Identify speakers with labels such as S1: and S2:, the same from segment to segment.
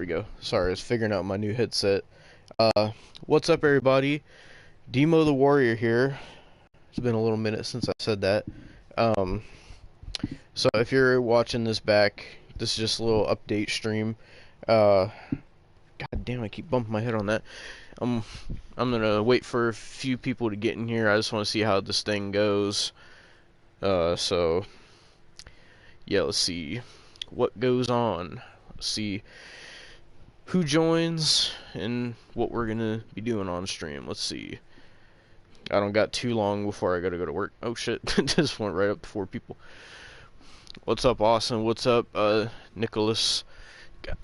S1: we go. Sorry, I was figuring out my new headset. What's up, everybody? Demo the Warrior here. It's been a little minute since I said that. Um, so if you're watching this back, this is just a little update stream. God damn, I keep bumping my head on that. I'm gonna wait for a few people to get in here. I just want to see how this thing goes. So yeah, let's see what goes on. Let's see who joins and what we're gonna be doing on stream. Let's see. I don't got too long before I gotta go to work. Oh shit, just went right up to 4 people. What's up, Austin? What's up, Nicholas?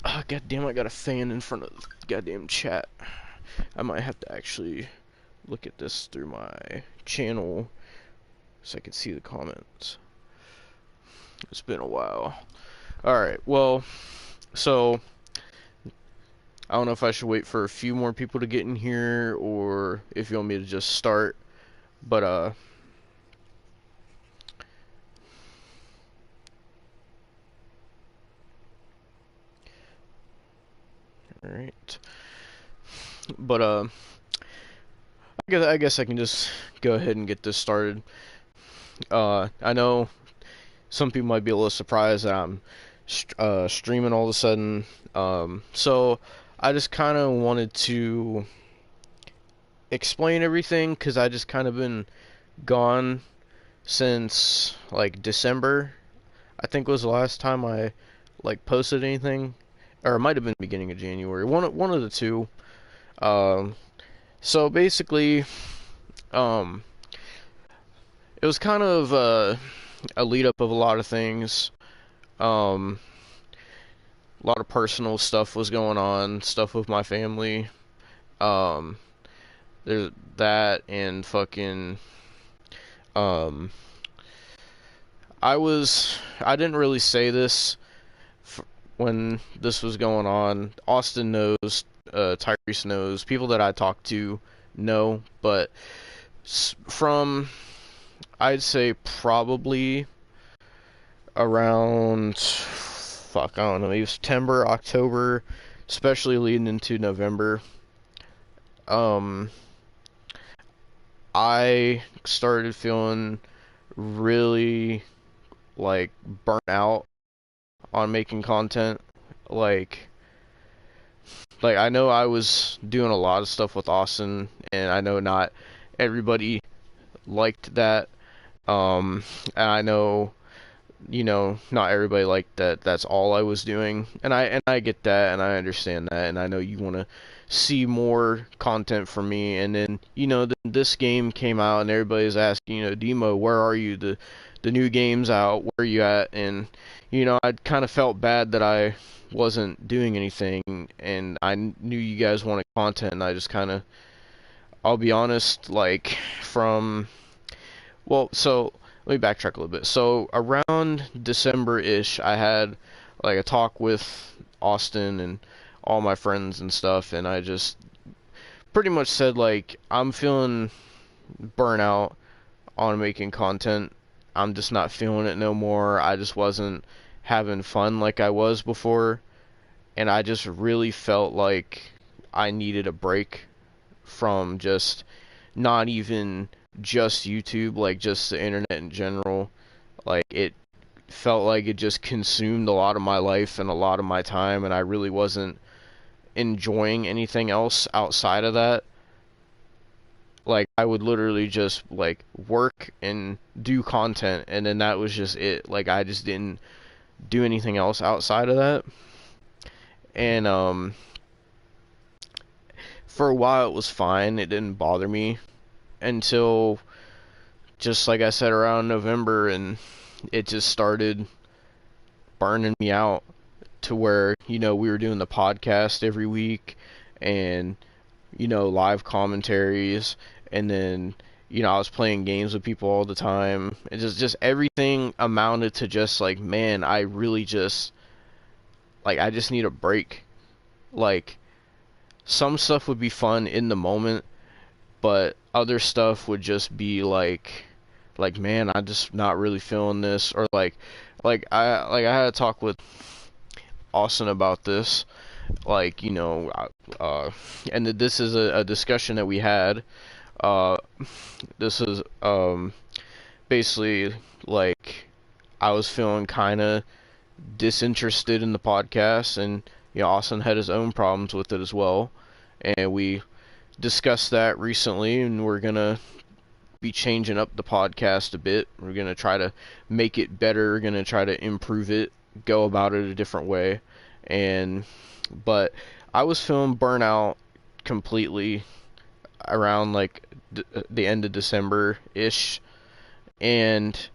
S1: God damn, I got a fan in front of the goddamn chat. I might have to actually look at this through my channel so I can see the comments. It's been a while. Alright, well, so I don't know if I should wait for a few more people to get in here or if you want me to just start, but alright. But I guess I can just go ahead and get this started. I know some people might be a little surprised that I'm streaming all of a sudden. So I just kind of wanted to explain everything because I just kind of been gone since like December. I think was the last time I like posted anything, or it might have been beginning of January. One of the two. So basically, it was kind of a lead up of a lot of things. A lot of personal stuff was going on, stuff with my family. There's that and fucking I didn't really say this when this was going on. Austin knows, Tyrese knows, people that I talk to know, but from I'd say probably around I don't know, maybe September, October, especially leading into November, I started feeling really like burnt out on making content. Like I know I was doing a lot of stuff with Austin, and I know not everybody liked that. And I know, not everybody liked that. That's all I was doing, and I get that, and I understand that, and I know you want to see more content from me. And then this game came out, and everybody's asking, Demo, where are you? The new game's out. Where are you at? And I kind of felt bad that I wasn't doing anything, and I knew you guys wanted content, and I just kind of, I'll be honest, like so let me backtrack a little bit. So around December-ish, I had like a talk with Austin and all my friends and stuff, and I just pretty much said like I'm feeling burnout on making content. I'm just not feeling it no more. I just wasn't having fun like I was before, and I just really felt like I needed a break from just not even just YouTube, like just the internet in general. Like it felt like it just consumed a lot of my life and a lot of my time, and I really wasn't enjoying anything else outside of that. Like I would literally just like work and do content, and then that was just it. Like I just didn't do anything else outside of that. And for a while it was fine. It didn't bother me until, just like I said, around November, and it just started burning me out to where, we were doing the podcast every week, and, live commentaries, and then, I was playing games with people all the time. It just everything amounted to just like, man, I really just, like, I just need a break. Like, some stuff would be fun in the moment, but other stuff would just be like, man, I'm just not really feeling this. Or like I had a talk with Austin about this, like, and this is a discussion that we had. Uh, this is basically like I was feeling kind of disinterested in the podcast, and Austin had his own problems with it as well, and we discussed that recently, and we're gonna be changing up the podcast a bit. We're gonna try to make it better. We're gonna try to improve it, go about it a different way, and but I was feeling burnout completely around like the end of December ish, and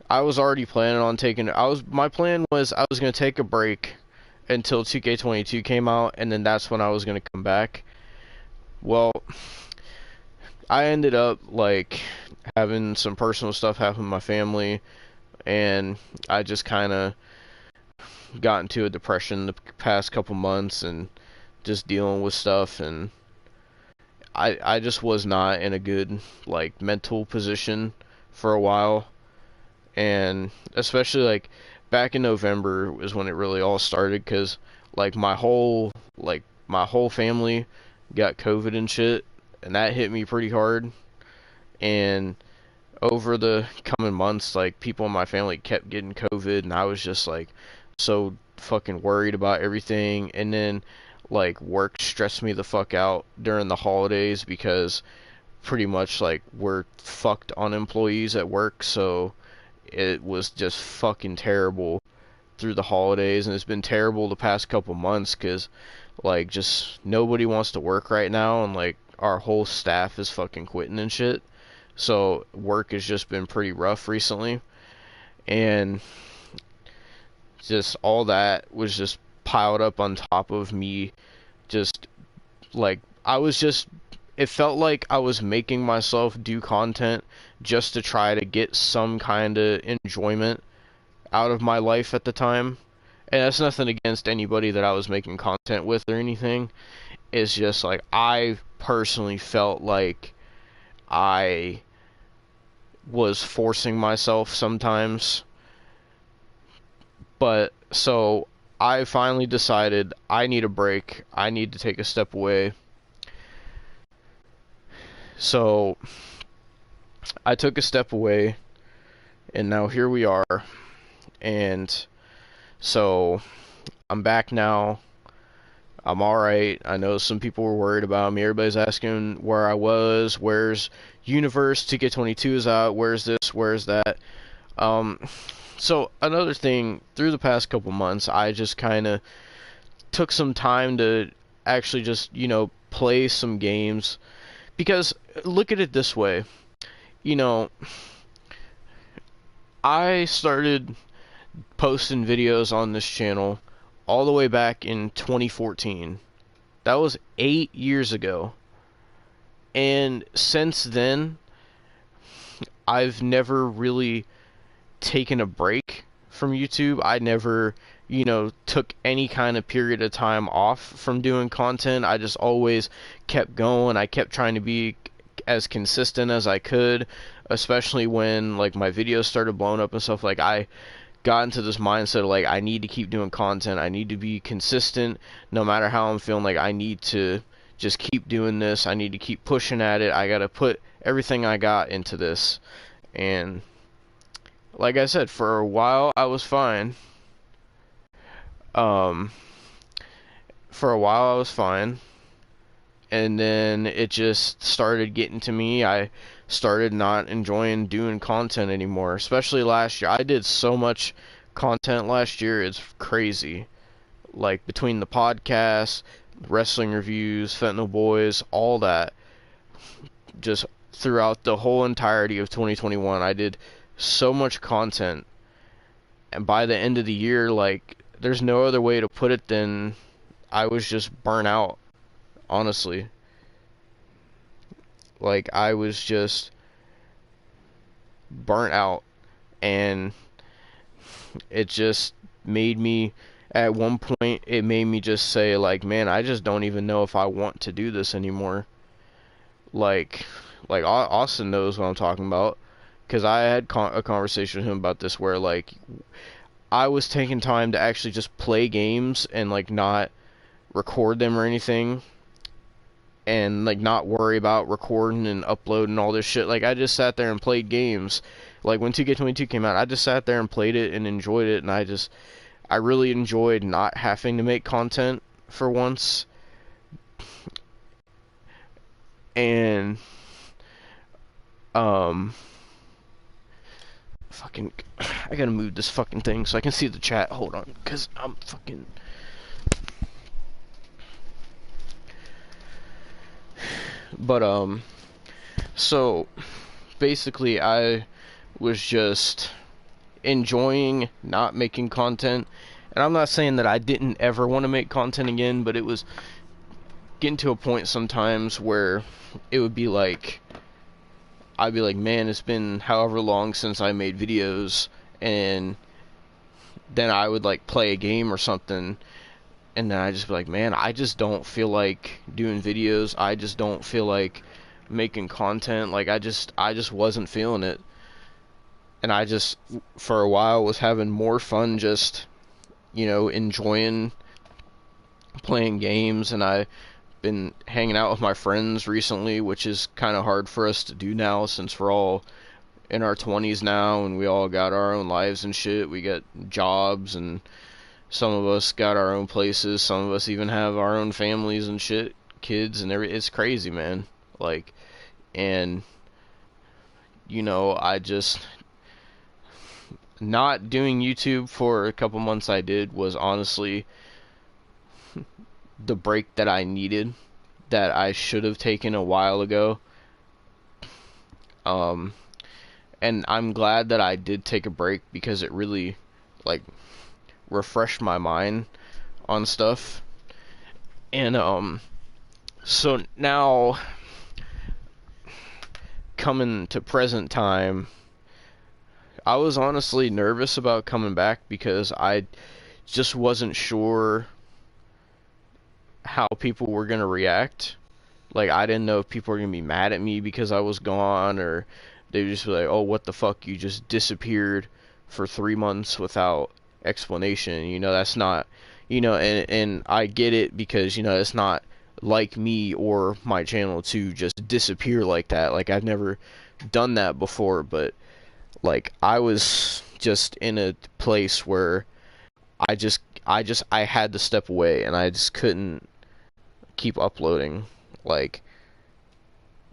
S1: I was already planning on taking. My plan was I was gonna take a break until 2K22 came out, and then that's when I was gonna come back. Well, I ended up like having some personal stuff happen with my family, and I just kind of got into a depression the past couple months and just dealing with stuff, and I just was not in a good like mental position for a while, and especially like back in November was when it really all started, because like my whole family got COVID and shit, and that hit me pretty hard. And over the coming months, like people in my family kept getting COVID, and I was just like so fucking worried about everything. And then like work stressed me the fuck out during the holidays, because pretty much like we're fucked on employees at work, so it was just fucking terrible through the holidays, and it's been terrible the past couple months because like just nobody wants to work right now, and like our whole staff is fucking quitting and shit. So work has just been pretty rough recently, and just all that was just piled up on top of me. Just like I was just, it felt like I was making myself do content just to try to get some kind of enjoyment out of my life at the time. And that's nothing against anybody that I was making content with or anything. It's just like I personally felt like I was forcing myself sometimes. But so I finally decided I need a break. I need to take a step away. So I took a step away, and now here we are. And so I'm back now. I'm alright. I know some people were worried about me. Everybody's asking where I was. Where's Universe? 2K22 is out. Where's this? Where's that? So another thing, through the past couple months, I just kind of took some time to actually just, play some games. Because look at it this way. You know, I started posting videos on this channel all the way back in 2014. That was 8 years ago. And since then, I've never really taken a break from YouTube. I never, took any kind of period of time off from doing content. I just always kept going. I kept trying to be as consistent as I could, especially when like my videos started blowing up and stuff. Like I got into this mindset of like I need to keep doing content. I need to be consistent no matter how I'm feeling. Like I need to just keep doing this. I need to keep pushing at it. I got to put everything I got into this. And like I said, for a while I was fine. For a while I was fine. And then it just started getting to me. I started not enjoying doing content anymore, especially last year. I did so much content last year, it's crazy. Like between the podcast, wrestling reviews, Fentanyl Boys, all that, just throughout the whole entirety of 2021, I did so much content. And by the end of the year, like, there's no other way to put it than I was just burnt out, honestly. Like, I was just burnt out, and it just made me, at one point, it made me just say, like, man, I just don't even know if I want to do this anymore. Like Austin knows what I'm talking about, because I had a conversation with him about this, where, like, I was taking time to actually just play games and, like, not record them or anything, and like not worry about recording and uploading all this shit. Like I just sat there and played games. Like when 2K22 came out, I just sat there and played it and enjoyed it, and I really enjoyed not having to make content for once. And fucking, I gotta move this fucking thing so I can see the chat. Hold on, cause I'm fucking. But so basically, I was just enjoying not making content, and I'm not saying that I didn't ever want to make content again, but it was getting to a point sometimes where it would be like, I'd be like, man, it's been however long since I made videos, and then I would like play a game or something, and then I just be like, man, I just don't feel like doing videos. I just don't feel like making content. Like I just wasn't feeling it. And I just, for a while, was having more fun just, enjoying playing games. And I've been hanging out with my friends recently, which is kind of hard for us to do now since we're all in our 20s now and we all got our own lives and shit. We got jobs, and some of us got our own places. Some of us even have our own families and shit, kids and everything. It's crazy, man. Like, and, I just... Not doing YouTube for a couple months I did was honestly the break that I needed, that I should have taken a while ago. And I'm glad that I did take a break because it really, like, refreshed my mind on stuff. And, so now, coming to present time, I was honestly nervous about coming back because I just wasn't sure how people were going to react. Like, I didn't know if people were going to be mad at me because I was gone, or they would just be like, oh, what the fuck, you just disappeared for 3 months without explanation. That's not, and I get it because, it's not like me or my channel to just disappear like that. Like, I've never done that before, but like, I was just in a place where I had to step away, and I just couldn't keep uploading. Like,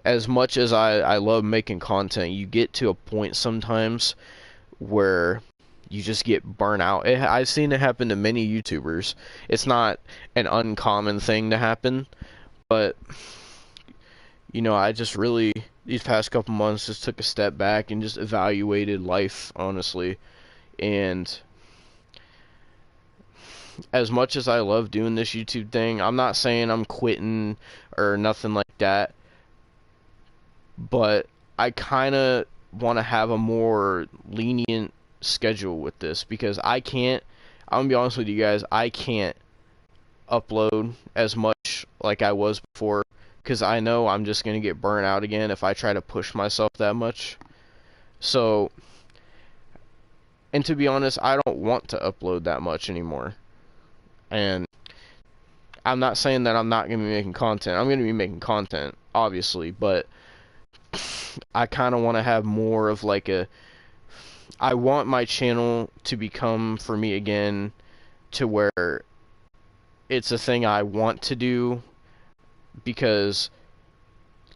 S1: as much as I love making content, you get to a point sometimes where you just get burnt out. I've seen it happen to many YouTubers. It's not an uncommon thing to happen, but I just really, these past couple months, just took a step back and just evaluated life, honestly. And as much as I love doing this YouTube thing, I'm not saying I'm quitting or nothing like that, but I kind of want to have a more lenient schedule with this, because I'm gonna be honest with you guys, I can't upload as much like I was before, because I know I'm just going to get burnt out again if I try to push myself that much. So, and to be honest, I don't want to upload that much anymore. And I'm not saying that I'm not going to be making content. I'm going to be making content, obviously, but I kind of want to have more of like I want my channel to become, for me again, to where it's a thing I want to do, because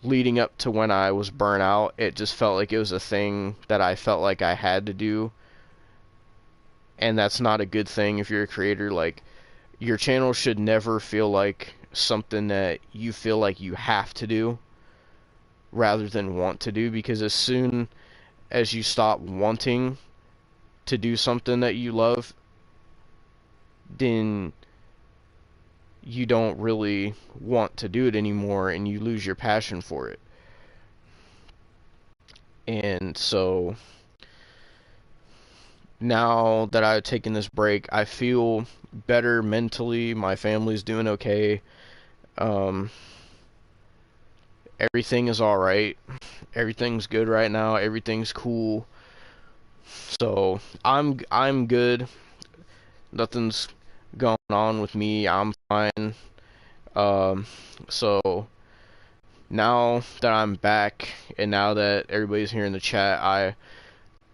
S1: leading up to when I was burnt out, it just felt like it was a thing that I felt like I had to do, and that's not a good thing if you're a creator. Like, your channel should never feel like something that you feel like you have to do rather than want to do, because as soon as you stop wanting to do something that you love, then you don't really want to do it anymore, and you lose your passion for it. And so now that I've taken this break, I feel better mentally. My family's doing okay. Everything is alright. Everything's good right now. Everything's cool. So I'm good. Nothing's going on with me. I'm fine. So now that I'm back and now that everybody's here in the chat, I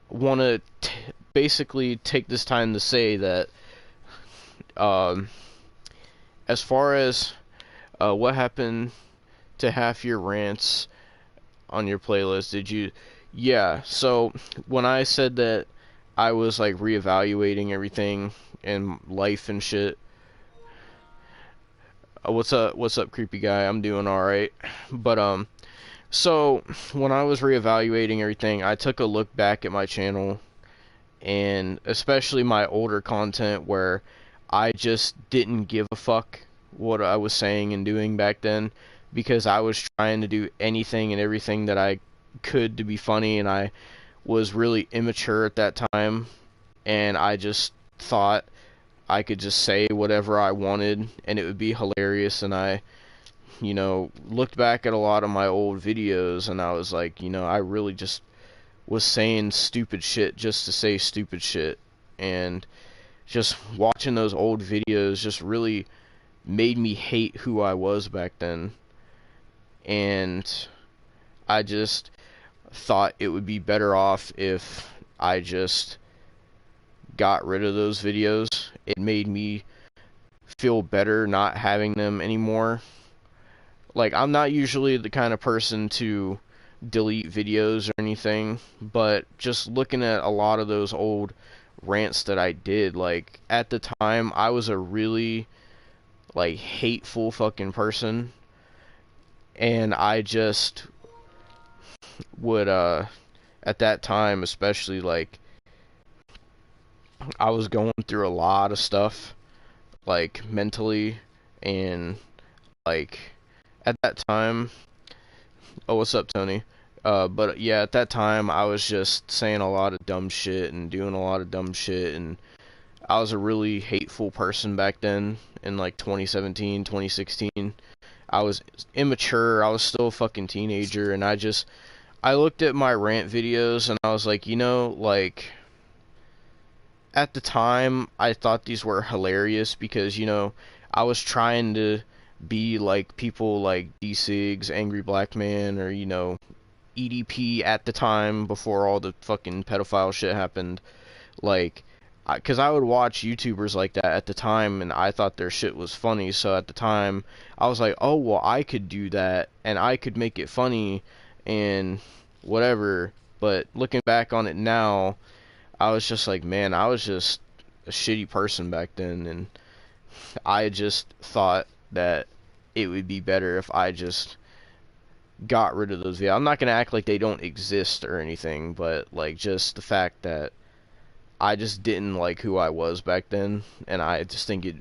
S1: want to basically take this time to say that um, as far as what happened to half your rants on your playlist, did you? Yeah, so when I said that I was like reevaluating everything in life and shit. What's up? What's up, creepy guy? I'm doing all right. But so when I was reevaluating everything, I took a look back at my channel and especially my older content where I just didn't give a fuck what I was saying and doing back then because I was trying to do anything and everything that I could to be funny, and I was really immature at that time, and I just thought I could just say whatever I wanted and it would be hilarious. And I, looked back at a lot of my old videos and I was like, I really just was saying stupid shit just to say stupid shit. And just watching those old videos just really made me hate who I was back then. And I just thought it would be better off if I just got rid of those videos. It made me feel better not having them anymore. Like, I'm not usually the kind of person to delete videos or anything, but just looking at a lot of those old rants that I did, like, at the time, I was a really, like, hateful fucking person, and I just would, at that time, especially, like, I was going through a lot of stuff, like, mentally, and, like, at that time, oh, what's up, Tony? But yeah, at that time, I was just saying a lot of dumb shit and doing a lot of dumb shit, and I was a really hateful person back then in, like, 2017, 2016. I was immature, I was still a fucking teenager, and I looked at my rant videos, and I was like, like, at the time, I thought these were hilarious because, I was trying to be like people like D-Sigs, Angry Black Man, or, EDP at the time before all the fucking pedophile shit happened. Like, because I would watch YouTubers like that at the time, and I thought their shit was funny, so at the time, I was like, oh, well, I could do that, and I could make it funny, and whatever. But looking back on it now, I was just like, man, I was just a shitty person back then, and I just thought that it would be better if I just got rid of those videos. I'm not gonna act like they don't exist or anything, but like just the fact that I just didn't like who I was back then, and I just think it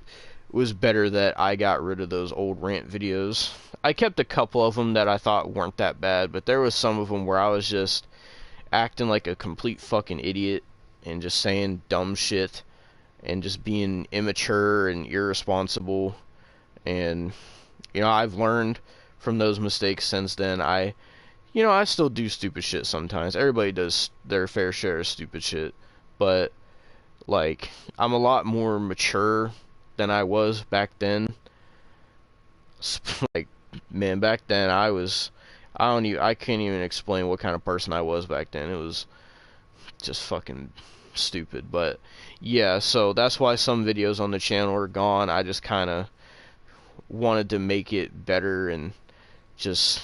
S1: was better that I got rid of those old rant videos. I kept a couple of them that I thought weren't that bad, but there was some of them where I was just acting like a complete fucking idiot and just saying dumb shit and just being immature and irresponsible. And I've learned from those mistakes since then. I still do stupid shit sometimes. Everybody does their fair share of stupid shit, but like, I'm a lot more mature than I was back then. Like, man, back then I can't even explain what kind of person I was back then. It was just fucking stupid. But yeah, so that's why some videos on the channel are gone. I just kind of wanted to make it better and just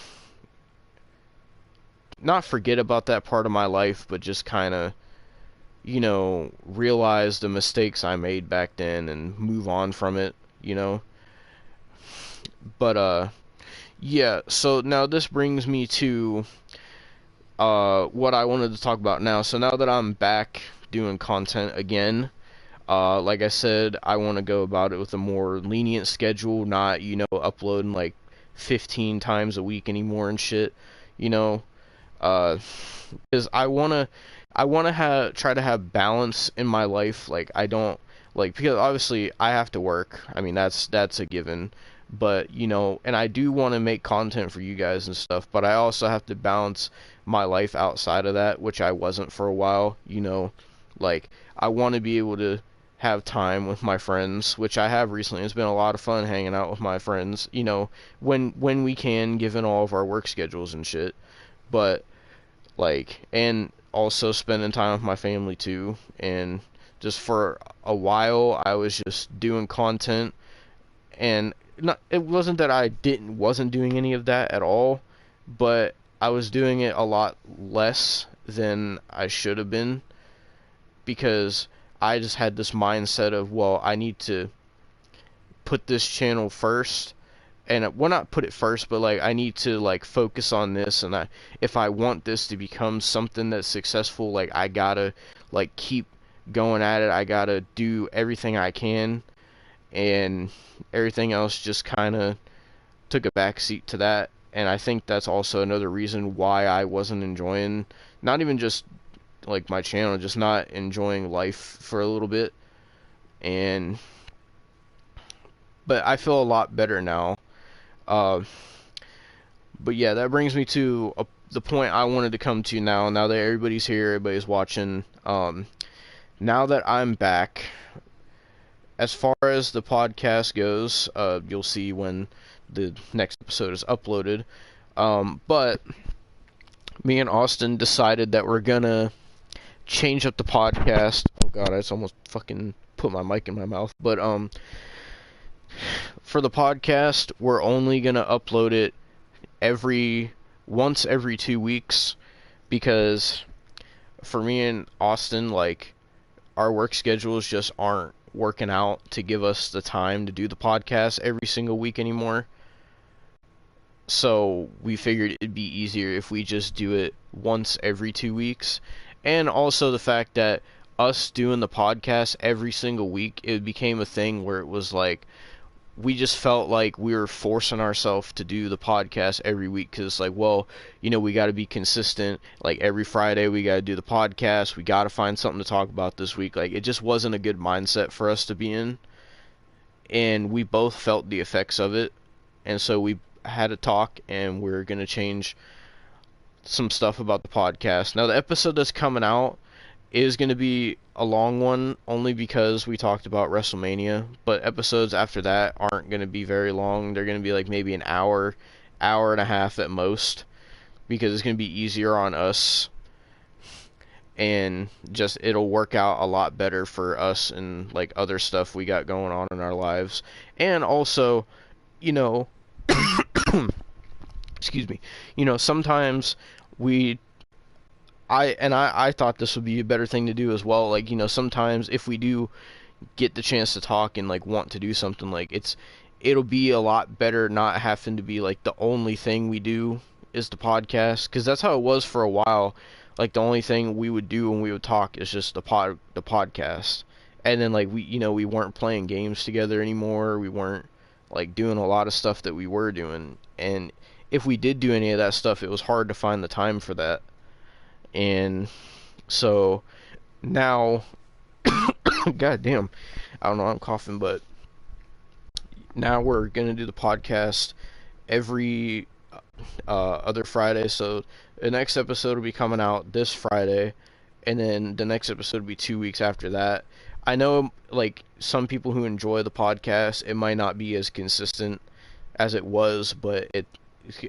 S1: not forget about that part of my life, but just kind of realize the mistakes I made back then and move on from it. But yeah, so now this brings me to what I wanted to talk about now. So now that I'm back doing content again, like I said, I want to go about it with a more lenient schedule, not, uploading like 15 times a week anymore and shit, because I want to try to have balance in my life. Like, I don't, like, because obviously I have to work. I mean, that's a given. But, and I do want to make content for you guys and stuff, but I also have to balance my life outside of that, which I wasn't for a while. Like, I want to be able to have time with my friends, which I have recently. It's been a lot of fun hanging out with my friends, you know, when we can, given all of our work schedules and shit. But like, and also spending time with my family too. And just for a while, I was just doing content, and not, it wasn't that I wasn't doing any of that at all, but I was doing it a lot less than I should have been, because I just had this mindset of, well, I need to put this channel first, and well, not put it first, but like I need to like focus on this, and if I want this to become something that's successful, like I gotta like keep going at it. I gotta do everything I can, and everything else just kind of took a backseat to that. And I think that's also another reason why I wasn't enjoying, not even just like my channel, just not enjoying life for a little bit. And but I feel a lot better now. Uh, but yeah, that brings me to the point I wanted to come to now. Now that everybody's here, everybody's watching. Now that I'm back, as far as the podcast goes, you'll see when the next episode is uploaded. But me and Austin decided that we're gonna change up the podcast. Oh god, I just almost fucking put my mic in my mouth. But for the podcast, we're only gonna upload it once every 2 weeks, because for me and Austin, like, our work schedules just aren't working out to give us the time to do the podcast every single week anymore. So we figured it'd be easier if we just do it once every 2 weeks. And also the fact that us doing the podcast every single week, it became a thing where it was like, we just felt like we were forcing ourselves to do the podcast every week, because it's like, well, you know, we got to be consistent. Like every Friday we got to do the podcast. We got to find something to talk about this week. Like, it just wasn't a good mindset for us to be in, and we both felt the effects of it. And so we had a talk, and we're going to change some stuff about the podcast. Now, the episode that's coming out is going to be a long one, only because we talked about WrestleMania, but episodes after that aren't going to be very long. They're going to be like maybe an hour and a half at most, because it's going to be easier on us, and just it'll work out a lot better for us and like other stuff we got going on in our lives. And also, you know, excuse me, you know, sometimes I thought this would be a better thing to do as well. Like, you know, sometimes if we do get the chance to talk and like want to do something, like it'll be a lot better not having to be like the only thing we do is the podcast, because that's how it was for a while. Like, the only thing we would do when we would talk is just the podcast. And then like we weren't playing games together anymore. We weren't like doing a lot of stuff that we were doing. And if we did do any of that stuff, it was hard to find the time for that. And so now, god damn, I don't know, I'm coughing, but now we're gonna do the podcast every other Friday. So the next episode will be coming out this Friday, and then the next episode will be 2 weeks after that. I know, like, some people who enjoy the podcast, it might not be as consistent as it was, but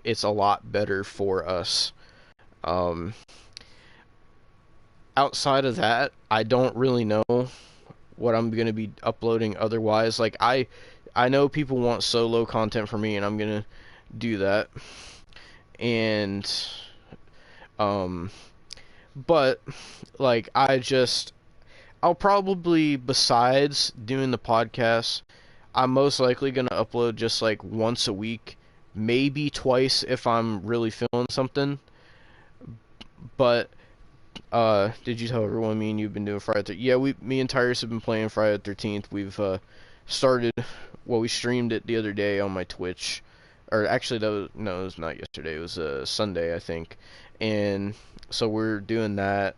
S1: it's a lot better for us. Outside of that, I don't really know what I'm going to be uploading otherwise. Like, I know people want solo content from me, and I'm going to do that. And but like, I'll probably, besides doing the podcast, I'm most likely going to upload just like once a week, maybe twice if I'm really feeling something. But did you tell everyone me and you've been doing Friday the 13th? Yeah, me and Tyrus have been playing Friday the 13th. We've started, well, we streamed it the other day on my Twitch. Or actually, it was not yesterday. It was Sunday, I think. And so we're doing that.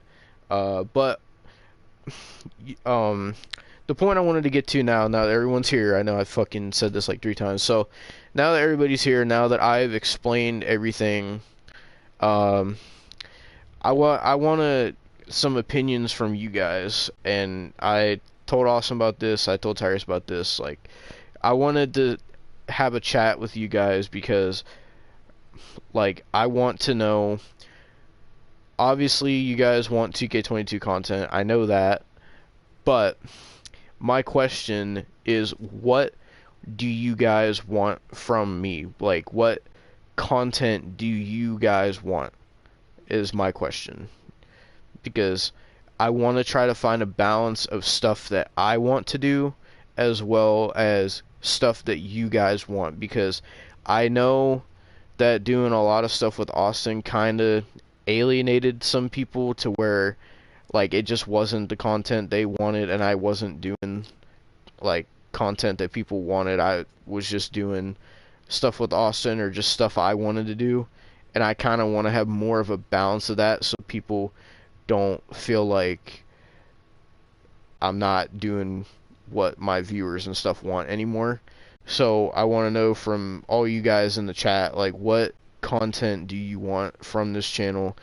S1: But the point I wanted to get to now that everyone's here, I know I fucking said this like 3 times. So now that everybody's here, now that I've explained everything, I want some opinions from you guys, and I told Austin about this. I told Tyrus about this. Like, I wanted to have a chat with you guys because, like, I want to know. Obviously, you guys want 2K22 content. I know that. But my question is, what do you guys want from me? Like, what content do you guys want? Is my question. Because I want to try to find a balance of stuff that I want to do as well as stuff that you guys want, because I know that doing a lot of stuff with Austin kind of alienated some people to where, like, it just wasn't the content they wanted, and I wasn't doing, like, content that people wanted. I was just doing stuff with Austin or just stuff I wanted to do, and I kind of want to have more of a balance of that so people don't feel like I'm not doing what my viewers and stuff want anymore. So I want to know from all you guys in the chat, like, what content do you want from this channel?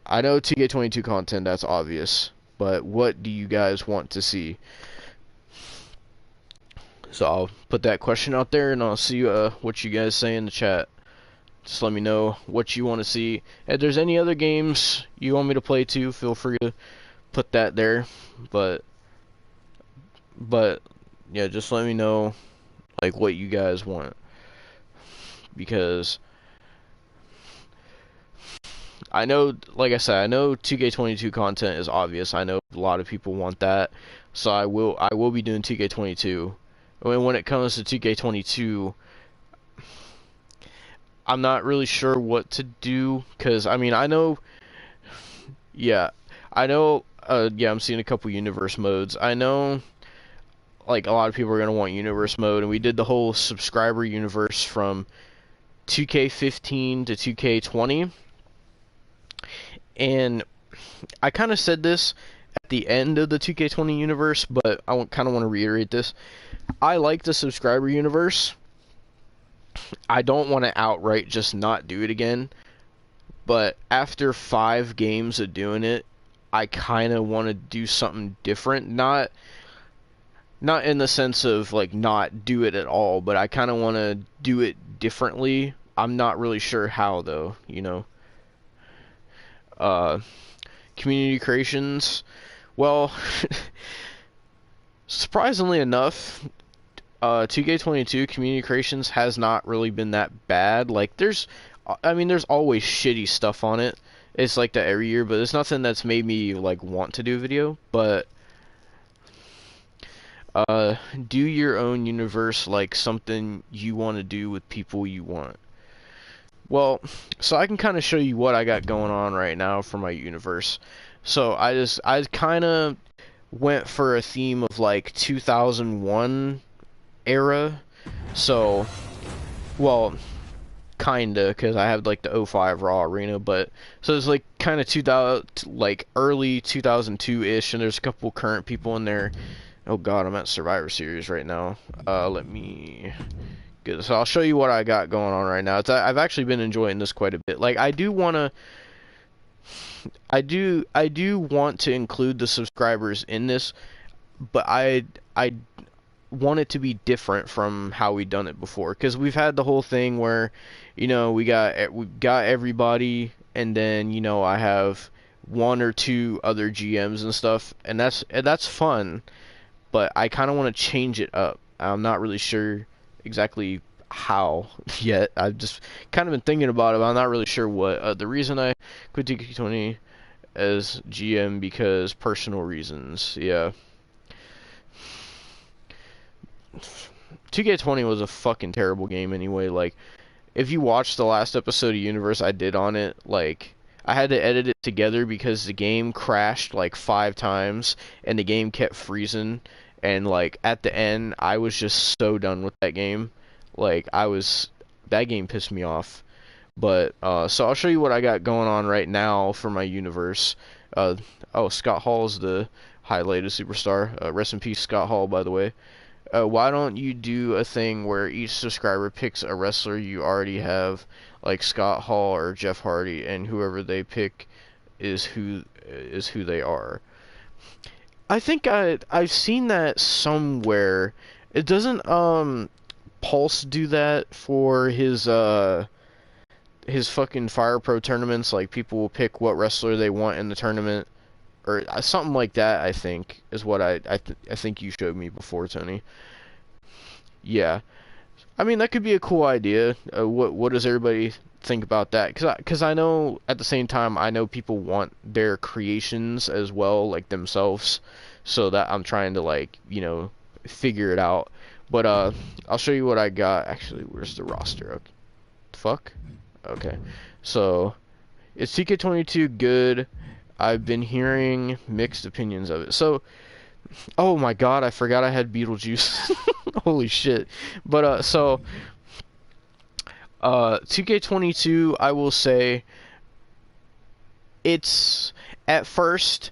S1: I know 2K22 content, that's obvious, but what do you guys want to see? So I'll put that question out there, and I'll see what you guys say in the chat. Just let me know what you want to see. If there's any other games you want me to play too, feel free to put that there. But yeah, just let me know, like, what you guys want, because I know, like I said, I know 2K22 content is obvious. I know a lot of people want that, so I will be doing 2K22. When it comes to 2K22, I'm not really sure what to do, because, I mean, I know, yeah, yeah, I'm seeing a couple universe modes. I know, like, a lot of people are going to want universe mode, and we did the whole subscriber universe from 2K15 to 2K20, and I kind of said this at the end of the 2K20 universe, but I kind of want to reiterate this. I like the subscriber universe. I don't want to outright just not do it again, but after 5 games of doing it, I kind of want to do something different. Not in the sense of, like, not do it at all, but I kind of want to do it differently. I'm not really sure how, though, you know. Community creations, well, surprisingly enough, 2K22 community creations has not really been that bad. Like, there's always shitty stuff on it. It's like that every year, but it's nothing that's made me, like, want to do a video. But do your own universe, like something you want to do with people you want. Well, so I can kind of show you what I got going on right now for my universe. So I kind of went for a theme of, like, 2001 era. So, well, kinda, because I have, like, the '05 Raw Arena, but so it's, like, kind of 2000, like, early 2002-ish, and there's a couple current people in there. Oh god, I'm at Survivor Series right now. Let me get this. So I'll show you what I got going on right now. I've actually been enjoying this quite a bit. Like, I do want to include the subscribers in this, but I want it to be different from how we done it before, because we've had the whole thing where, you know, we got everybody, and then, you know, I have 1 or 2 other GMs and stuff, and that's fun, but I kind of want to change it up. I'm not really sure exactly how yet. I've just kind of been thinking about it, but I'm not really sure what. The reason I quit 2K20 as GM, because personal reasons. Yeah. 2K20 was a fucking terrible game anyway. Like, if you watch the last episode of Universe I did on it, like, I had to edit it together because the game crashed like 5 times and the game kept freezing, and, like, at the end I was just so done with that game. Like, that game pissed me off. But so I'll show you what I got going on right now for my universe. Oh, Scott Hall's the highlighted superstar. Rest in peace, Scott Hall, by the way. Why don't you do a thing where each subscriber picks a wrestler you already have, like Scott Hall or Jeff Hardy, and whoever they pick is who they are. I think I've seen that somewhere. It doesn't Pulse do that for his fucking Fire Pro tournaments? Like people will pick what wrestler they want in the tournament or something like that. I think is what I think you showed me before, Tony. Yeah. I mean, that could be a cool idea. What does everybody think about that? Cause I know at the same time I know people want their creations as well, like themselves. So that I'm trying to like figure it out. But I'll show you what I got. Actually, where's the roster? Okay. Fuck. Okay. So is TK22 good? I've been hearing mixed opinions of it. So, oh my god, I forgot I had Beetlejuice. Holy shit. But 2K22, I will say, it's at first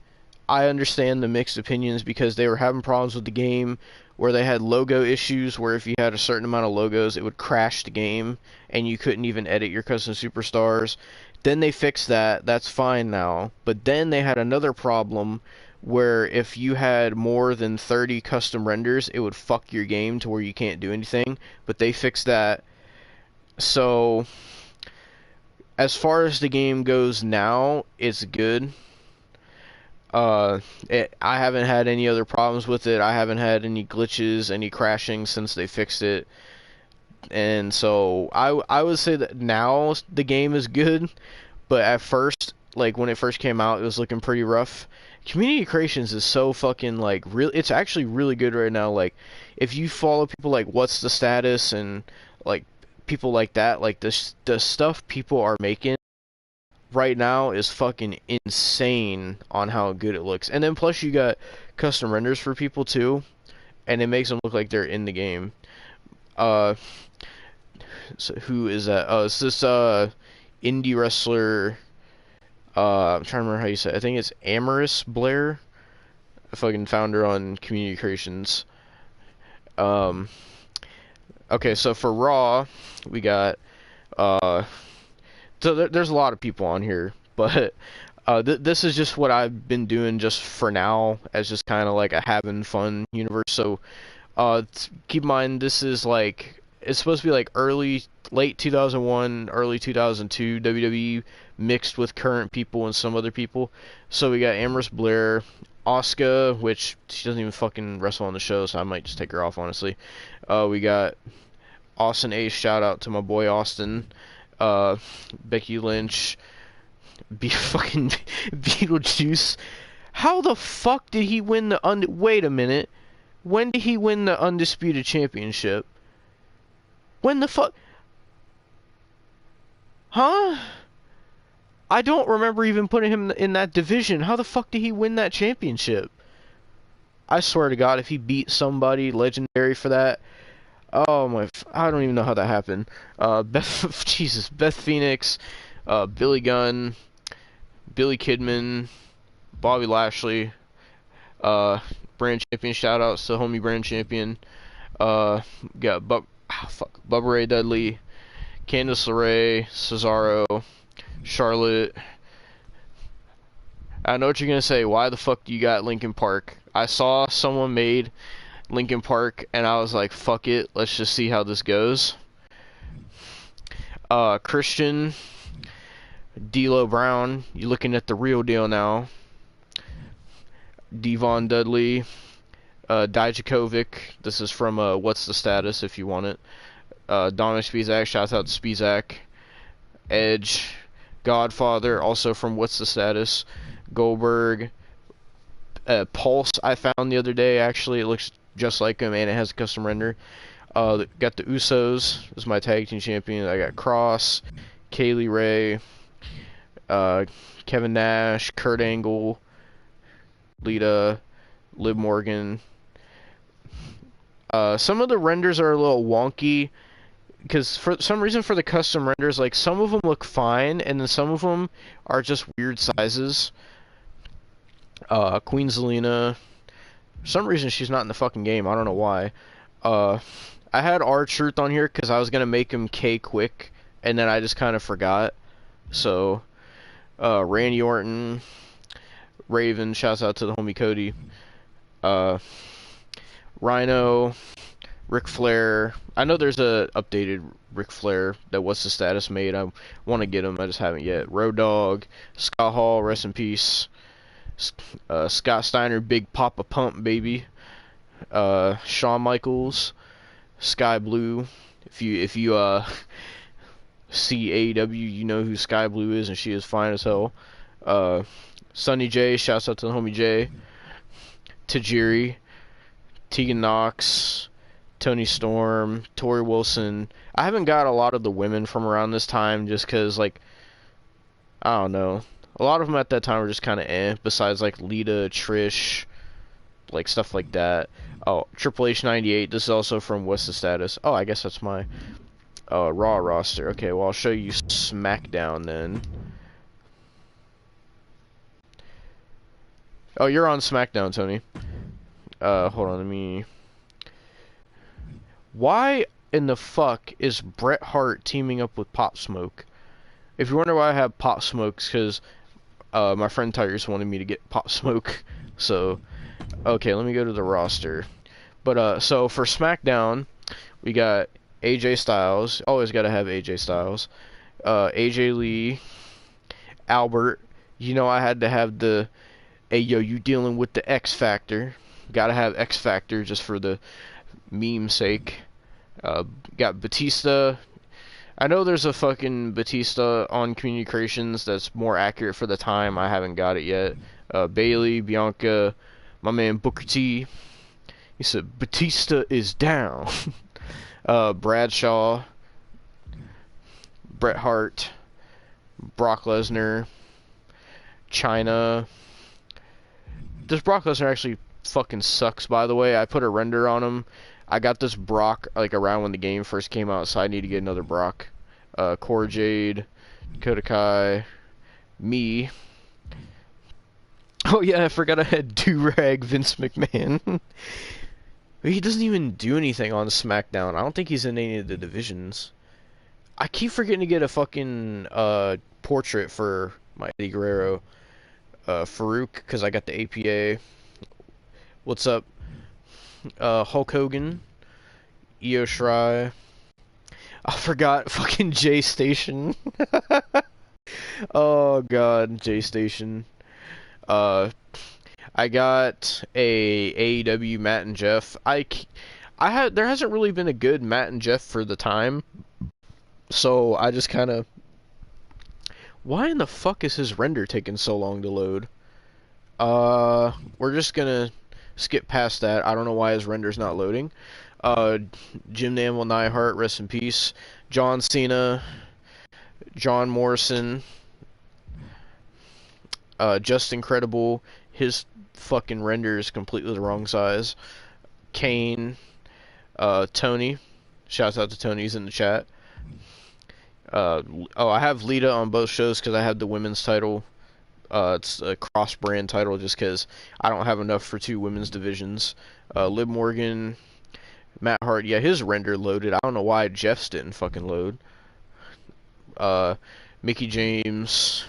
S1: I understand the mixed opinions because they were having problems with the game where they had logo issues where if you had a certain amount of logos it would crash the game and you couldn't even edit your custom superstars. Then they fixed that. That's fine now. But then they had another problem where if you had more than 30 custom renders, it would fuck your game to where you can't do anything. But they fixed that. So as far as the game goes now, it's good. I haven't had any other problems with it. I haven't had any glitches, any crashing since they fixed it. And so I would say that now the game is good, but at first, like when it first came out, it was looking pretty rough. Community Creations is so fucking like it's actually really good right now. Like if you follow people like What's the Status and like people like that, like the stuff people are making right now is fucking insane on how good it looks. And then plus you got custom renders for people too, and it makes them look like they're in the game. Uh, so who is that? Oh, it's this indie wrestler. I'm trying to remember how you say it. I think it's Amaris Blair. I fucking found her on Community Creations. Um, okay, so for Raw, we got so there's a lot of people on here, but this is just what I've been doing just for now as just kind of like a having fun universe. So keep in mind this is like it's supposed to be like late 2001, early 2002 WWE mixed with current people and some other people. So we got Amherst Blair, Asuka, which she doesn't even fucking wrestle on the show, so I might just take her off honestly. We got Austin Ace, shout out to my boy Austin. Becky Lynch, fucking Beetlejuice. How the fuck did he win the Wait a minute. When did he win the Undisputed Championship? When the fuck? Huh? I don't remember even putting him in that division. How the fuck did he win that championship? I swear to God, if he beat somebody legendary for that, oh my! I don't even know how that happened. Beth Phoenix, Billy Gunn, Billy Kidman, Bobby Lashley, brand champion. Shout outs to homie brand champion. Got Bubba Ray Dudley, Candice LeRae, Cesaro, Charlotte. I know what you're gonna say. Why the fuck do you got Linkin Park? I saw someone made Linkin Park, and I was like, fuck it, let's just see how this goes. Christian, D'Lo Brown, you looking at the real deal now. Devon Dudley, Dijakovic, this is from What's the Status if you want it. Dominic Spizak, shouts out to Spizak. Edge, Godfather, also from What's the Status. Goldberg, Pulse I found the other day, actually it looks just like him and it has a custom render. Got the Usos as my tag team champion. I got Cross, Kaylee Ray, Kevin Nash, Kurt Angle, Lita, Liv Morgan. Some of the renders are a little wonky because for some reason for the custom renders, like some of them look fine and then some of them are just weird sizes. Queen Zelina, for some reason she's not in the fucking game. I don't know why. I had R-Truth on here because I was gonna make him K quick, and then I just kind of forgot. So, Randy Orton, Raven, shouts out to the homie Cody. Uh, Rhino, Ric Flair. I know there's a updated Ric Flair that what's the status made. I want to get him. I just haven't yet. Road Dogg, Scott Hall, rest in peace. Scott Steiner, Big Papa Pump, baby. Shawn Michaels, Sky Blue. If you see AEW, you know who Sky Blue is, and she is fine as hell. Sunny J, shouts out to the homie J. Tajiri, Tegan Knox, Tony Storm, Tori Wilson. I haven't got a lot of the women from around this time just because, like, I don't know. A lot of them at that time were just kind of besides, like, Lita, Trish, like, stuff like that. Oh, Triple H 98. This is also from What's the Status. Oh, I guess that's my Raw roster. Okay, well, I'll show you SmackDown then. Oh, you're on SmackDown, Tony. Hold on, let me... Why in the fuck is Bret Hart teaming up with Pop Smoke? If you wonder why I have Pop Smokes, because my friend Tyrus wanted me to get Pop Smoke. So, okay, let me go to the roster. But, so for SmackDown, we got AJ Styles. Always gotta have AJ Styles. AJ Lee. Albert. You know I had to have the... Hey, yo, you dealing with the X Factor. Gotta have X Factor just for the meme sake. Got Batista. I know there's a fucking Batista on Community Creations that's more accurate for the time. I haven't got it yet. Bailey, Bianca, my man Booker T. He said, Batista is down. Bradshaw, Bret Hart, Brock Lesnar, Chyna. This Brock Lesnar actually fucking sucks, by the way. I put a render on him. I got this Brock, like, around when the game first came out, so I need to get another Brock. Cora Jade, Dakota Kai, me. Oh, yeah, I forgot I had Do-Rag Vince McMahon. He doesn't even do anything on SmackDown. I don't think he's in any of the divisions. I keep forgetting to get a fucking portrait for my Eddie Guerrero. Farouk, because I got the APA. What's up? Hulk Hogan, Io Shirai. I forgot fucking J Station. Oh god, J Station. I got a AEW Matt and Jeff. There hasn't really been a good Matt and Jeff for the time, so I just kind of. Why in the fuck is his render taking so long to load? We're just gonna skip past that. I don't know why his render's not loading. Jim the Anvil Neidhart, rest in peace. John Cena, John Morrison, Just Incredible. His fucking render is completely the wrong size. Kane, Tony. Shouts out to Tony, he's in the chat. I have Lita on both shows because I have the women's title. It's a cross-brand title just because I don't have enough for 2 women's divisions. Liv Morgan, Matt Hart. Yeah, his render loaded. I don't know why Jeff's didn't fucking load. Mickey James,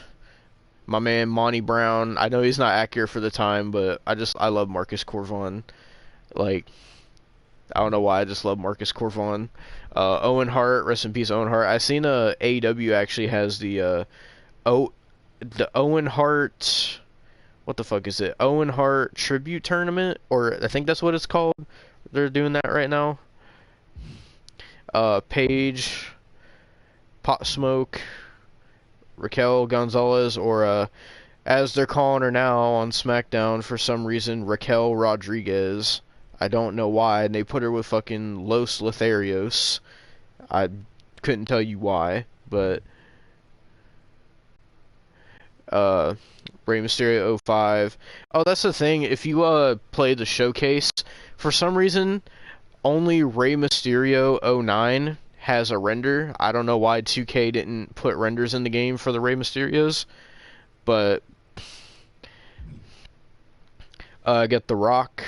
S1: my man Monty Brown. I know he's not accurate for the time, but I love Marcus Corvon. Like, I don't know why, I just love Marcus Corvon. Owen Hart, rest in peace, Owen Hart. I seen AEW actually has the Owen Hart, what the fuck is it? Owen Hart Tribute Tournament, or I think that's what it's called. They're doing that right now. Paige, Pop Smoke, Raquel Gonzalez, or as they're calling her now on SmackDown for some reason, Raquel Rodriguez. I don't know why, and they put her with fucking Los Lotharios. I couldn't tell you why, but Rey Mysterio 05. Oh, that's the thing. If you play the showcase, for some reason, only Rey Mysterio 09 has a render. I don't know why 2K didn't put renders in the game for the Rey Mysterios, but I got The Rock.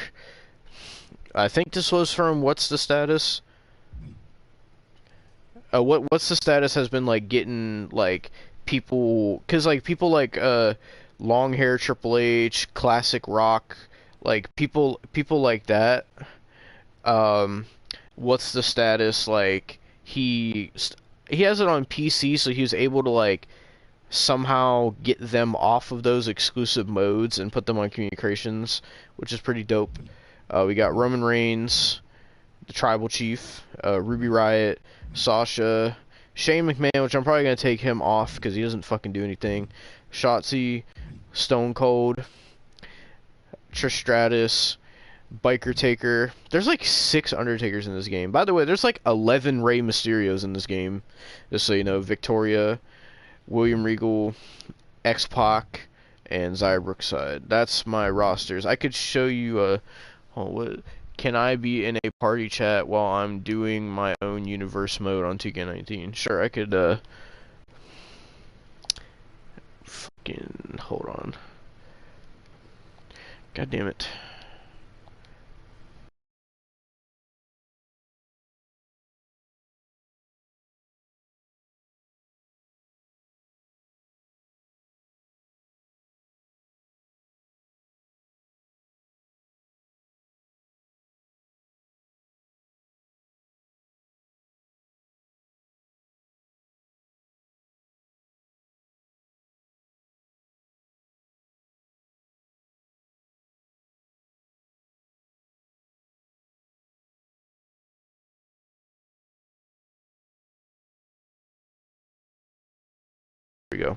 S1: I think this was from What's the Status? What's the Status has been like getting like people, cause like people like long hair Triple H, classic Rock, Like people like that. Um, what's the status? Like he has it on PC, so he was able to like somehow get them off of those exclusive modes and put them on communications, which is pretty dope. We got Roman Reigns, the Tribal Chief, Ruby Riott, Sasha, Shane McMahon, which I'm probably gonna take him off because he doesn't fucking do anything. Shotzi, Stone Cold, Trish Stratus, Biker Taker. There's like 6 Undertakers in this game. By the way, there's like 11 Rey Mysterios in this game. Just so you know, Victoria, William Regal, X-Pac, and Xia Brookside. That's my rosters. I could show you what can I be in a party chat while I'm doing my own universe mode on 2K19? Sure, I could fucking hold on. God damn it. Here we go.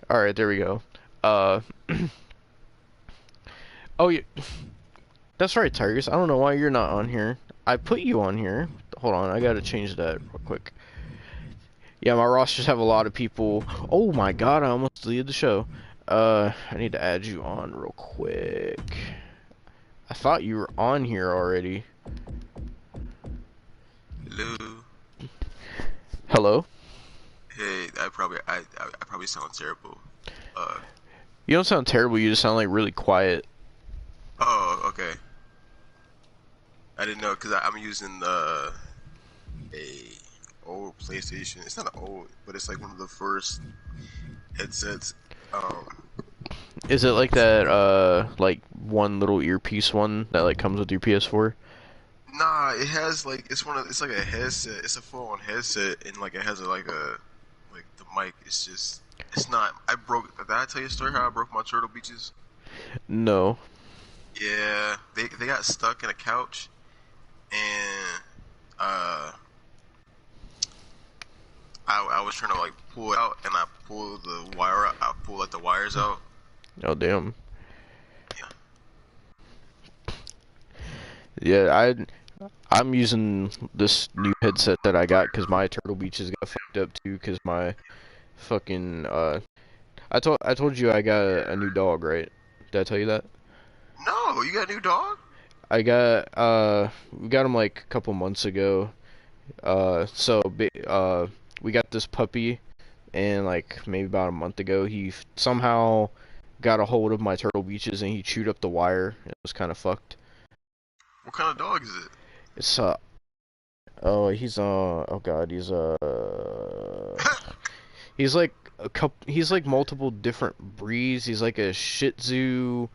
S1: Alright, there we go. Oh, yeah. That's right, Tigers. I don't know why you're not on here. I put you on here. Hold on, I gotta change that real quick. Yeah, my rosters have a lot of people. Oh my god, I almost deleted the show. I need to add you on real quick. I thought you were on here already.
S2: Hello.
S1: Hello?
S2: Hey, I probably sound terrible.
S1: You don't sound terrible, you just sound like really quiet.
S2: Oh, okay. I didn't know because I'm using a old PlayStation. It's not old, but it's like one of the first headsets.
S1: Is it like that, like one little earpiece one that like comes with your PS4?
S2: Nah, it has like it's like a headset. It's a full-on headset, and like it has like the mic. It's not. Did I tell you a story how I broke my turtle beaches?
S1: No.
S2: Yeah, they got stuck in a couch, and I was trying to like pull it out, and I pulled the wire out. I pulled like the wires out.
S1: Oh, damn.
S2: Yeah.
S1: Yeah, I'm using this new headset that I got because my Turtle Beaches got fucked up too because my fucking I told you I got a new dog, right? Did I tell you that?
S2: No, you got a new dog?
S1: We got him like a couple months ago. We got this puppy, and like maybe about a month ago he somehow got a hold of my Turtle Beaches and he chewed up the wire. It was kind of fucked.
S2: What kind of dog is it?
S1: It's oh, oh god, he's like he's like multiple different breeds. He's like a Shih Tzu,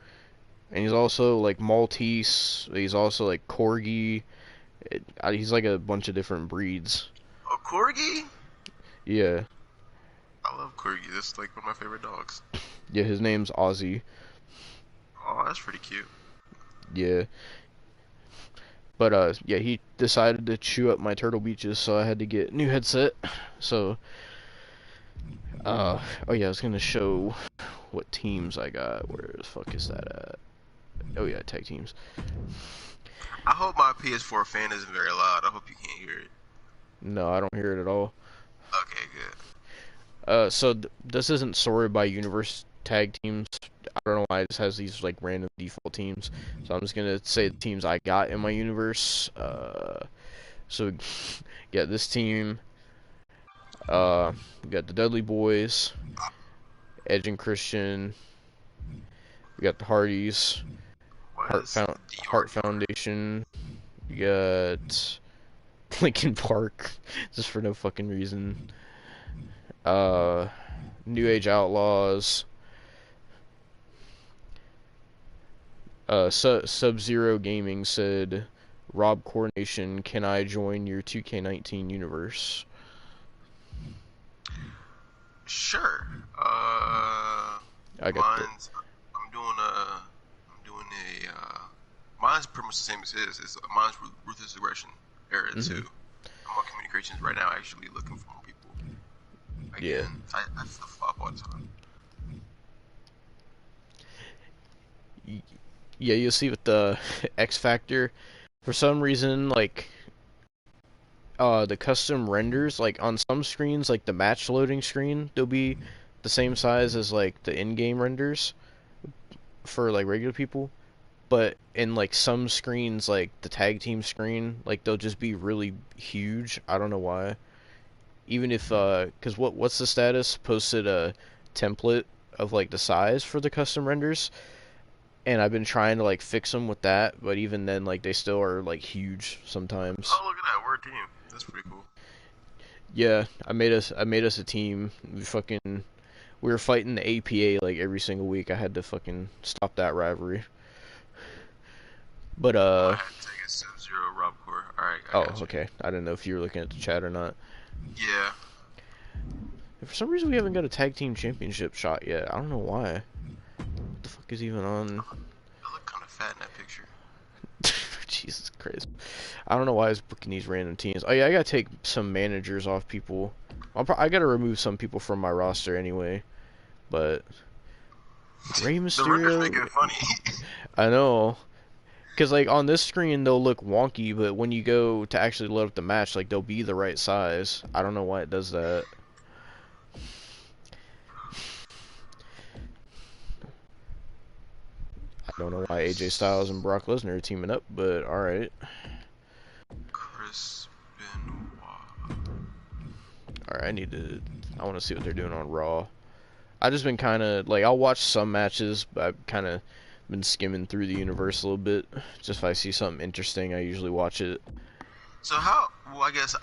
S1: and he's also like Maltese. He's also like Corgi. He's like a bunch of different breeds.
S2: A corgi?
S1: Yeah.
S2: I love corgi. That's like one of my favorite dogs.
S1: Yeah, his name's Ozzy.
S2: Oh, that's pretty cute.
S1: Yeah. But yeah, he decided to chew up my Turtle Beaches, so I had to get a new headset. So oh yeah, I was gonna show what teams I got. Where the fuck is that at? Oh yeah, tag teams.
S2: I hope my PS4 fan isn't very loud. I hope you can't hear it.
S1: No, I don't hear it at all.
S2: Okay, good.
S1: So this isn't sorted by universe tag teams. I don't know why it just has these like random default teams. So I'm just gonna say the teams I got in my universe. So yeah, this team. We got the Dudley Boys, Edge and Christian. We got the Hardys,
S2: What is the
S1: Heart Foundation. We got Lincoln Park, just for no fucking reason. Uh, New Age Outlaws. Sub-Zero Gaming said, Rob Coronation, can I join your 2K19 universe?
S2: Sure.
S1: I got
S2: Mine's. I'm doing a. Mine's pretty much the same as his. Mine's Ruthless Aggression era too. I'm on communications right now, actually looking for more people. Again, I flip flop all the time.
S1: Yeah, you'll see with the X Factor, for some reason, like, the custom renders, like, on some screens, like, the match loading screen, they'll be the same size as, like, the in-game renders for, like, regular people, but in, like, some screens, like, the tag team screen, like, they'll just be really huge. I don't know why. Even if, because what's the status? Posted a template of, like, the size for the custom renders, and I've been trying to like fix them with that, but even then, like they still are like huge sometimes.
S2: Oh, look at that, we're a team. That's pretty cool.
S1: Yeah, I made us a team. We were fighting the APA like every single week. I had to fucking stop that rivalry. But
S2: I had to take a Sub-Zero Rob Core. Alright, I got you.
S1: okay. I didn't know if you were looking at the chat or not.
S2: Yeah.
S1: For some reason, we haven't got a tag team championship shot yet. I don't know why. What the fuck is even on?
S2: I look kind of fat in that picture.
S1: Jesus Christ. I don't know why I was booking these random teams. Oh yeah, I gotta take some managers off people. I gotta remove some people from my roster anyway. But Rey Mysterio.
S2: The renders make it funny.
S1: I know. Cause like on this screen they'll look wonky, but when you go to actually load up the match, like they'll be the right size. I don't know why it does that. I don't know why AJ Styles and Brock Lesnar are teaming up, but alright.
S2: Chris Benoit.
S1: Alright, I want to see what they're doing on Raw. I've just been kind of, like, I'll watch some matches, but I've kind of been skimming through the universe a little bit. Just if I see something interesting, I usually watch it.
S2: So well, I guess,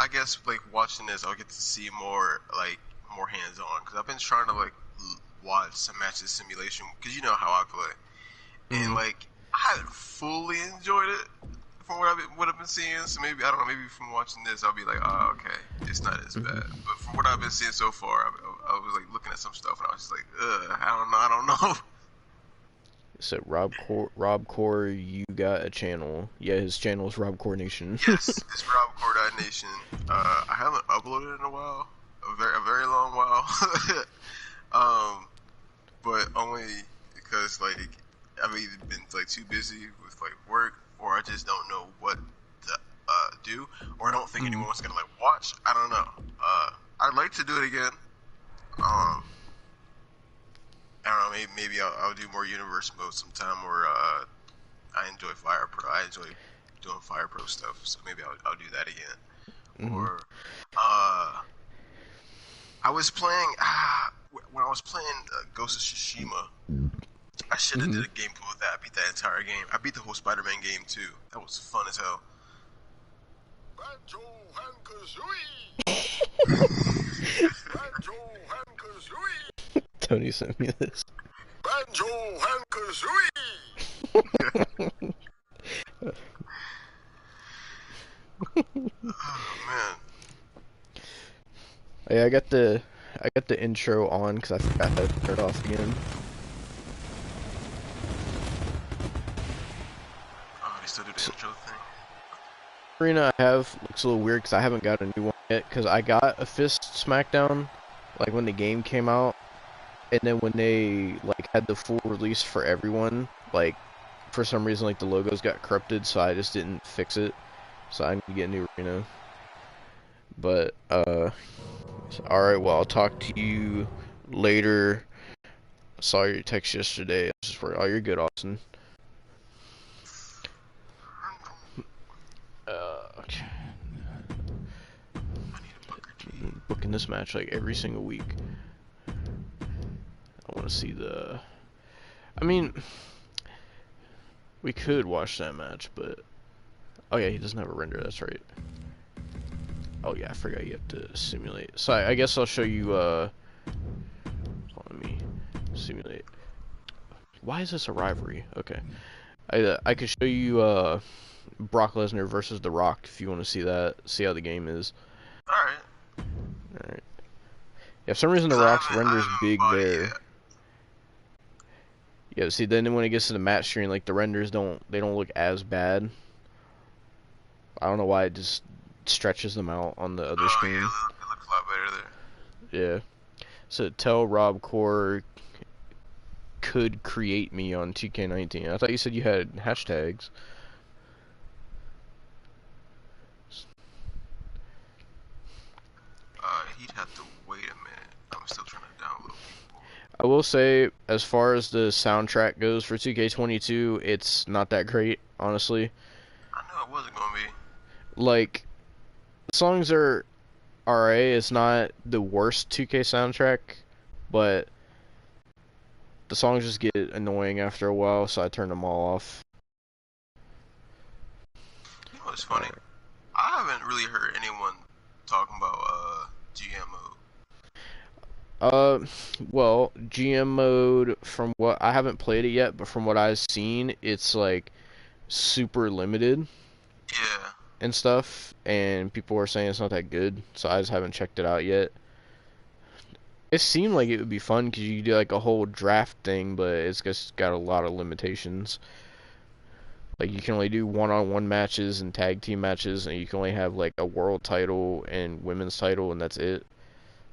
S2: like, watching this, I'll get to see more hands-on, because I've been trying to, like, watch some matches simulation, because you know how I play. And like, I haven't fully enjoyed it from what I've been seeing. So maybe, I don't know, maybe from watching this, I'll be like, oh, okay, it's not as bad. But from what I've been seeing so far, I was like looking at some stuff and I was just like, I don't know.
S1: So Rob Core, you got a channel. Yeah, his channel is Rob Coronation.
S2: Yes, it's Rob Coronation. I haven't uploaded in a while, a very long while. But only because like, I've either been like too busy with like work, or I just don't know what to do, or I don't think anyone's gonna like watch. I don't know. I'd like to do it again. I don't know. Maybe I'll do more universe mode sometime, or I enjoy Fire Pro. I enjoy doing Fire Pro stuff, so maybe I'll do that again. Or I was playing when I was playing Ghost of Tsushima. I should have did a gameplay with that. I beat that entire game. I beat the whole Spider-Man game too. That was fun as hell.
S1: Tony sent me this.
S2: Oh man.
S1: Yeah, I got the intro on because I forgot how to turn it off again.
S2: Oh, they still do the intro thing.
S1: Arena I have looks a little weird because I haven't got a new one yet. Because I got a Fist Smackdown, like when the game came out, and then when they like had the full release for everyone, like for some reason like the logos got corrupted, so I just didn't fix it. So I need to get a new arena. But alright, well I'll talk to you later. I saw your text yesterday. Oh, you're good, Austin. Okay. Booking this match like every single week. I want to see the. I mean, we could watch that match, but oh yeah, he doesn't have a render. That's right. Oh yeah, I forgot you have to simulate. So I guess I'll show you. Hold on, let me simulate. Why is this a rivalry? Okay, I could show you Brock Lesnar versus The Rock if you want to see that. See how the game is.
S2: All right.
S1: All right. Yeah, for some reason The Rock's renders big there. Yeah, see, then when it gets to the match screen, like the renders don't look as bad. I don't know why it just stretches them out on the other screen.
S2: Yeah, it looks a lot better there.
S1: Yeah. So tell Rob Core could create me on 2K19. I thought you said you had hashtags.
S2: He'd have to wait a minute. I'm still trying to download people.
S1: I will say, as far as the soundtrack goes for 2K22, it's not that great, honestly.
S2: I knew it wasn't gonna be.
S1: Like, the songs are alright. It's not the worst 2K soundtrack, but the songs just get annoying after a while, so I turned them all off.
S2: You know, it's funny. I haven't really heard anyone talking about GM mode.
S1: Well, GM mode, from what I haven't played it yet, but from what I've seen, it's like super limited.
S2: Yeah.
S1: And stuff, and people are saying it's not that good, so I just haven't checked it out yet. It seemed like it would be fun because you could do like a whole draft thing, but it's just got a lot of limitations. Like you can only do one-on-one matches and tag team matches, and you can only have like a world title and women's title, and that's it.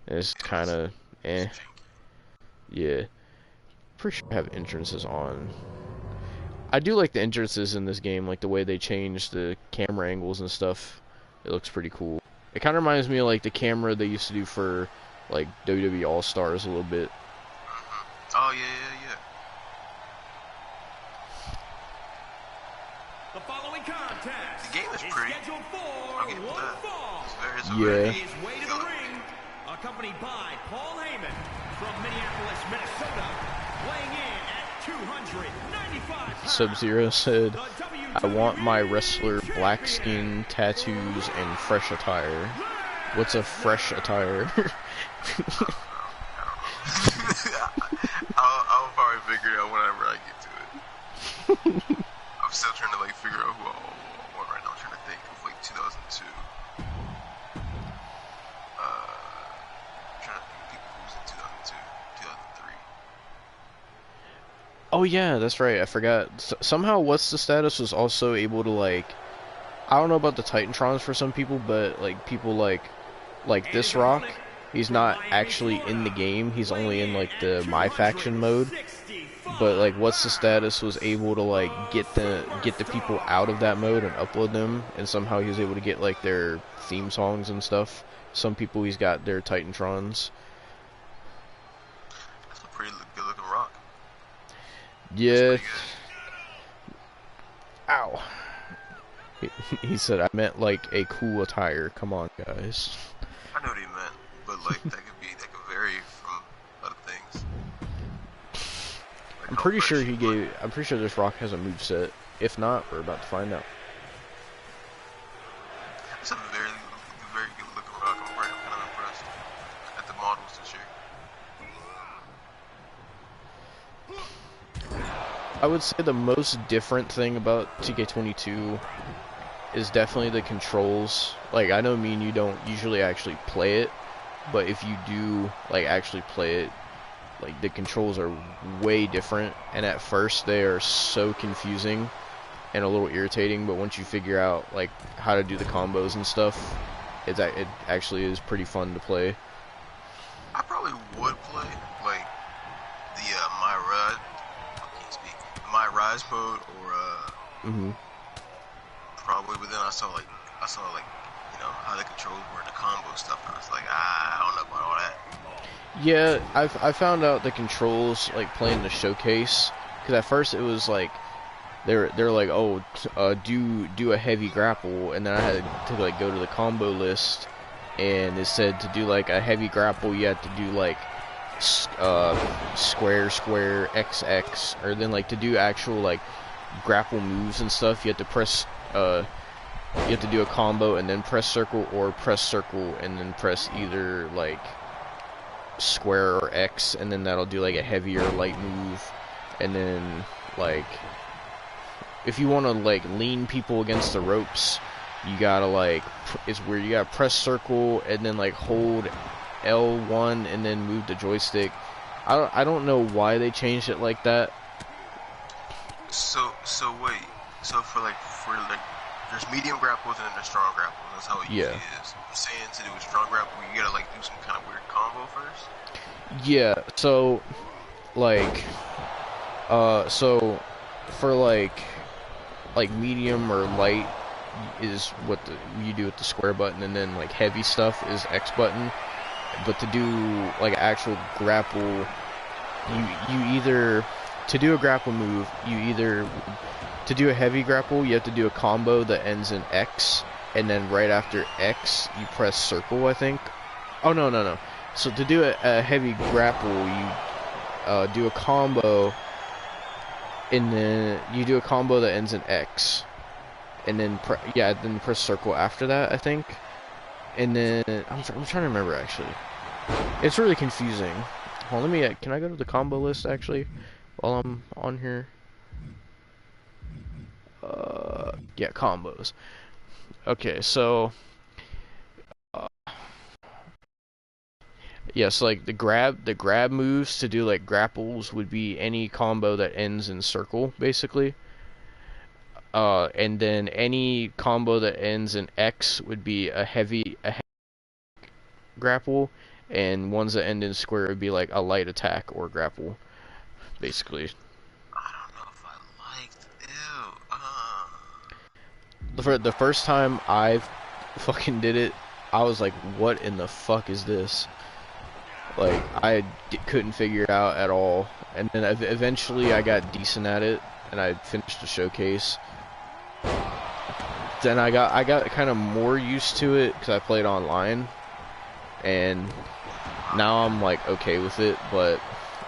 S1: And it's kind of Yeah. Pretty sure I have entrances on. I do like the entrances in this game, like the way they change the camera angles and stuff. It looks pretty cool. It kind of reminds me of like the camera they used to do for like WWE All Stars a little bit.
S2: Oh yeah.
S3: The following contest
S2: The game is pretty.
S3: scheduled for
S2: I'll give it
S3: one
S2: that.
S3: fall.
S2: It's
S1: Yeah.
S2: very
S3: His way to the ring, accompanied by Paul Heyman from Minneapolis, Minnesota, weighing in at 295 pounds.
S1: Sub-Zero said,
S3: The
S1: I want my wrestler black skin, tattoos, and fresh attire. What's a fresh attire?
S2: I'll probably figure it out whenever I get to it. I'm still trying to like figure out who I want right now. I'm trying to think of like 2002. I'm trying to think of people who's in 2002, 2003.
S1: Oh yeah, that's right. I forgot. Somehow, What's the Status was also able to like, I don't know about the Titantrons for some people, but like people like this Rock, he's not actually in the game. He's only in like the My Faction mode. But like What's the Status was able to like get the people out of that mode and upload them, and somehow he was able to get like their theme songs and stuff. Some people he's got their Titantrons.
S2: That's a pretty good looking rock.
S1: Yeah. Ow. He said I meant like a cool attire. Come on, guys.
S2: I know what he meant, but like that could vary from other things. Like
S1: I'm pretty sure this Rock has a moveset. If not, we're about to find out.
S2: It's a very good looking rock. I'm kind of impressed at the models this year.
S1: I would say the most different thing about 2K22 is definitely the controls. Like, I know me and you don't usually actually play it, but if you do, like, actually play it, like, the controls are way different, and at first they are so confusing and a little irritating, but once you figure out, like, how to do the combos and stuff, it actually is pretty fun to play.
S2: I probably would play, like, the My Rise mode, or, probably, but then I saw like, you know, how the controls were and the combo stuff, and I was like, I don't know about all that.
S1: Yeah, I found out the controls, like, playing the showcase, because at first it was like, they're like, oh, do a heavy grapple, and then I had to, like, go to the combo list, and it said to do, like, a heavy grapple, you had to do, like, square, XX, or then, like, to do actual, like, grapple moves and stuff, you have to press you have to do a combo and then press circle, or press circle and then press either like square or X, and then that'll do like a heavy or light move. And then like if you want to like lean people against the ropes, you gotta like, it's weird, you gotta press circle and then like hold L1 and then move the joystick. I don't know why they changed it like that.
S2: So wait. So for like there's medium grapples and then there's strong grapples. That's how it usually is. I'm saying to do a strong grapple, you gotta like do some kind of weird combo first.
S1: Yeah. So like so for like medium or light is what you do with the square button, and then like heavy stuff is X button. But to do like an actual grapple, you either, to do a grapple move, to do a heavy grapple, you have to do a combo that ends in X, and then right after X, you press circle, I think. Oh, no. So to do a heavy grapple, you do a combo, and then you do a combo that ends in X, and then then press circle after that, I think. And then I'm trying to remember, actually. It's really confusing. Hold on, let me. Can I go to the combo list actually while I'm on here? Yeah, combos. Okay, so yeah, so like the grab moves to do like grapples would be any combo that ends in circle, basically. And then any combo that ends in X would be a heavy grapple, and ones that end in square would be like a light attack or grapple, basically.
S2: I don't know if I liked.
S1: The first time I fucking did it, I was like, what in the fuck is this? Like, I couldn't figure it out at all. And then eventually I got decent at it, and I finished the showcase. Then I got kind of more used to it because I played online, and now I'm like okay with it. But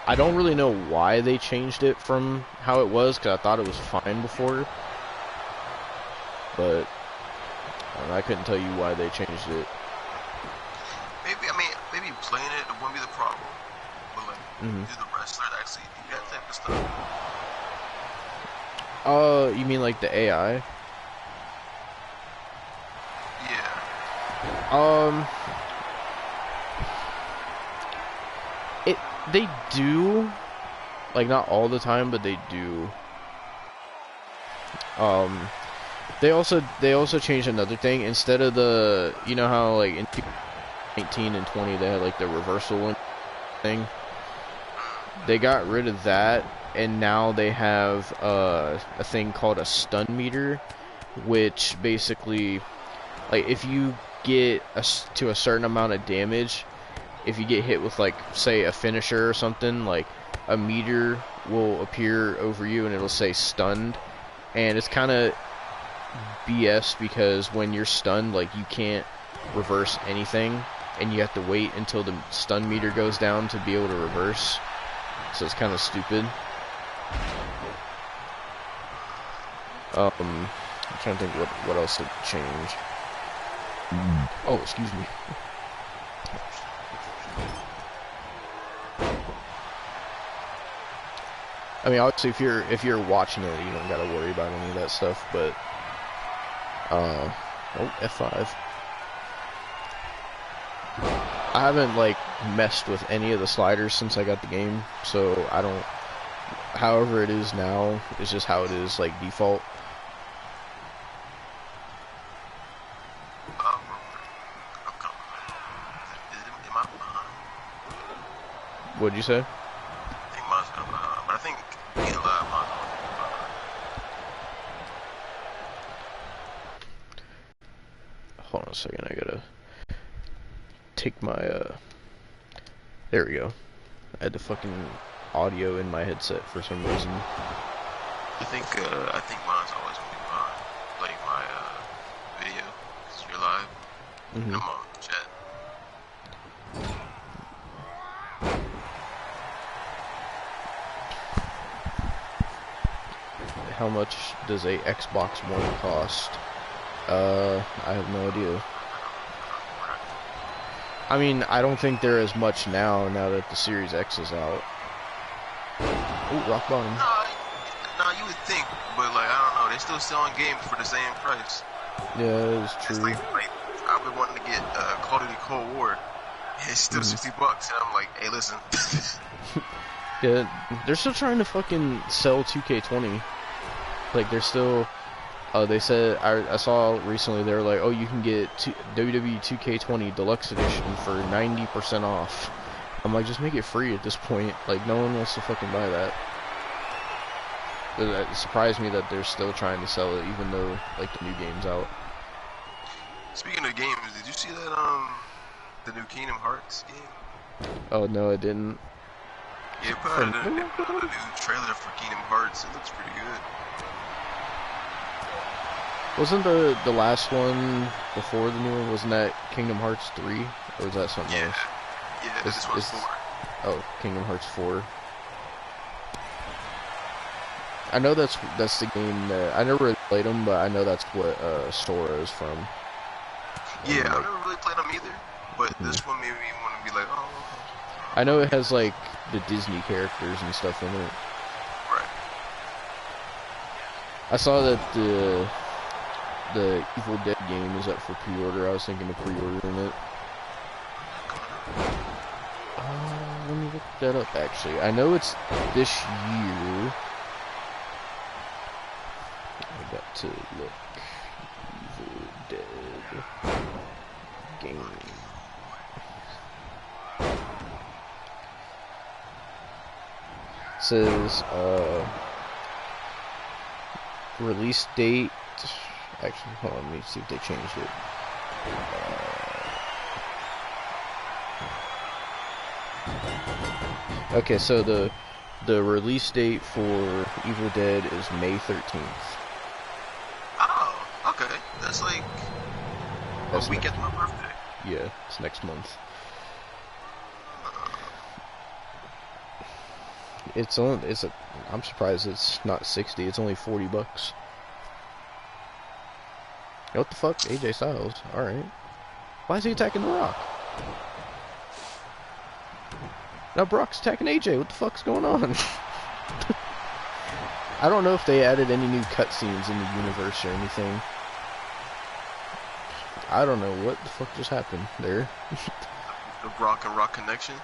S1: I don't really know why they changed it from how it was, because I thought it was fine before. But I couldn't tell you why they changed it.
S2: Maybe playing it won't be the problem, but like, do the wrestler actually do that type of stuff?
S1: You mean like the AI?
S2: Yeah.
S1: They do, like, not all the time, but they do. They also changed another thing. Instead of the, you know how like in 19 and 20 they had like the reversal thing. They got rid of that, and now they have a thing called a stun meter, which basically, like, if you get to a certain amount of damage, if you get hit with like say a finisher or something, like a meter will appear over you and it'll say stunned. And it's kind of BS because when you're stunned, like, you can't reverse anything, and you have to wait until the stun meter goes down to be able to reverse. So it's kind of stupid. I'm trying to think what else to change. Oh, excuse me. I mean, obviously, if you're watching it, you don't gotta worry about any of that stuff. But oh, F5. I haven't like messed with any of the sliders since I got the game, so I don't. However it is now, it's just how it is, like default. What'd you say?
S2: I think mine's gonna behind, but I think being live mine's gonna be
S1: Hold on a second, I gotta take my there we go. I had the fucking audio in my headset for some reason.
S2: I think mine's always gonna be behind. Like my video, because you're live. And I'm on chat.
S1: How much does a Xbox One cost? I have no idea. I mean, I don't think there is much now that the Series X is out. Ooh, rock bottom.
S2: No, you would think, but like, I don't know, they're still selling games for the same price.
S1: Yeah, it's true.
S2: It's like I've been wanting to get Call of Duty Cold War. It's still $60, and I'm like, hey, listen.
S1: Yeah, they're still trying to fucking sell 2K20. Like, they're still... they said, I saw recently, they were like, oh, you can get WWE2K20 Deluxe Edition for 90% off. I'm like, just make it free at this point. Like, no one wants to fucking buy that. But it surprised me that they're still trying to sell it, even though, like, the new game's out.
S2: Speaking of games, did you see that, the new Kingdom Hearts game?
S1: Oh, no, I didn't.
S2: Yeah, put out a new trailer for Kingdom Hearts. It looks pretty good.
S1: Wasn't the last one before the new one, wasn't that Kingdom Hearts 3? Or was that something else?
S2: Yeah, this one's 4.
S1: Oh, Kingdom Hearts 4. I know that's the game that... I never really played them, but I know that's what Sora is from.
S2: Yeah, I never really played them either, but this one made me want to be like, oh, okay.
S1: I know it has, like, the Disney characters and stuff in it.
S2: Right.
S1: I saw that the Evil Dead game is up for pre-order. I was thinking of pre-ordering it. Let me look that up, actually. I know it's this year. I got to look. Evil Dead game. It says, release date. Actually, hold on, let me see if they changed it. Okay, so the release date for Evil Dead is May 13th.
S2: Oh, okay. That's like a week after my birthday.
S1: Yeah, it's next month. I'm surprised it's not 60. It's only $40. What the fuck? AJ Styles. Alright. Why is he attacking The Rock? Now Brock's attacking AJ. What the fuck's going on? I don't know if they added any new cutscenes in the universe or anything. I don't know what the fuck just happened there.
S2: The Brock and Rock connection.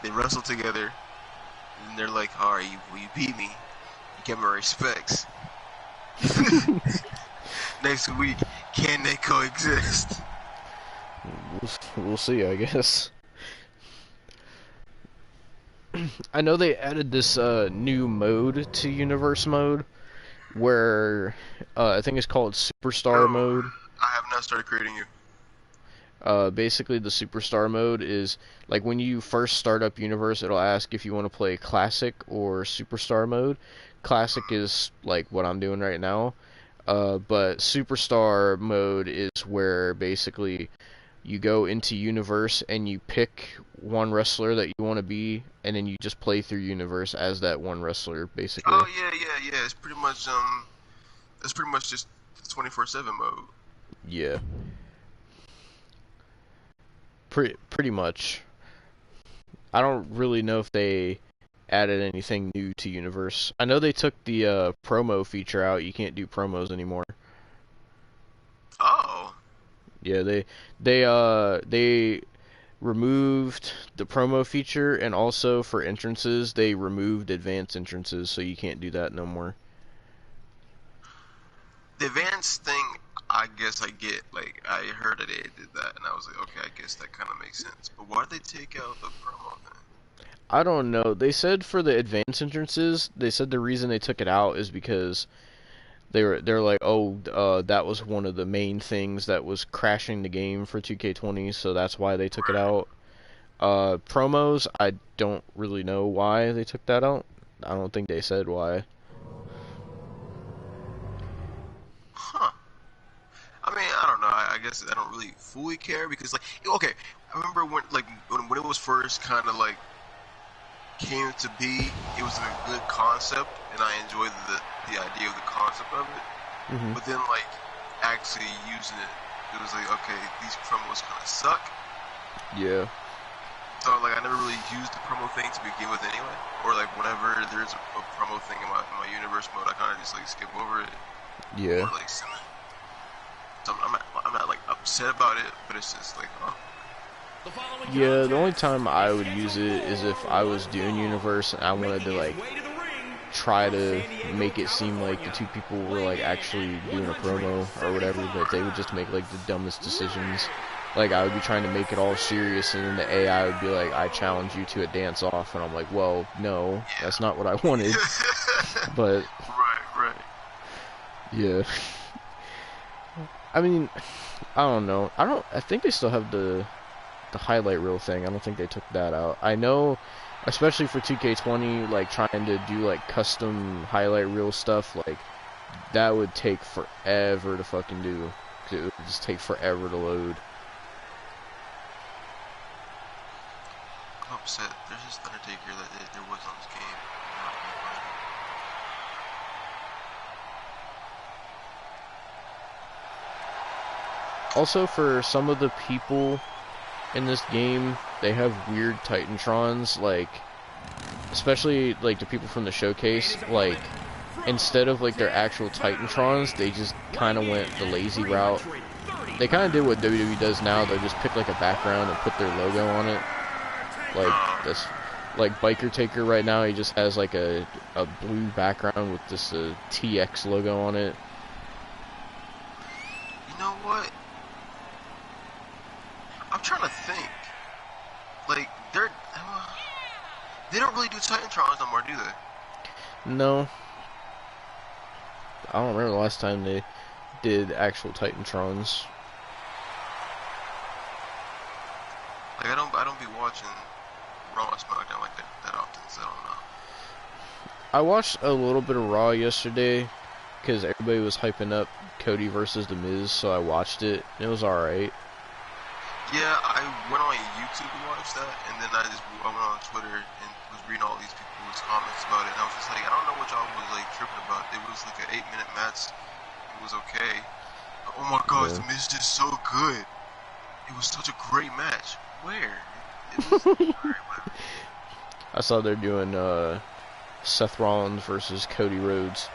S2: They wrestle together, and they're like, alright, you beat me. You get my respects. Next week, can they coexist?
S1: We'll see, I guess. I know they added this new mode to Universe mode, where I think it's called Superstar mode.
S2: I have not started creating you.
S1: Basically, the Superstar mode is, like, when you first start up Universe, it'll ask if you want to play Classic or Superstar mode. Classic is, like, what I'm doing right now. But Superstar mode is where, basically, you go into Universe and you pick one wrestler that you want to be, and then you just play through Universe as that one wrestler, basically.
S2: Oh, yeah. It's pretty much, just 24/7 mode.
S1: Yeah. Pretty much. I don't really know if they added anything new to Universe. I know they took the promo feature out. You can't do promos anymore.
S2: Oh.
S1: Yeah, they removed the promo feature, and also for entrances they removed advanced entrances, so you can't do that no more.
S2: The advanced thing, I guess I get. Like, I heard that they did that, and I was like, okay, I guess that kind of makes sense. But why did they take out the promo thing?
S1: I don't know. They said for the advanced entrances, they said the reason they took it out is because they're like, oh, that was one of the main things that was crashing the game for 2K20, so that's why they took it out. Promos, I don't really know why they took that out. I don't think they said why.
S2: Huh. I mean, I don't know. I guess I don't really fully care because, like, okay, I remember when it was first kind of like came to be, it was a good concept, and I enjoyed the idea of the concept of it. but then like actually using it, it was like, okay, these promos kind of suck.
S1: Yeah.
S2: So like I never really used the promo thing to begin with anyway, or like whenever there's a promo thing in my universe mode, I kind of just like skip over it.
S1: Yeah.
S2: Or like send it. So I'm not like upset about it, but it's just like, oh.
S1: Yeah, the only time I would use it is if I was doing Universe and I wanted to like try to make it seem like the two people were like actually doing a promo or whatever, but they would just make like the dumbest decisions. Like I would be trying to make it all serious, and then the AI would be like, "I challenge you to a dance off," and I'm like, "Well, no, that's not what I wanted." But
S2: right.
S1: yeah, I mean, I don't know. I think they still have the highlight reel thing. I don't think they took that out. I know, especially for 2K20, like trying to do like custom highlight reel stuff, like that would take forever to fucking do. It would just take forever to load.
S2: I'm upset. There's this Undertaker that there was on this game.
S1: Also, for some of the people in this game, they have weird Titantrons, like, especially, like, the people from the showcase, like, instead of, like, their actual Titantrons, they just kind of went the lazy route. They kind of did what WWE does now, they just pick, like, a background and put their logo on it. Like, that's, like, Biker Taker right now, he just has, like, a blue background with this TX logo on it.
S2: You know what? I'm trying to think. Like, they don't really do Titantrons no more, do they?
S1: No. I don't remember the last time they did actual Titantrons.
S2: Like, I don't be watching Raw and SmackDown like that often, so I don't know.
S1: I watched a little bit of Raw yesterday because everybody was hyping up Cody versus The Miz, so I watched it. It was alright.
S2: Yeah, I went on YouTube to watch that, and then I went on Twitter and was reading all these people's comments about it, and I was just like, I don't know what y'all was like tripping about. It was like an 8-minute match. It was okay. Oh my gosh, The Miz did so good. It was such a great match. Where? It was alright,
S1: I saw they're doing Seth Rollins versus Cody Rhodes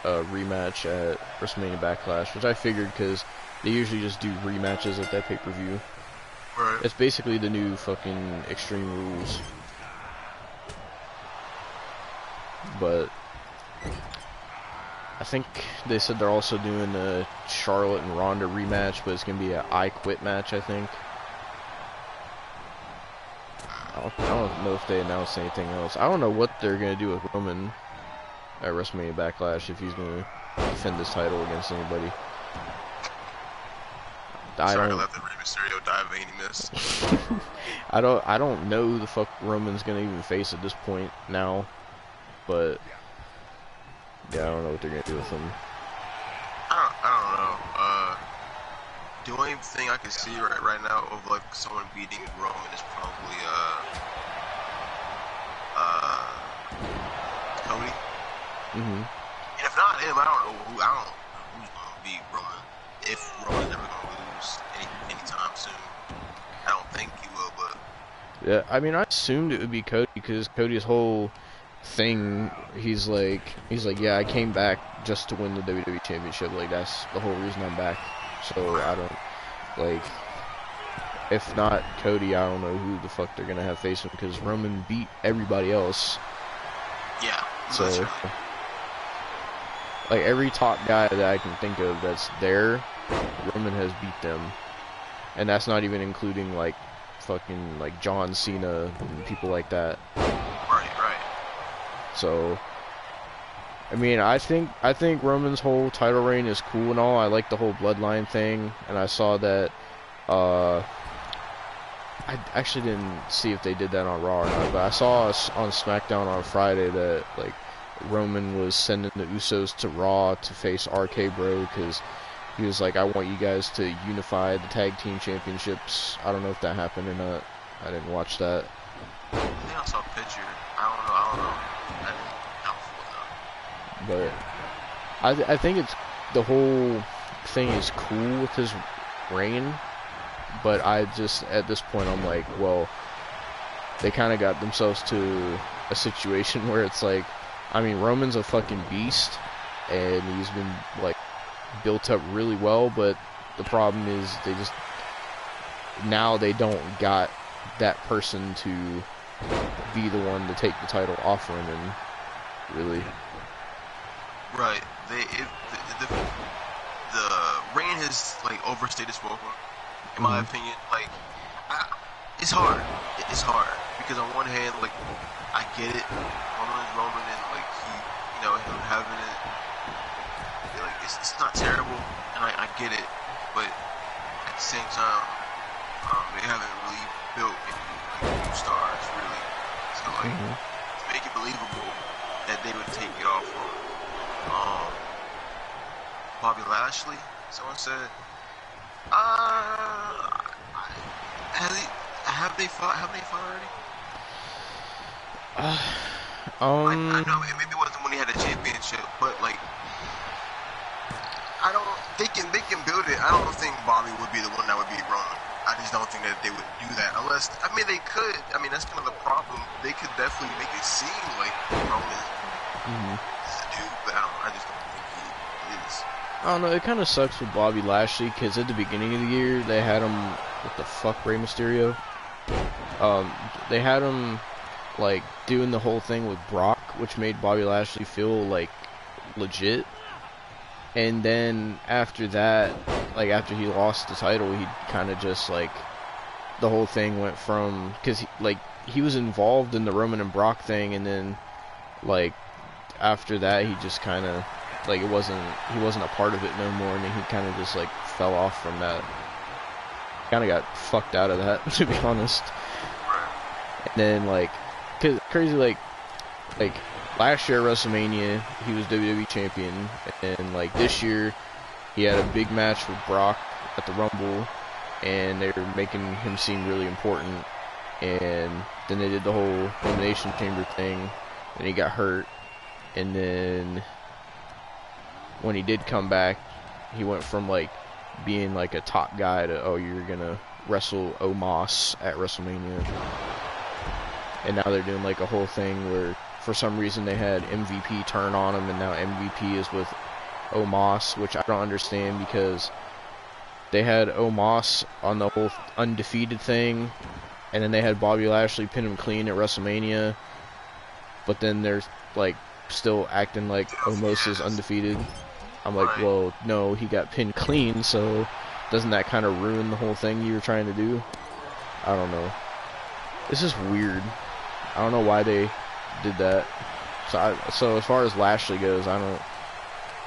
S1: rematch at WrestleMania Backlash, which I figured because they usually just do rematches at that pay-per-view.
S2: Right.
S1: It's basically the new fucking Extreme Rules. But I think they said they're also doing a Charlotte and Ronda rematch, but it's going to be an I Quit match, I think. I don't know if they announced anything else. I don't know what they're going to do with Roman at WrestleMania Backlash, if he's going to defend this title against anybody.
S2: Sorry to let the Rey Mysterio die of any miss.
S1: I don't know who the fuck Roman's gonna even face at this point now, but yeah, I don't know what they're gonna do with him.
S2: I don't know. The only thing I can see right now of like someone beating Roman is probably Cody.
S1: Mhm.
S2: And if not him, I don't know who's gonna beat Roman. If Roman's never gonna lose anytime soon, I don't think he will. But
S1: yeah, I mean, I assumed it would be Cody because Cody's whole thing, he's like, yeah, I came back just to win the WWE Championship. Like that's the whole reason I'm back. So I don't like. If not Cody, I don't know who the fuck they're gonna have face him because Roman beat everybody else.
S2: yeah,
S1: So,
S2: literally.
S1: like every top guy that I can think of that's there, Roman has beat them, and that's not even including like fucking like John Cena and people like that.
S2: Right.
S1: So, I mean, I think Roman's whole title reign is cool and all. I like the whole bloodline thing, and I saw that. I actually didn't see if they did that on Raw or not, but I saw on SmackDown on Friday that like Roman was sending the Usos to Raw to face RK Bro because he was like, I want you guys to unify the tag team championships. I don't know if that happened or not. I didn't watch that.
S2: I think I saw a picture. I don't know.
S1: But I think it's the whole thing is cool with his reign, but I just, at this point, I'm like, well, they kind of got themselves to a situation where it's like, I mean, Roman's a fucking beast, and he's been, like, built up really well, but the problem is now they don't got that person to be the one to take the title off Roman, really.
S2: Right. The reign has like overstayed its welcome, in my opinion. Like, it's hard. It's hard because on one hand, like, I get it. Roman, and like him having it, like it's not terrible, and I get it, but at the same time, they haven't really built any like new stars really. So like to make it believable that they would take it off on Bobby Lashley, someone said. Have they fought already? I know maybe it wasn't when he had a championship, but like they can build it. I don't think Bobby would be the one that would beat Roman. I just don't think that they would do that unless, I mean, they could. I mean, that's kind of the problem. They could definitely make it seem like Roman is a dude, but I just don't think he is.
S1: I don't know, it kind of sucks with Bobby Lashley, because at the beginning of the year, they had him, what the fuck, Rey Mysterio? They had him, like, doing the whole thing with Brock, which made Bobby Lashley feel, like, legit. And then, after that, like, after he lost the title, he kind of just, like, the whole thing went from, because, he was involved in the Roman and Brock thing, and then, like, after that, he just kind of, like, he wasn't a part of it no more, and then he kind of just, like, fell off from that. Kind of got fucked out of that, to be honest. And then, like, cause crazy, like, last year at WrestleMania, he was WWE champion, and, like, this year, he had a big match with Brock at the Rumble, and they were making him seem really important, and then they did the whole Elimination Chamber thing, and he got hurt, and then when he did come back, he went from, like, being, like, a top guy to, oh, you're gonna wrestle Omos at WrestleMania. And now they're doing, like, a whole thing where, for some reason, they had MVP turn on him, and now MVP is with Omos, which I don't understand, because they had Omos on the whole undefeated thing, and then they had Bobby Lashley pin him clean at WrestleMania, but then they're, like, still acting like Omos is undefeated. I'm like, well, no, he got pinned clean, so doesn't that kind of ruin the whole thing you were trying to do? I don't know. This is weird. I don't know why they did that. So as far as Lashley goes, I don't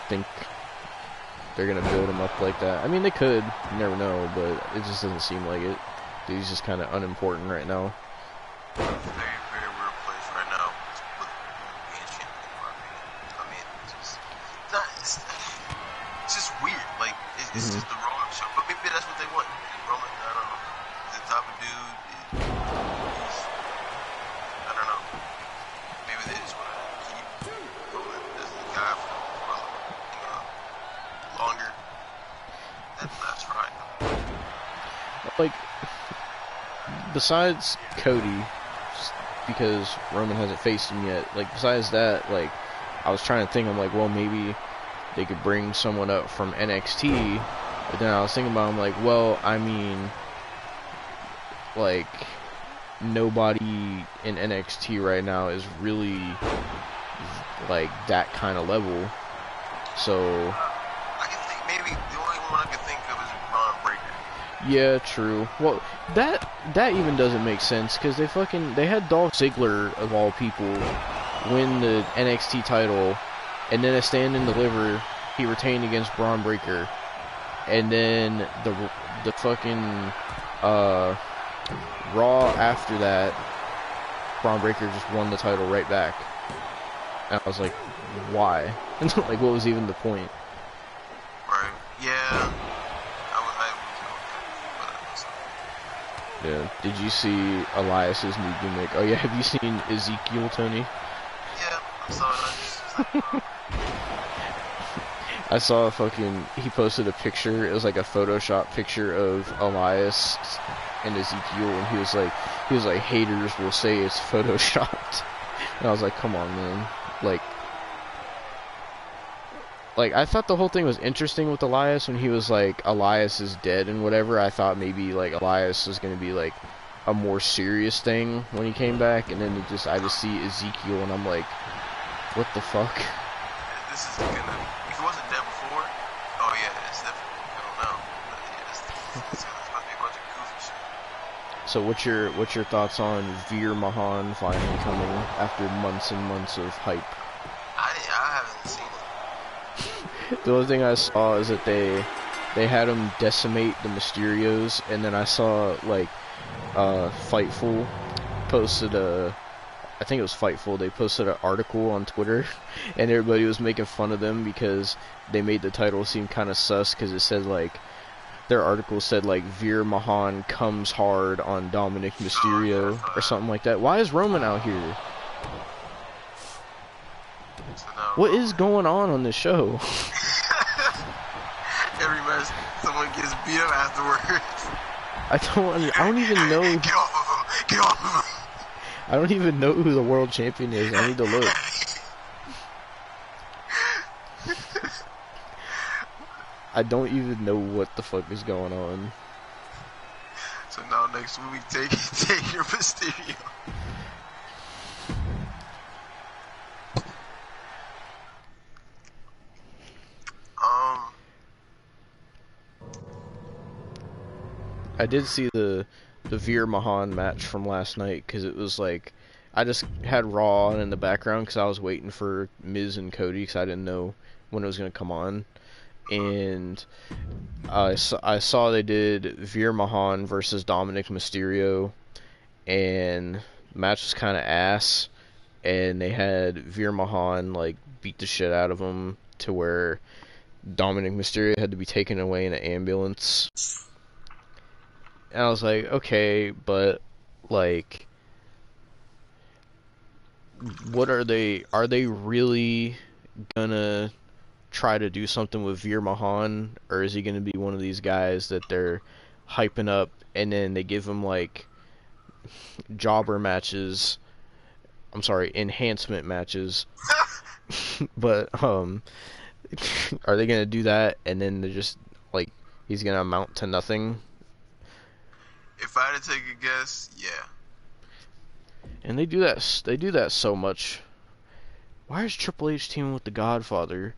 S1: think they're going to build him up like that. I mean, they could. You never know, but it just doesn't seem like it. He's just kind of unimportant right now.
S2: Very, very weird place right now. Being champion, in my opinion. I mean, it's just weird. Like, it's just the wrong show. But maybe that's what they want. Roman, I don't know. He's the type of dude. I don't know. Maybe they just want to keep Roman as the guy for longer. That's right.
S1: Like, besides Cody, because Roman hasn't faced him yet, like, besides that, like, I was trying to think, I'm like, well, maybe they could bring someone up from NXT, but then I was thinking about, I'm like, well, I mean, like, nobody in NXT right now is really, like, that kind of level, so...
S2: I can think, maybe, the only one I can think of is Braun Breaker.
S1: Yeah, true. Well, that even doesn't make sense, because they had Dolph Ziggler, of all people, win the NXT title, and then a Stand and Deliver, he retained against Braun Breaker, and then the fucking Raw after that, Braun Breaker just won the title right back, and I was like, why? Like, what was even the point?
S2: Right. Yeah.
S1: Yeah. Did you see Elias's new gimmick? Oh yeah, have you seen Ezekiel, Tony?
S2: Yeah, I saw it.
S1: I saw he posted a picture. It was like a Photoshop picture of Elias and Ezekiel, and he was like, haters will say it's photoshopped. And I was like, come on, man. Like I thought the whole thing was interesting with Elias when he was like, Elias is dead and whatever. I thought maybe like Elias was gonna be like a more serious thing when he came back, and then I just see Ezekiel and I'm like, what the fuck?
S2: This is gonna, if he wasn't dead before, oh yeah, it's definitely, I don't know. But yeah, it's supposed to be a bunch of goofy shit.
S1: So what's your thoughts on Veer Mahan finally coming after months and months of hype?
S2: I haven't seen it.
S1: The only thing I saw is that they had him decimate the Mysterios, and then I saw like Fightful posted I think it was Fightful, they posted an article on Twitter, and everybody was making fun of them because they made the title seem kind of sus, because it said like, their article said like, Veer Mahan comes hard on Dominic Mysterio, or something like that. Why is Roman out here?
S2: So now,
S1: What is going on this show?
S2: every match, someone gets beat up afterwards.
S1: I don't even know.
S2: Get off of him! Get off of him!
S1: I don't even know who the world champion is. I need to look. I don't even know what the fuck is going on.
S2: So now next week, take your Mysterio.
S1: I did see the Veer Mahan match from last night, because it was like, I just had Raw on in the background because I was waiting for Miz and Cody because I didn't know when it was going to come on. And I saw they did Veer Mahan versus Dominic Mysterio, and the match was kind of ass, and they had Veer Mahan like beat the shit out of him to where Dominic Mysterio had to be taken away in an ambulance. And I was like, okay, but like, what are they really gonna try to do something with Veer Mahan, or is he gonna be one of these guys that they're hyping up and then they give him like jobber matches, enhancement matches, but are they gonna do that and then they're just like, he's gonna amount to nothing?
S2: If I had to take a guess, yeah.
S1: And they do that so much. Why is Triple H teaming with the Godfather?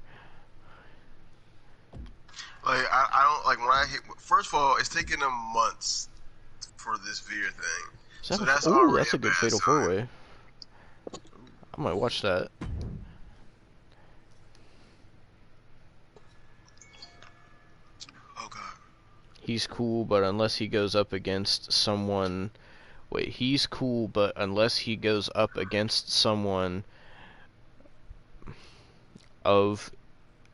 S2: Like, I don't, like, when I hit, first of all, it's taken them months for this Veer thing. So that's already
S1: that's a good fatal four-way. I might watch that.
S2: Oh, God.
S1: He's cool, but unless he goes up against someone... Wait, he's cool, but unless he goes up against someone of...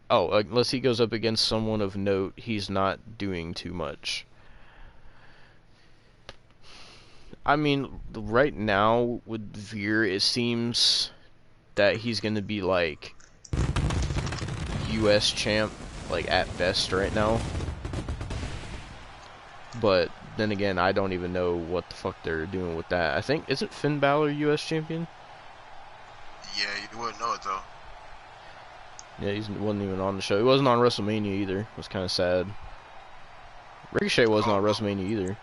S1: Oh, unless he goes up against someone of note, he's not doing too much. I mean, right now, with Veer, it seems that he's going to be, like, US champ, like, at best right now. But then again, I don't even know what the fuck they're doing with that. I think, isn't Finn Balor US champion?
S2: Yeah, you wouldn't know it, though.
S1: Yeah, he wasn't even on the show. He wasn't on WrestleMania either. It was kind of sad. Ricochet wasn't on WrestleMania either.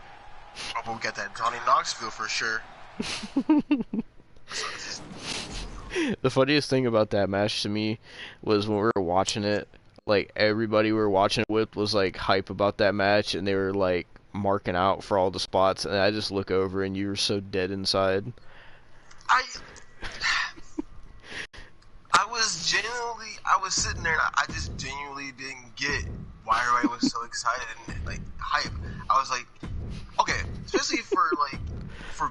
S2: Oh, but we got that Johnny Knoxville for sure.
S1: The funniest thing about that match to me was when we were watching it, like, everybody we were watching it with was, like, hype about that match, and they were, like, marking out for all the spots, and I just look over, and you were so dead inside.
S2: I was sitting there, and I just genuinely didn't get why everybody was so excited and, like, hype. I was like, okay, especially for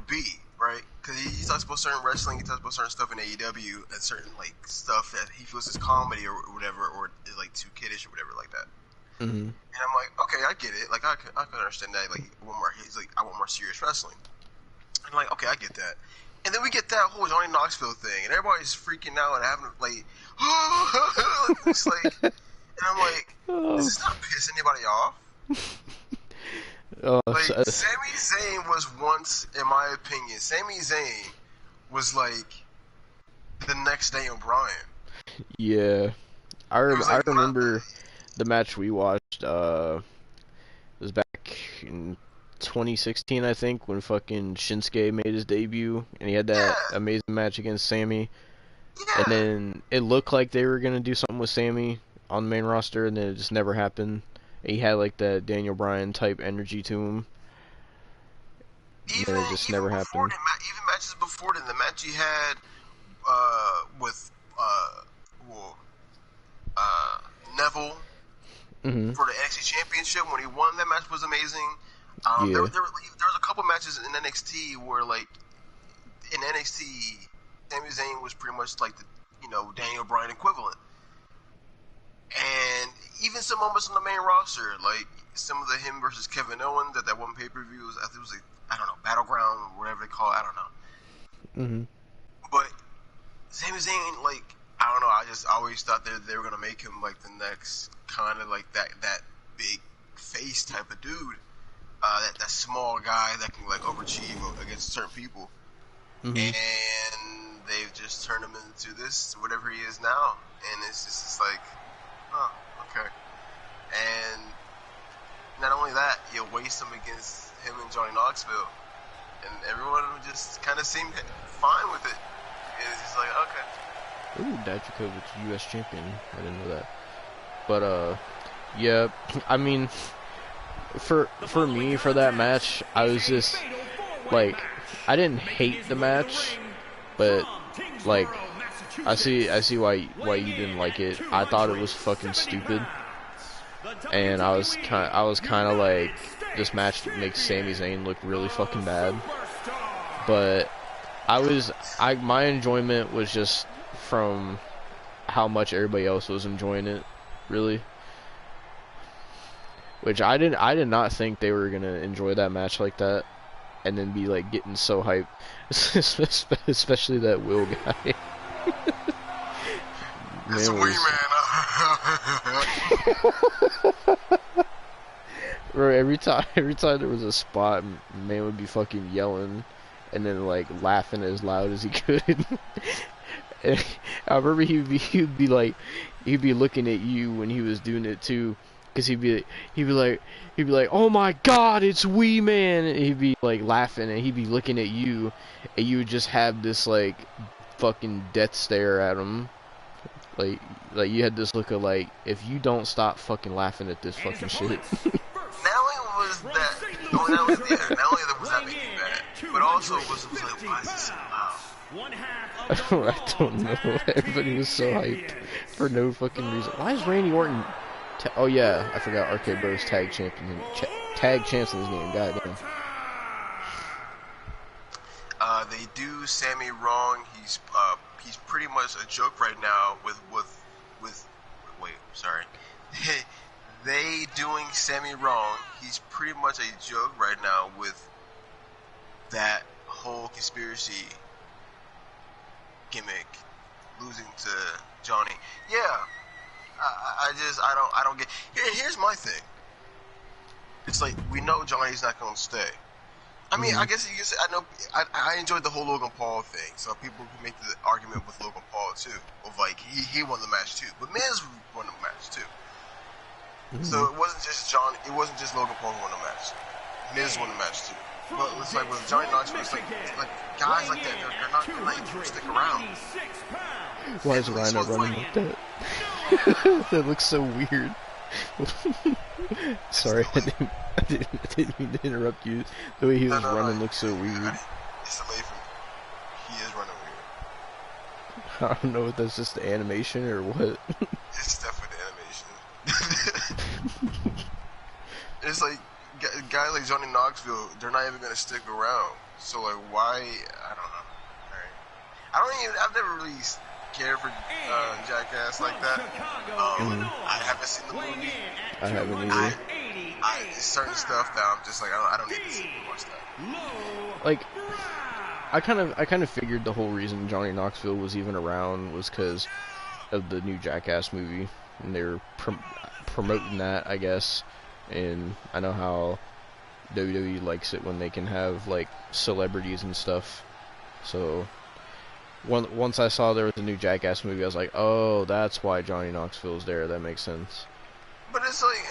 S2: B, right? Because he talks about certain wrestling, he talks about certain stuff in AEW, and certain, like, stuff that he feels is comedy or whatever, or is, like, too kiddish or whatever like that.
S1: Mm-hmm.
S2: And I'm like, okay, I get it. Like, I can understand that. Like, he's like, I want more serious wrestling. And I'm like, okay, I get that. And then we get that whole Johnny Knoxville thing, and everybody's freaking out and having, like, it's like, And I'm like, does this not piss anybody off? Like, Sami Zayn was once, in my opinion, Sami Zayn was like the next Daniel Bryan.
S1: Yeah, I
S2: Like,
S1: remember the match we watched. It was back in 2016, I think, when fucking Shinsuke made his debut, and he had that amazing match against Sami.
S2: Yeah.
S1: And then it looked like they were gonna do something with Sami on the main roster, and then it just never happened. And he had like that Daniel Bryan type energy to him.
S2: Even,
S1: it just never happened.
S2: Even matches before then, the match he had with Neville for the NXT Championship when he won, that match was amazing. There was a couple matches in NXT where, like, in NXT, Sami Zayn was pretty much like the Daniel Bryan equivalent. And even some moments on the main roster, like some of the him versus Kevin Owens at that one pay-per-view, I think it was like, I don't know, Battleground or whatever they call it, I don't know. But Sami Zayn, like, I don't know, I just always thought that they were gonna make him like the next kind of like that big face type of dude, that small guy that can like overachieve against certain people. And they've just turned him into this, whatever he is now, and it's just like, oh, okay. And not only that, you waste him against him and Johnny Knoxville, and everyone just kind of seemed fine with it. It's just like, okay.
S1: Ooh, Dijakovic's U.S. champion. I didn't know that. But yeah, I mean, for me, for that match, I was just like, I didn't hate the match, but like, I see why you didn't like it. I thought it was fucking stupid, and I was kind of like, this match makes Sami Zayn look really fucking bad. But my enjoyment was just from how much everybody else was enjoying it, really. Which I did not think they were gonna enjoy that match like that, and then be like getting so hyped, especially that Will guy.
S2: It's a wee man.
S1: Bro, every time there was a spot, man would be fucking yelling, and then like laughing as loud as he could. And I remember he'd be looking at you when he was doing it too. Cause he'd be like, oh my god, it's Wee Man, and he'd be like laughing, and he'd be looking at you, and you would just have this like fucking death stare at him, like you had this look of like, if you don't stop fucking laughing at this fucking shit.
S2: Not only was that making me mad, but also was like, why is this so loud?
S1: I don't know. Everybody was so hyped for no fucking reason. Why is Randy Orton? Oh yeah, I forgot RK Bros tag champs in this game. Goddamn.
S2: They do Sammy wrong. He's pretty much a joke right now with wait, sorry. They doing Sammy wrong. He's pretty much a joke right now with that whole conspiracy gimmick, losing to Johnny. Yeah. I don't get. Here's my thing. It's like, we know Johnny's not going to stay. I mean, I guess you can say, I enjoyed the whole Logan Paul thing, so people can make the argument with Logan Paul too, of like, he won the match too, but Miz won the match too. So it wasn't just Logan Paul who won the match. Miz won the match too. But it's like with Johnny Knoxville, it's like guys like that, they're not going to stick around.
S1: Why is Rhino running like that? That looks so weird. Sorry, I didn't mean to interrupt you. The way he was running looks so weird.
S2: It's amazing. He is running weird.
S1: I don't know if that's just the animation or what.
S2: It's definitely animation. It's like, guys like Johnny Knoxville, they're not even going to stick around. So, like, why? I don't know. I've never really cared for Jackass like that. I haven't seen the movie.
S1: I haven't either.
S2: Certain stuff that I'm just like, I don't need to see watch that.
S1: Like, I kind of figured the whole reason Johnny Knoxville was even around was because of the new Jackass movie. and they're promoting that, I guess. And I know how WWE likes it when they can have like celebrities and stuff. So once I saw there was a new Jackass movie, I was like, oh, that's why Johnny Knoxville's there. That makes sense.
S2: But it's like,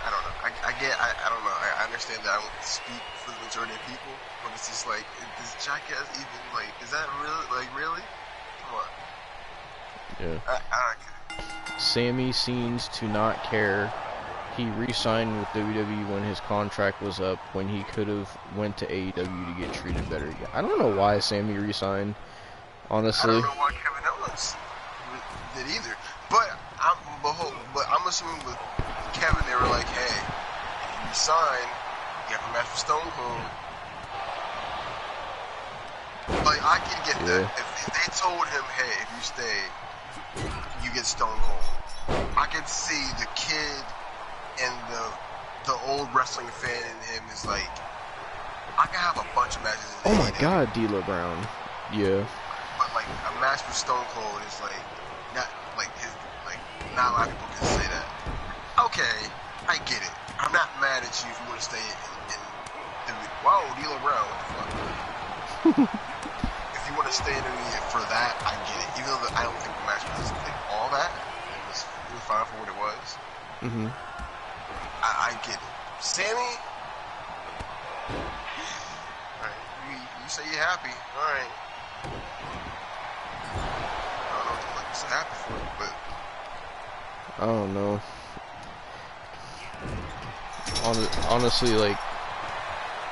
S2: I don't know. I don't know. I understand that I don't speak for the majority of people, but it's just like, is Jackass even like? Is that really like really? Come on.
S1: Yeah.
S2: I don't care.
S1: Sammy seems to not care. He re-signed with WWE when his contract was up, when he could have went to AEW to get treated better. I don't know why Sammy re-signed, honestly.
S2: I don't know why Kevin Owens did either. But I'm assuming with Kevin, they were like, hey, if you resign, you have a match with Stone Cold. Like, I can get that. If they told him, hey, if you stay, you get Stone Cold. I can see the kid and the old wrestling fan in him is like, I can have a bunch of matches in
S1: Oh my
S2: AEW.
S1: God, D'Lo Brown. Yeah.
S2: But like a match with Stone Cold is like not like his like not a lot of people can say that. Okay, I get it. I'm not mad at you if you want to stay in whoa, D'Lo Brown, what the fuck? If you want to stay in WWE for that, I get it. Even though I don't think the match was like all that, it was fine for what it was.
S1: Mhm.
S2: I get it. Sammy, alright, you say you're happy, alright. I don't know what the fuck you're so happy for, but
S1: I don't know. Honestly, like,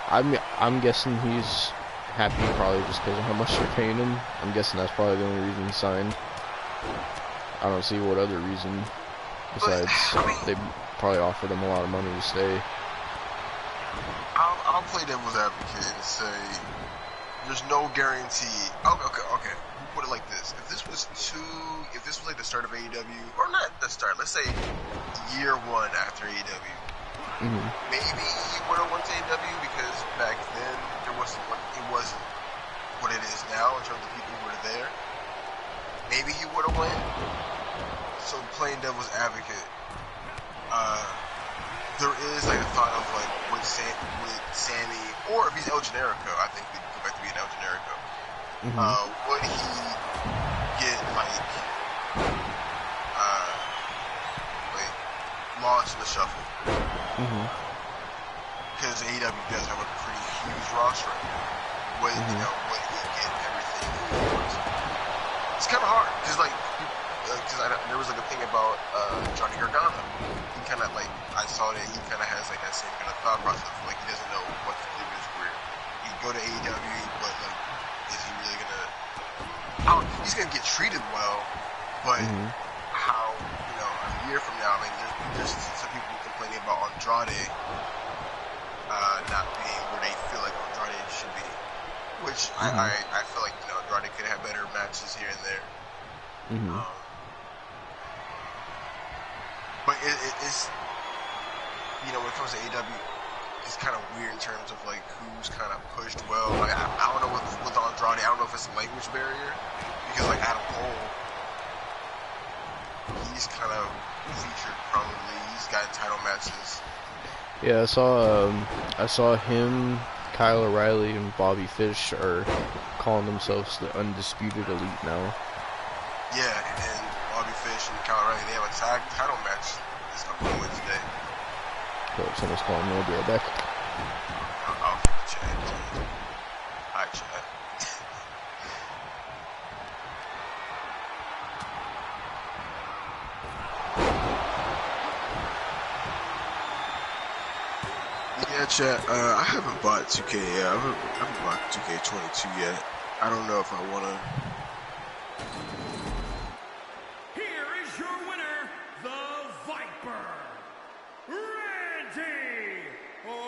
S1: I'm guessing he's happy probably just because of how much they're paying him. I'm guessing that's probably the only reason he signed. I don't see what other reason besides they probably offered him a lot of money to stay.
S2: I'll play devil's advocate and say there's no guarantee. Okay. Put it like this: if this was like the start of AEW, or not the start, let's say year one after AEW, maybe he would have went to AEW because back then it wasn't what it is now in terms of people who were there. Maybe he would have went. So playing devil's advocate, there is like a thought of like with Sammy, or if he's El Generico, I think we'd go back to being El Generico. Would he get like lost in the shuffle? Because AEW does have a pretty huge roster. Would he get everything he wants? It's kind of hard because there was like a thing about Johnny Gargano. He kind of like, I saw that he kind of has like that same kind of thought process. Like he doesn't know what to do with his career. He'd go to AEW, but like, is he really gonna? He's gonna get treated well, but how? A year from now, I mean, there's some people complaining about Andrade not being where they feel like Andrade should be, which I feel like Andrade could have better matches here and there. But it's when it comes to AEW, it's kind of weird in terms of like who's kind of pushed well. Like I don't know with Andrade, I don't know if it's a language barrier because like Adam Cole, he's kind of featured prominently. He's got title matches.
S1: Yeah, I saw him, Kyle O'Reilly, and Bobby Fish are calling themselves the Undisputed Elite now.
S2: Yeah, and Bobby Fish and Kyle O'Reilly, they have a tag title match this upcoming Wednesday.
S1: Oh, someone's calling me. I'll be right back.
S2: I'll keep the chat. Alright, chat. Yeah, chat. I haven't bought 2K yet. I haven't bought 2K22 yet. I don't know if I want to.
S3: Here is your winner, the Viper, Randy Orton.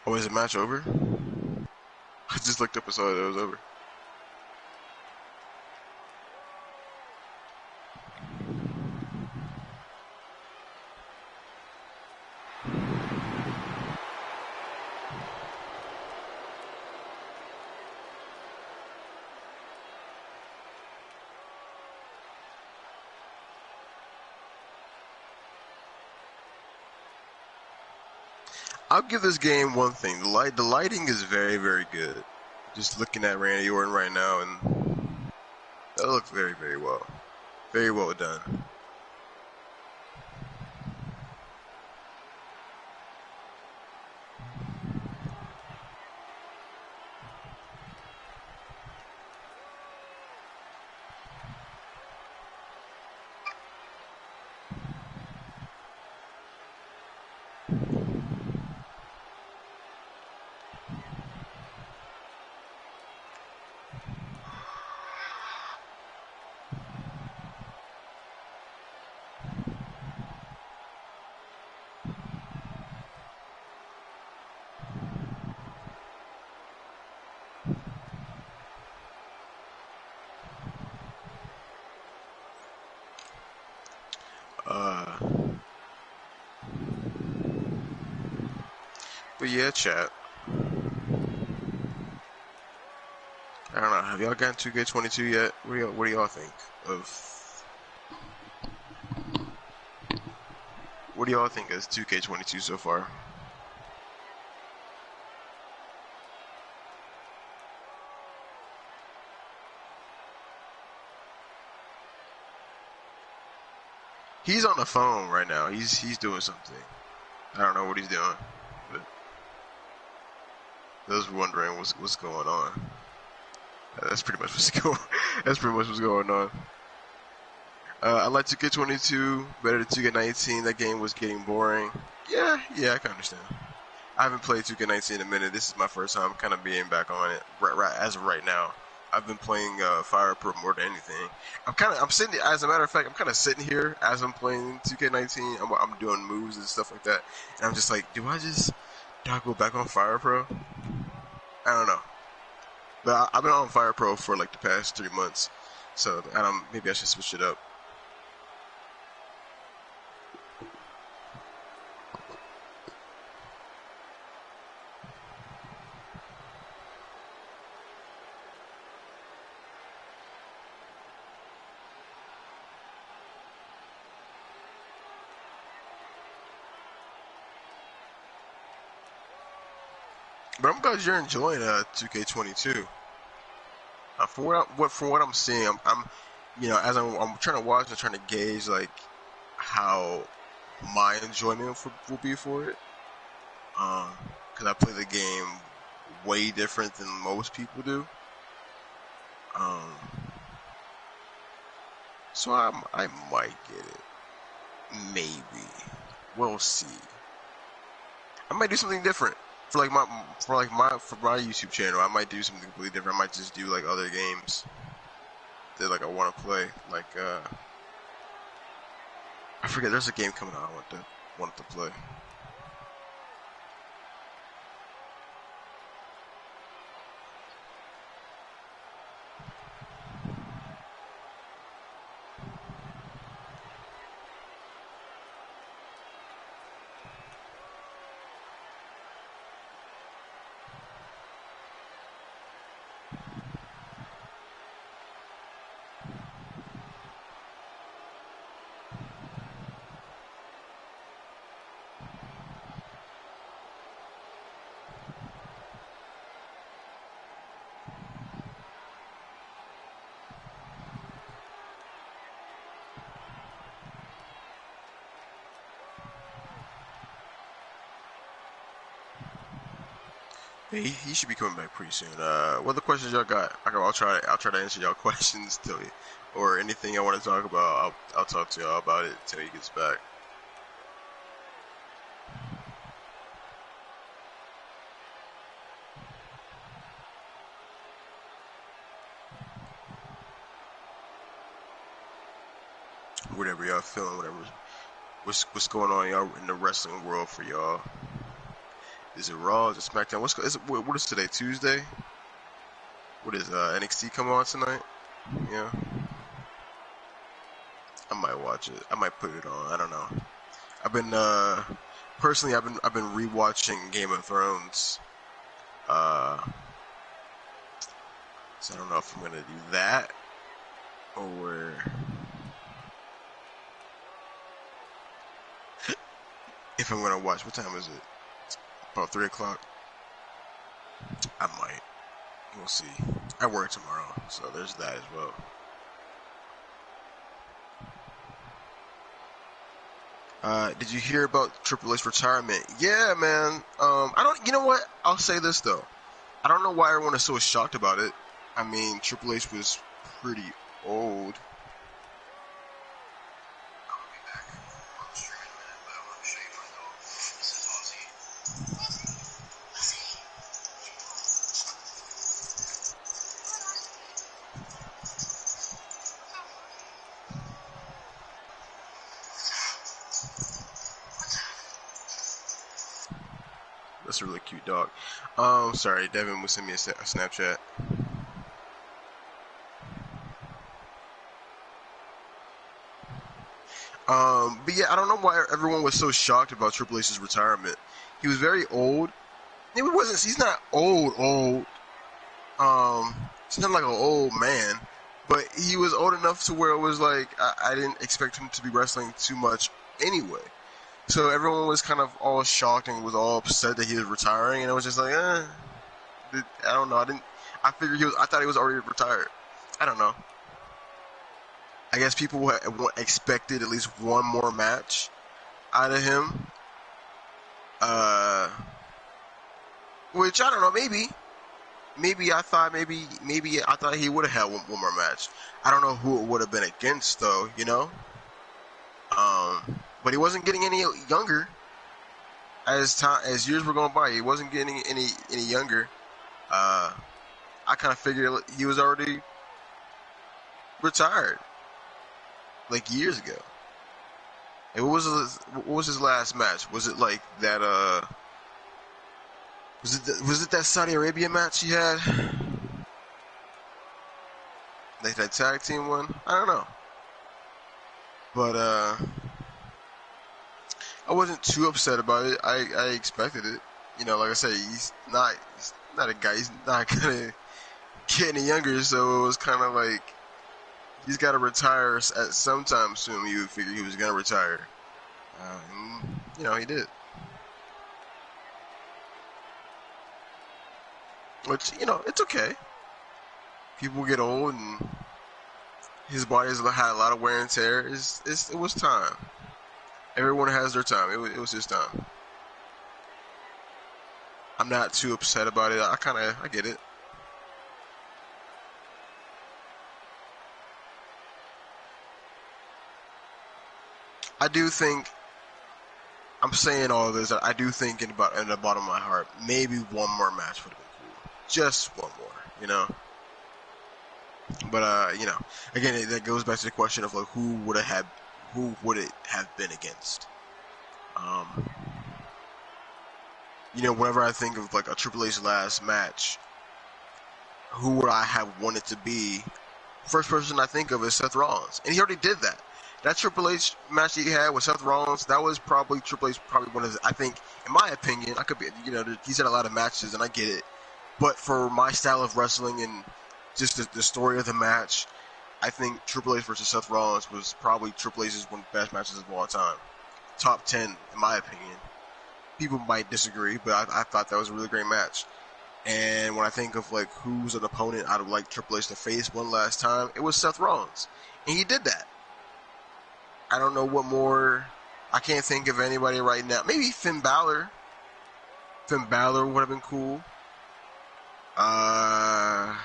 S2: Oh, is the match over? I just looked up and saw that it was over. I'll give this game one thing. The lighting is very, very good. Just looking at Randy Orton right now, and that looks very, very well. Very well done. But yeah, chat. I don't know. Have y'all gotten 2K22 yet? What do y'all think of? What do y'all think is 2K22 so far? He's on the phone right now. He's doing something. I don't know what he's doing, but I was wondering what's going on. That's pretty much what's going. That's pretty much what's going on. I like 2K22 better than 2K19. That game was getting boring. Yeah, I can understand. I haven't played 2K19 in a minute. This is my first time kind of being back on it. Right as of right now, I've been playing Fire Pro more than anything. I'm sitting. As a matter of fact, I'm kind of sitting here as I'm playing 2K19. I'm doing moves and stuff like that, and I'm just like, do I go back on Fire Pro? I don't know. But I've been on Fire Pro for like the past 3 months, so maybe I should switch it up. But I'm glad you're enjoying 2K22. From what I'm seeing, I'm as I'm trying to watch and trying to gauge like how my enjoyment will be for it. Because I play the game way different than most people do. So I might get it. Maybe. We'll see. I might do something different. For my YouTube channel, I might do something completely different. I might just do like other games that like I want to play. Like I forget. There's a game coming out I want to play. He should be coming back pretty soon. What other questions y'all got? I'll try to answer y'all questions till you, or anything y'all want to talk about. I'll talk to y'all about it till he gets back. Whatever y'all feeling, what's going on y'all in the wrestling world for y'all. Is it Raw? Is it SmackDown? What is today? Tuesday? What is NXT come on tonight? Yeah. I might watch it. I might put it on. I don't know. I've been personally I've been rewatching Game of Thrones. So I don't know if I'm gonna do that or if I'm gonna watch. What time is it? About 3 o'clock. I might. We'll see. I work tomorrow, so there's that as well. Did you hear about Triple H's retirement? Yeah, man. I don't. You know what? I'll say this though. I don't know why everyone is so shocked about it. I mean, Triple H was pretty old. That's a really cute dog. Sorry, Devin was sending me a Snapchat. But yeah, I don't know why everyone was so shocked about Triple H's retirement. He was very old. He's not old. He's not like an old man, but he was old enough to where it was like I didn't expect him to be wrestling too much anyway. So everyone was kind of all shocked and was all upset that he was retiring, and it was just like, I don't know. I thought he was already retired. I don't know. I guess people expected at least one more match out of him. Which I don't know. Maybe I thought he would have had one more match. I don't know who it would have been against though. You know. But he wasn't getting any younger as years were going by. He wasn't getting any younger. I kind of figured he was already retired, like years ago. And what was his last match? Was it like that? Was it that Saudi Arabia match he had? Like that tag team one? I don't know. But I wasn't too upset about it. I expected it. You know, like I said, he's not a guy. He's not gonna get any younger. So it was kind of like he's got to retire at some time soon. You would figure he was gonna retire. And, you know, he did. Which, you know, it's okay. People get old and his body's had a lot of wear and tear. It was time. Everyone has their time. It was his time. I'm not too upset about it. I get it. I do think, I'm saying all of this, I do think in the bottom of my heart, maybe one more match would have been cool. Just one more, you know? But, you know, again, that goes back to the question of, like, who would it have been against? You know, whenever I think of, like, a Triple H last match, who would I have wanted to be? First person I think of is Seth Rollins. And he already did that. That Triple H match he had with Seth Rollins, that was probably Triple H, probably one of his, I think, in my opinion, I could be, you know, he's had a lot of matches and I get it. But for my style of wrestling and just the story of the match, I think Triple H versus Seth Rollins was probably Triple H's one of the best matches of all time. Top 10, in my opinion. People might disagree, but I thought that was a really great match. And when I think of, like, who's an opponent I'd like Triple H to face one last time, it was Seth Rollins. And he did that. I don't know what more. I can't think of anybody right now. Maybe Finn Balor. Finn Balor would have been cool. I'm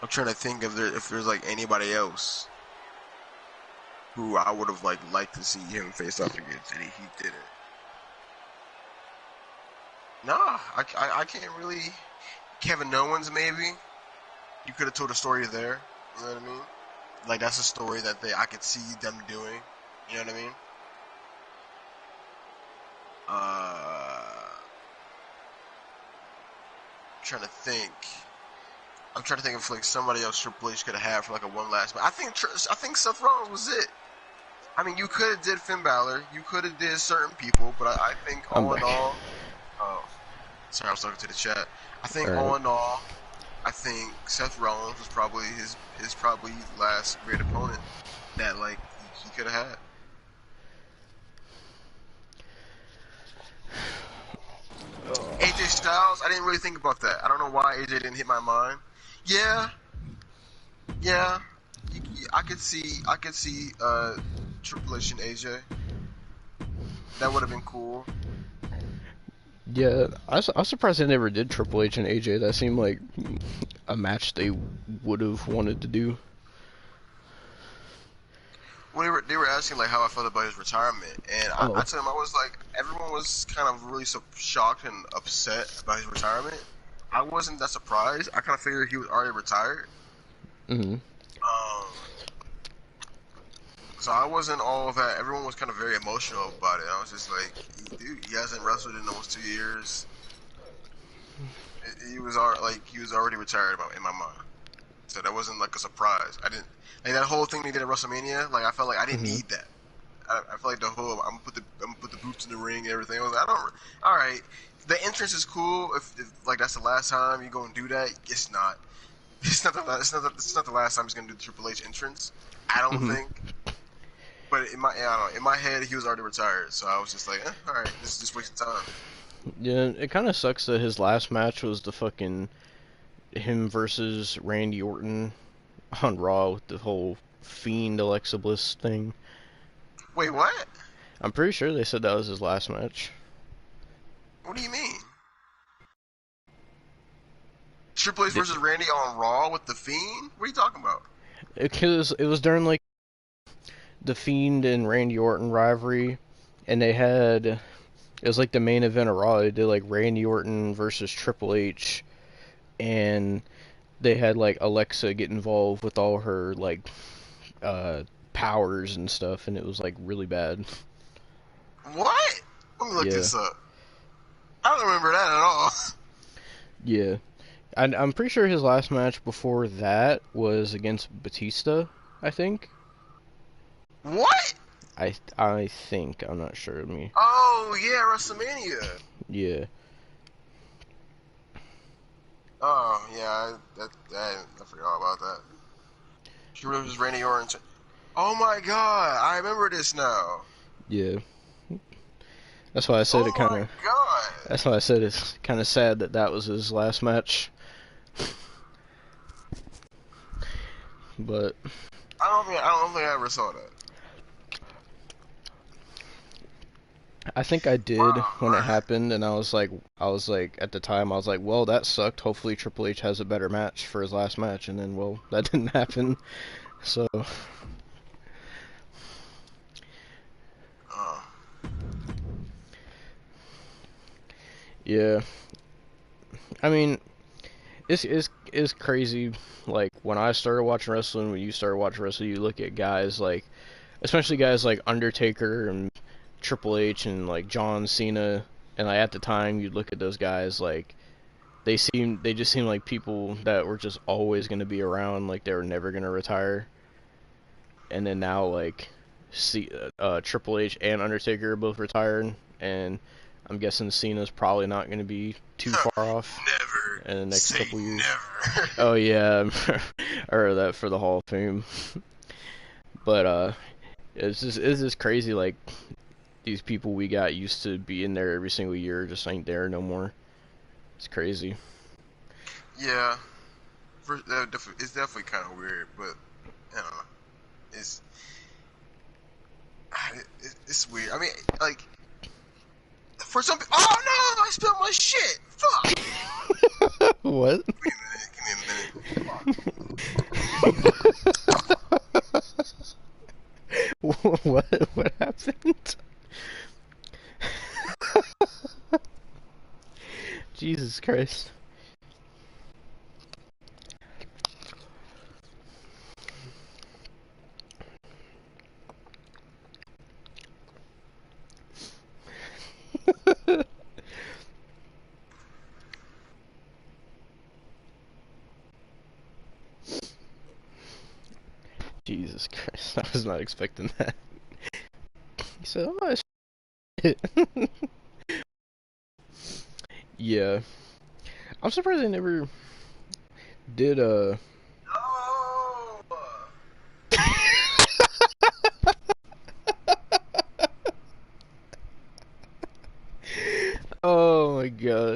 S2: trying to think if there's like anybody else who I would have liked to see him face off against, and he didn't. Nah, I can't really. Kevin Owens, maybe. You could have told a story there. You know what I mean? Like, that's a story that I could see them doing. You know what I mean? I'm trying to think of like somebody else Triple H could have had for like a one last. But I think Seth Rollins was it. I mean, you could have did Finn Balor, you could have did certain people, but I think all in all, sorry, I was talking to the chat. I think all in all, I think Seth Rollins was probably his probably last great opponent that like he could have had. AJ Styles, I didn't really think about that. I don't know why AJ didn't hit my mind. Yeah, yeah. I could see Triple H and AJ. That would have been cool.
S1: Yeah, I was surprised they never did Triple H and AJ. That seemed like a match they would have wanted to do.
S2: Well, they were asking like how I felt about his retirement, and I told them I was like, everyone was kind of really shocked and upset about his retirement. I wasn't that surprised. I kind of figured he was already retired.
S1: Mm-hmm.
S2: So I wasn't all that. Everyone was kind of very emotional about it. I was just like, dude, he hasn't wrestled in almost 2 years. He was already retired in my mind. So that wasn't like a surprise. I didn't like that whole thing they did at WrestleMania. Like I felt like I didn't need that. I felt like the whole I'm gonna put the boots in the ring and everything. I was like, all right. The entrance is cool. If like that's the last time you go and do that, it's not. It's not the last time he's gonna do the Triple H entrance. I don't think. But in my head, he was already retired. So I was just like, all right, this is just wasting time.
S1: Yeah, it kind of sucks that his last match was the fucking him versus Randy Orton on Raw with the whole Fiend Alexa Bliss thing.
S2: Wait, what?
S1: I'm pretty sure they said that was his last match.
S2: What do you mean? Triple H versus Randy on Raw with the Fiend? What are you talking about?
S1: Because it was during like the Fiend and Randy Orton rivalry, and they had it was like the main event of Raw. They did like Randy Orton versus Triple H, and they had like Alexa get involved with all her like powers and stuff, and it was like really bad.
S2: What? Let me look this up. I don't remember that at all.
S1: Yeah. I'm pretty sure his last match before that was against Batista, I think.
S2: What?
S1: I think. I'm not sure.
S2: Oh, yeah, WrestleMania.
S1: Yeah.
S2: Oh, yeah, I forgot about that. Triple H versus Randy Orton. Oh my god, I remember this now.
S1: Yeah. That's why I said it kind of. That's why I said it's kind of sad that that was his last match. But
S2: I don't think I ever saw that.
S1: I think I did when it happened, and I was like at the time I was like, well, that sucked. Hopefully Triple H has a better match for his last match, and then well, that didn't happen. So. Yeah. I mean, it's crazy. Like when I started watching wrestling, when you started watching wrestling, you look at guys like, especially guys like Undertaker and Triple H and like John Cena, and like at the time you'd look at those guys like they just seemed like people that were just always going to be around, like they were never going to retire. And then now like Triple H and Undertaker are both retired, and I'm guessing Cena's probably not going to be too far off in the next couple years.
S2: Never.
S1: Oh yeah, I heard that for the Hall of Fame. But it's just crazy. Like these people we got used to being there every single year just ain't there no more. It's crazy.
S2: Yeah, it's definitely kind of weird, but I don't know. It's weird. I mean, like. For some people, oh no! I spilled my shit. Fuck.
S1: What?
S2: Give me a minute.
S1: What happened? Jesus Christ. Jesus Christ, I was not expecting that. He said, oh, shit. Yeah. I'm surprised they never did,
S2: No.
S1: Oh my god.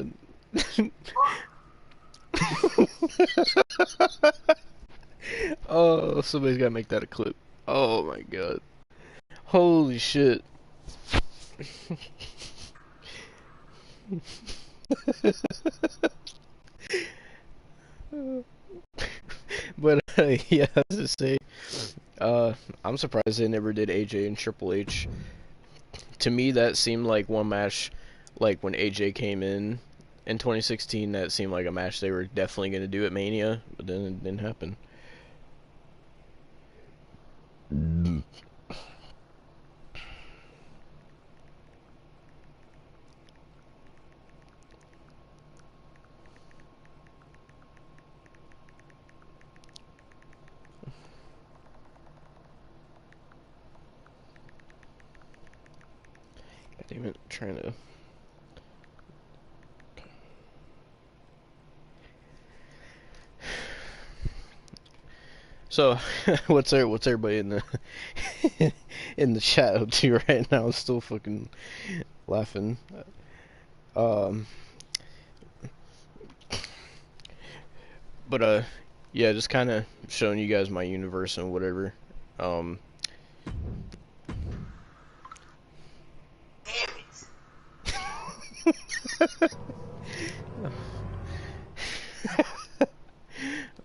S1: Oh, somebody's gotta make that a clip. Oh my god. Holy shit. But yeah, I was to say, I'm surprised they never did AJ and Triple H. To me, that seemed like one match, like when AJ came in 2016. That seemed like a match they were definitely gonna do at Mania, but then it didn't happen. God damn it, trying to. So, what's everybody in the in the chat up to right now? I'm still fucking laughing. But yeah, just kind of showing you guys my universe and whatever.
S2: Damn it.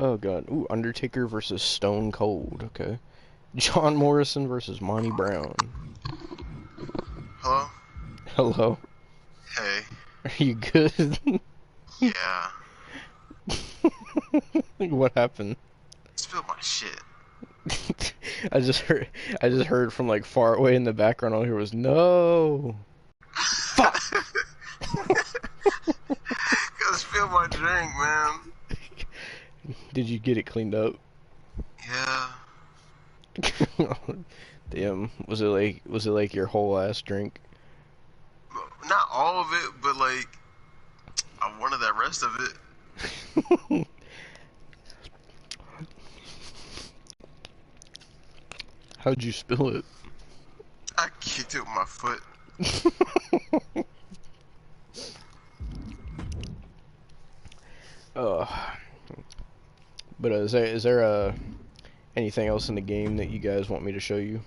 S1: Oh god. Ooh, Undertaker versus Stone Cold. Okay. John Morrison versus Monty Brown.
S2: Hello?
S1: Hello.
S2: Hey.
S1: Are you good?
S2: Yeah.
S1: What happened?
S2: Spill my shit.
S1: I just heard from like far away in the background. All I hear was no. Fuck.
S2: Gotta spill my drink, man.
S1: Did you get it cleaned up?
S2: Yeah.
S1: Damn. Was it like your whole ass drink?
S2: Not all of it, but like I wanted that rest of it.
S1: How'd you spill it?
S2: I kicked it with my foot.
S1: But is there anything else in the game that you guys want me to show you?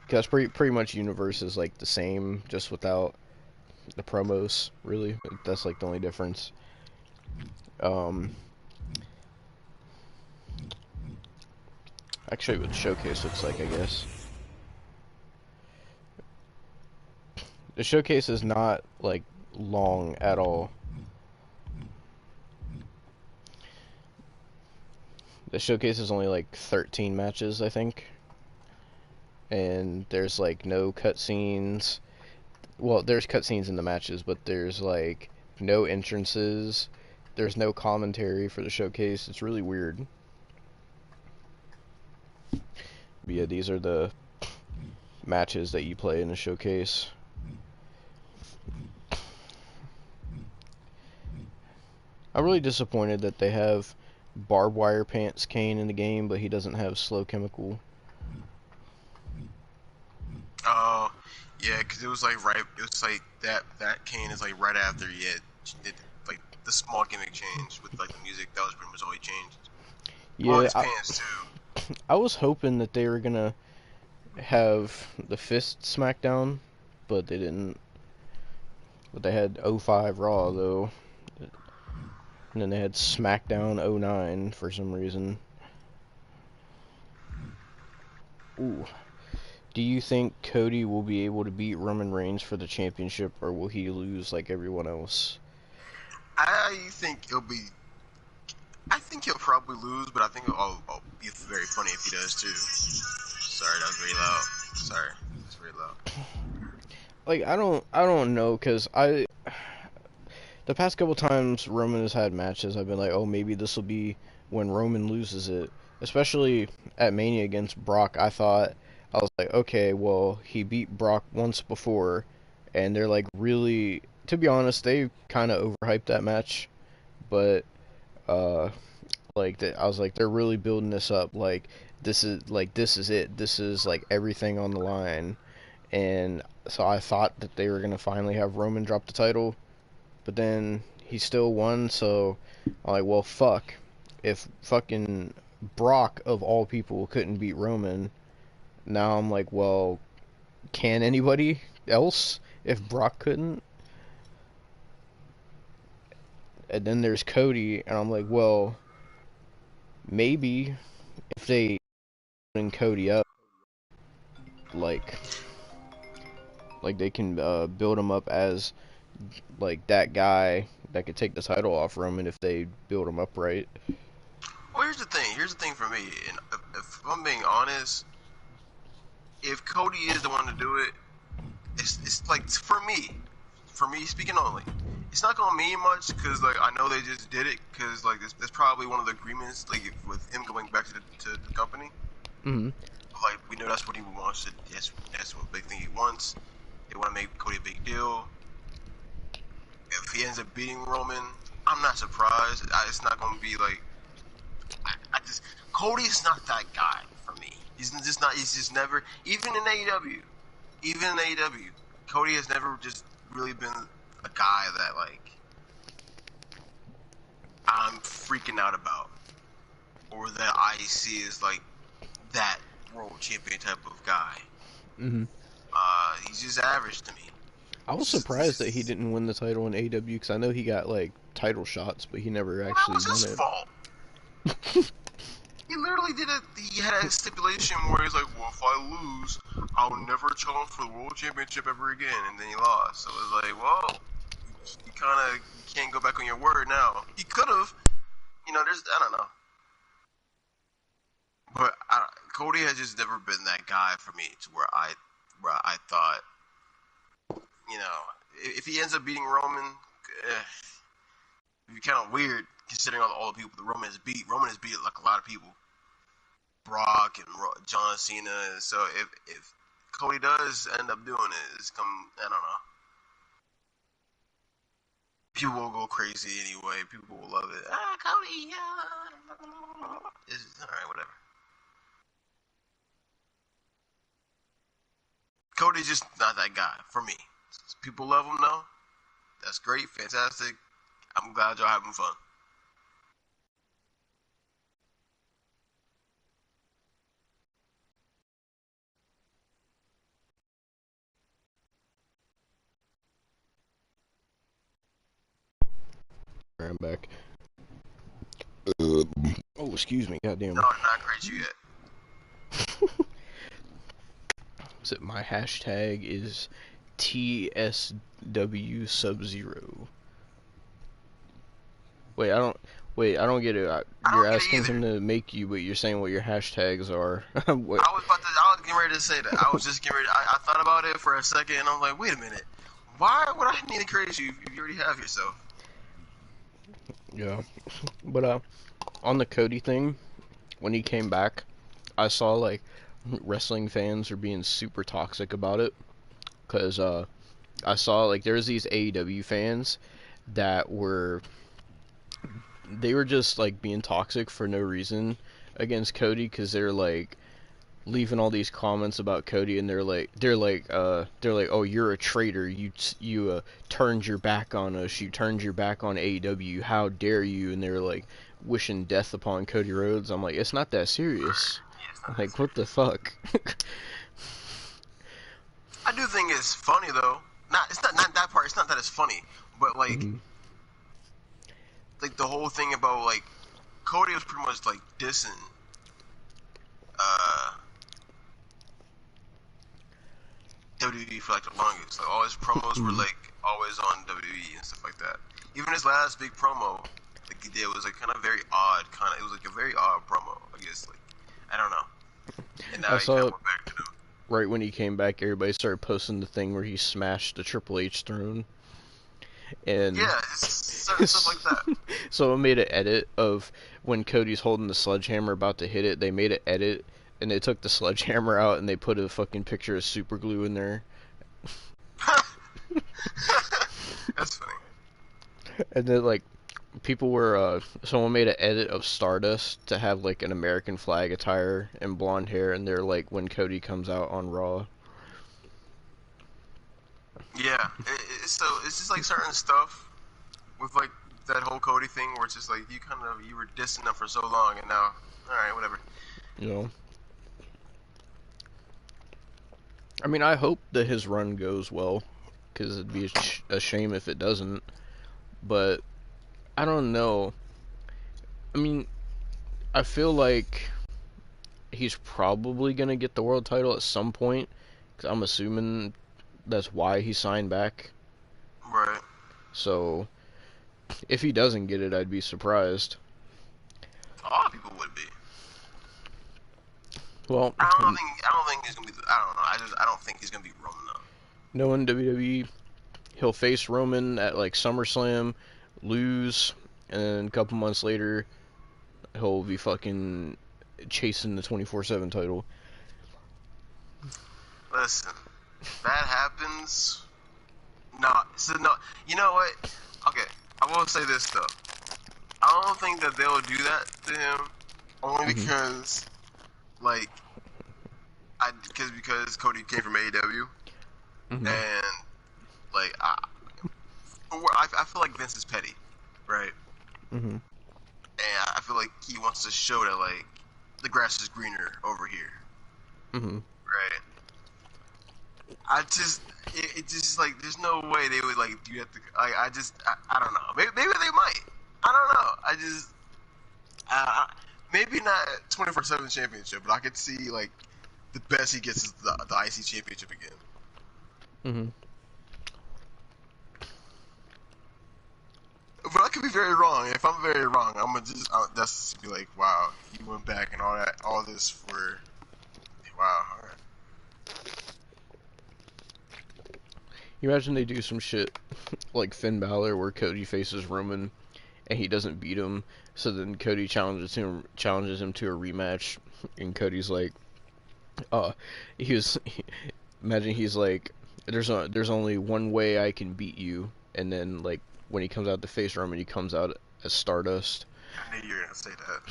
S1: Because pretty much universe is like the same, just without the promos. Really, that's like the only difference. Actually, what the showcase looks like, I guess. The showcase is not like long at all. The showcase is only like 13 matches, I think. And there's like no cutscenes. Well, there's cutscenes in the matches, but there's like no entrances. There's no commentary for the showcase. It's really weird. But yeah, these are the matches that you play in the showcase. I'm really disappointed that they have barbed wire pants Kane in the game, but he doesn't have slow chemical.
S2: Oh, yeah, because it was like that Kane is like right after he did like the small gimmick change with like the music. That was pretty much all he changed.
S1: Yeah,
S2: Oh, his pants too.
S1: I was hoping that they were gonna have the Fist SmackDown, but they didn't. But they had 05 Raw though, and then they had SmackDown 09 for some reason. Ooh. Do you think Cody will be able to beat Roman Reigns for the championship, or will he lose like everyone else?
S2: I think he'll probably lose, but I think it'll be very funny if he does too. Sorry, that was very loud. Sorry, it's very loud.
S1: Like I don't know, cause the past couple times Roman has had matches, I've been like, oh, maybe this will be when Roman loses it. Especially at Mania against Brock, I was like, okay, well, he beat Brock once before, and they're like really, to be honest, they kind of overhyped that match, but I was like, they're really building this up, like this is it, this is like everything on the line, and so I thought that they were gonna finally have Roman drop the title, but then he still won, so I'm like, well, fuck. If fucking Brock of all people couldn't beat Roman. Now I'm like, well, can anybody else if Brock couldn't? And then there's Cody, and I'm like, well, maybe if they bring Cody up, like they can build him up as like that guy that could take the title off Roman if they build him up right.
S2: Well, here's the thing. Here's the thing for me, and if I'm being honest, if Cody is the one to do it, it's like for me speaking only, it's not gonna mean much because like I know they just did it because like that's probably one of the agreements like with him going back to the company.
S1: Mm-hmm.
S2: Like we know that's what he wants. That's what big thing he wants. They want to make Cody a big deal. If he ends up beating Roman, I'm not surprised. It's not gonna be like I just Cody's not that guy for me. He's just not. He's just never. Even in AEW, Cody has never just really been a guy that like I'm freaking out about, or that I see as like that world champion type of guy.
S1: Mm-hmm.
S2: He's just average to me.
S1: I was surprised that he didn't win the title in AEW because I know he got like title shots, but he never actually
S2: won it. That was his fault. He literally did it. He had a stipulation where he's like, "Well, if I lose, I'll never challenge for the world championship ever again." And then he lost. So it was like, well, you kind of can't go back on your word now. He could have, there's I don't know, but Cody has just never been that guy for me to where I thought, if he ends up beating Roman, it'd be kind of weird considering all the people the Roman has beat. Roman has beat like a lot of people. Brock and John Cena. So if Cody does end up doing it, I don't know. People will go crazy anyway. People will love it. Cody, it's alright, whatever. Cody's just not that guy for me. People love him though. That's great, fantastic. I'm glad y'all having fun.
S1: I'm back. Oh, excuse me. Goddamn.
S2: No, not great you yet.
S1: My hashtag is TSW Sub-Zero. Wait, I don't get it. You're asking him to make you, but you're saying what your hashtags are.
S2: I was getting ready to say that. I was just getting ready. I thought about it for a second, and I'm like, wait a minute. Why would I need to create you if you already have yourself?
S1: Yeah, but on the Cody thing, when he came back, I saw like wrestling fans are being super toxic about it, cause I saw like there's these AEW fans that were just like being toxic for no reason against Cody, cause they're like leaving all these comments about Cody, and they're like, oh, you're a traitor. You turned your back on us. You turned your back on AEW. How dare you? And they're like wishing death upon Cody Rhodes. I'm like, it's not that serious. Like, what the fuck?
S2: I do think it's funny though. It's not that part. It's not that it's funny, but like, like the whole thing about like Cody was pretty much like dissing. WWE for like the longest. Like all his promos were like always on WWE and stuff like that. Even his last big promo, like he did, was like kind of very odd. It was like a very odd promo. I guess like I don't know. And now
S1: I saw
S2: went back to them.
S1: Right when he came back, everybody started posting the thing where he smashed the Triple H throne. And
S2: yeah, stuff like that.
S1: Someone made an edit of when Cody's holding the sledgehammer about to hit it. They made an edit, and they took the sledgehammer out, and they put a fucking picture of super glue in there.
S2: That's funny.
S1: And then, like, people were, someone made an edit of Stardust to have, like, an American flag attire and blonde hair, and they're, like, when Cody comes out on Raw.
S2: Yeah, so it's just, like, certain stuff with, like, that whole Cody thing where it's just, like, you were dissing them for so long, and now Alright, whatever.
S1: You know. I mean, I hope that his run goes well, because it'd be a shame if it doesn't. But I don't know. I mean, I feel like he's probably gonna get the world title at some point, because I'm assuming that's why he signed back.
S2: Right.
S1: So if he doesn't get it, I'd be surprised.
S2: A lot of people would be.
S1: Well,
S2: I don't think he's gonna be. I don't know. I don't think he's gonna be Roman though.
S1: knowing WWE, he'll face Roman at like SummerSlam, lose, and then a couple months later, he'll be fucking chasing the 24/7 title.
S2: Listen, if that happens. No, you know what? Okay, I will say this though. I don't think that they'll do that to him, only because, like, because Cody came from AEW, and like I feel like Vince is petty, right? And I feel like he wants to show that like the grass is greener over here, right? It just like there's no way they would like do that. I don't know. Maybe they might. I don't know. Maybe not 24/7 championship, but I could see like the best he gets is the IC championship again. But I could be very wrong. If I'm very wrong, I'm gonna that's be like, wow, he went back and all this for, wow. All right.
S1: You imagine they do some shit like Finn Balor where Cody faces Roman and he doesn't beat him, so then Cody challenges him to a rematch, and Cody's like, imagine he's like, there's only one way I can beat you, and then like when he comes out to face Roman, he comes out as Stardust.
S2: I knew you were gonna say that.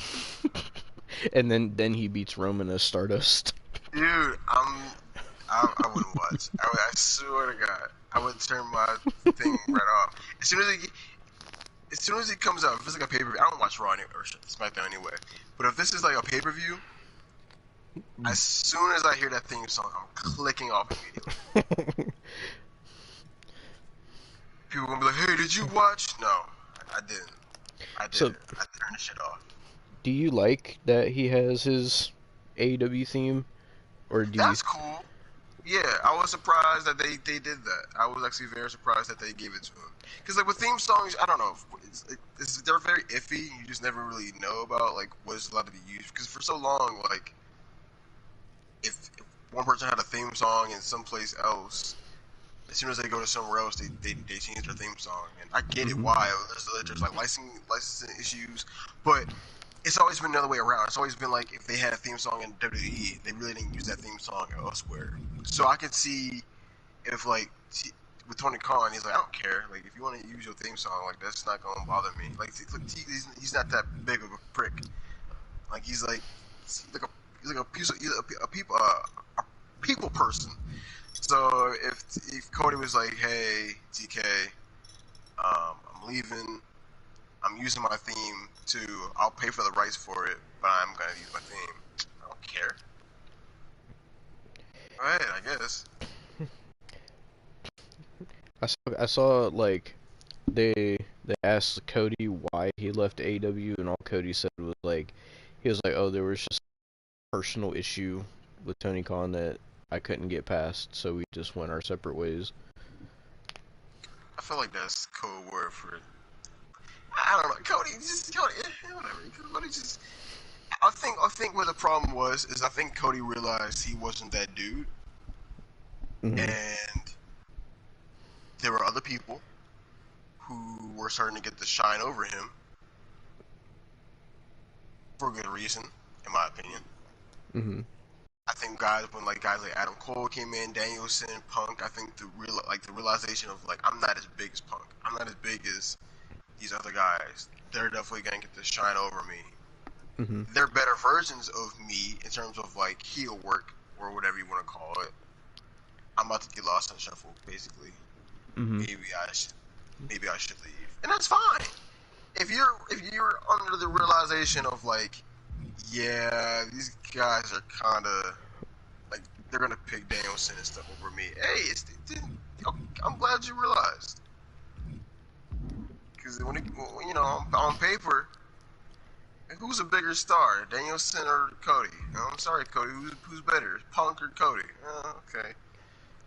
S1: And then he beats Roman as Stardust.
S2: Dude, I wouldn't watch. I swear to God, I would turn my thing right off. As soon as it comes out, if it's like a pay-per-view, I don't watch Raw or SmackDown anyway. But if this is like a pay-per-view, as soon as I hear that theme song, I'm clicking off immediately. People gonna be like, "Hey, did you watch?" No, I didn't. I turned the shit off.
S1: Do you like that he has his AEW theme, or do
S2: That's cool. Yeah, I was surprised that they did that. I was actually very surprised that they gave it to him. Because like with theme songs, I don't know, they're very iffy. You just never really know about like what is allowed to be used. Because for so long, like if one person had a theme song in someplace else, as soon as they go to somewhere else, they change their theme song. And I get it why. There's like licensing issues, but it's always been the other way around. It's always been like if they had a theme song in WWE, they really didn't use that theme song elsewhere. So I could see if like with Tony Khan, he's like, I don't care. Like if you want to use your theme song, like that's not gonna bother me. Like he's not that big of a prick. Like he's a people person. So if Cody was like, hey TK, I'm leaving. I'm using my theme I'll pay for the rights for it, but I'm gonna use my theme. I don't care. Alright, I guess.
S1: I saw like they asked Cody why he left AEW, and all Cody said was like, he was like, oh, there was just a personal issue with Tony Khan that I couldn't get past, so we just went our separate ways.
S2: I feel like that's code word for, I don't know, Cody, whatever. Cody just, I think what the problem was is I think Cody realized he wasn't that dude, and there were other people who were starting to get the shine over him for a good reason, in my opinion. I think guys like Adam Cole came in, Danielson, Punk, I think the realization of like, I'm not as big as Punk, I'm not as big as these other guys. They're definitely gonna get the shine over me. They're better versions of me in terms of like heel work or whatever you want to call it. I'm about to get lost in the shuffle, basically. Maybe I should leave, and that's fine. If you're under the realization of like, Yeah, these guys are kind of like they're gonna pick Danielson and stuff over me. Hey, I'm glad you realized because when on paper, who's a bigger star, Danielson or Cody? No, I'm sorry, Cody. Who's better, Punk or Cody? Okay.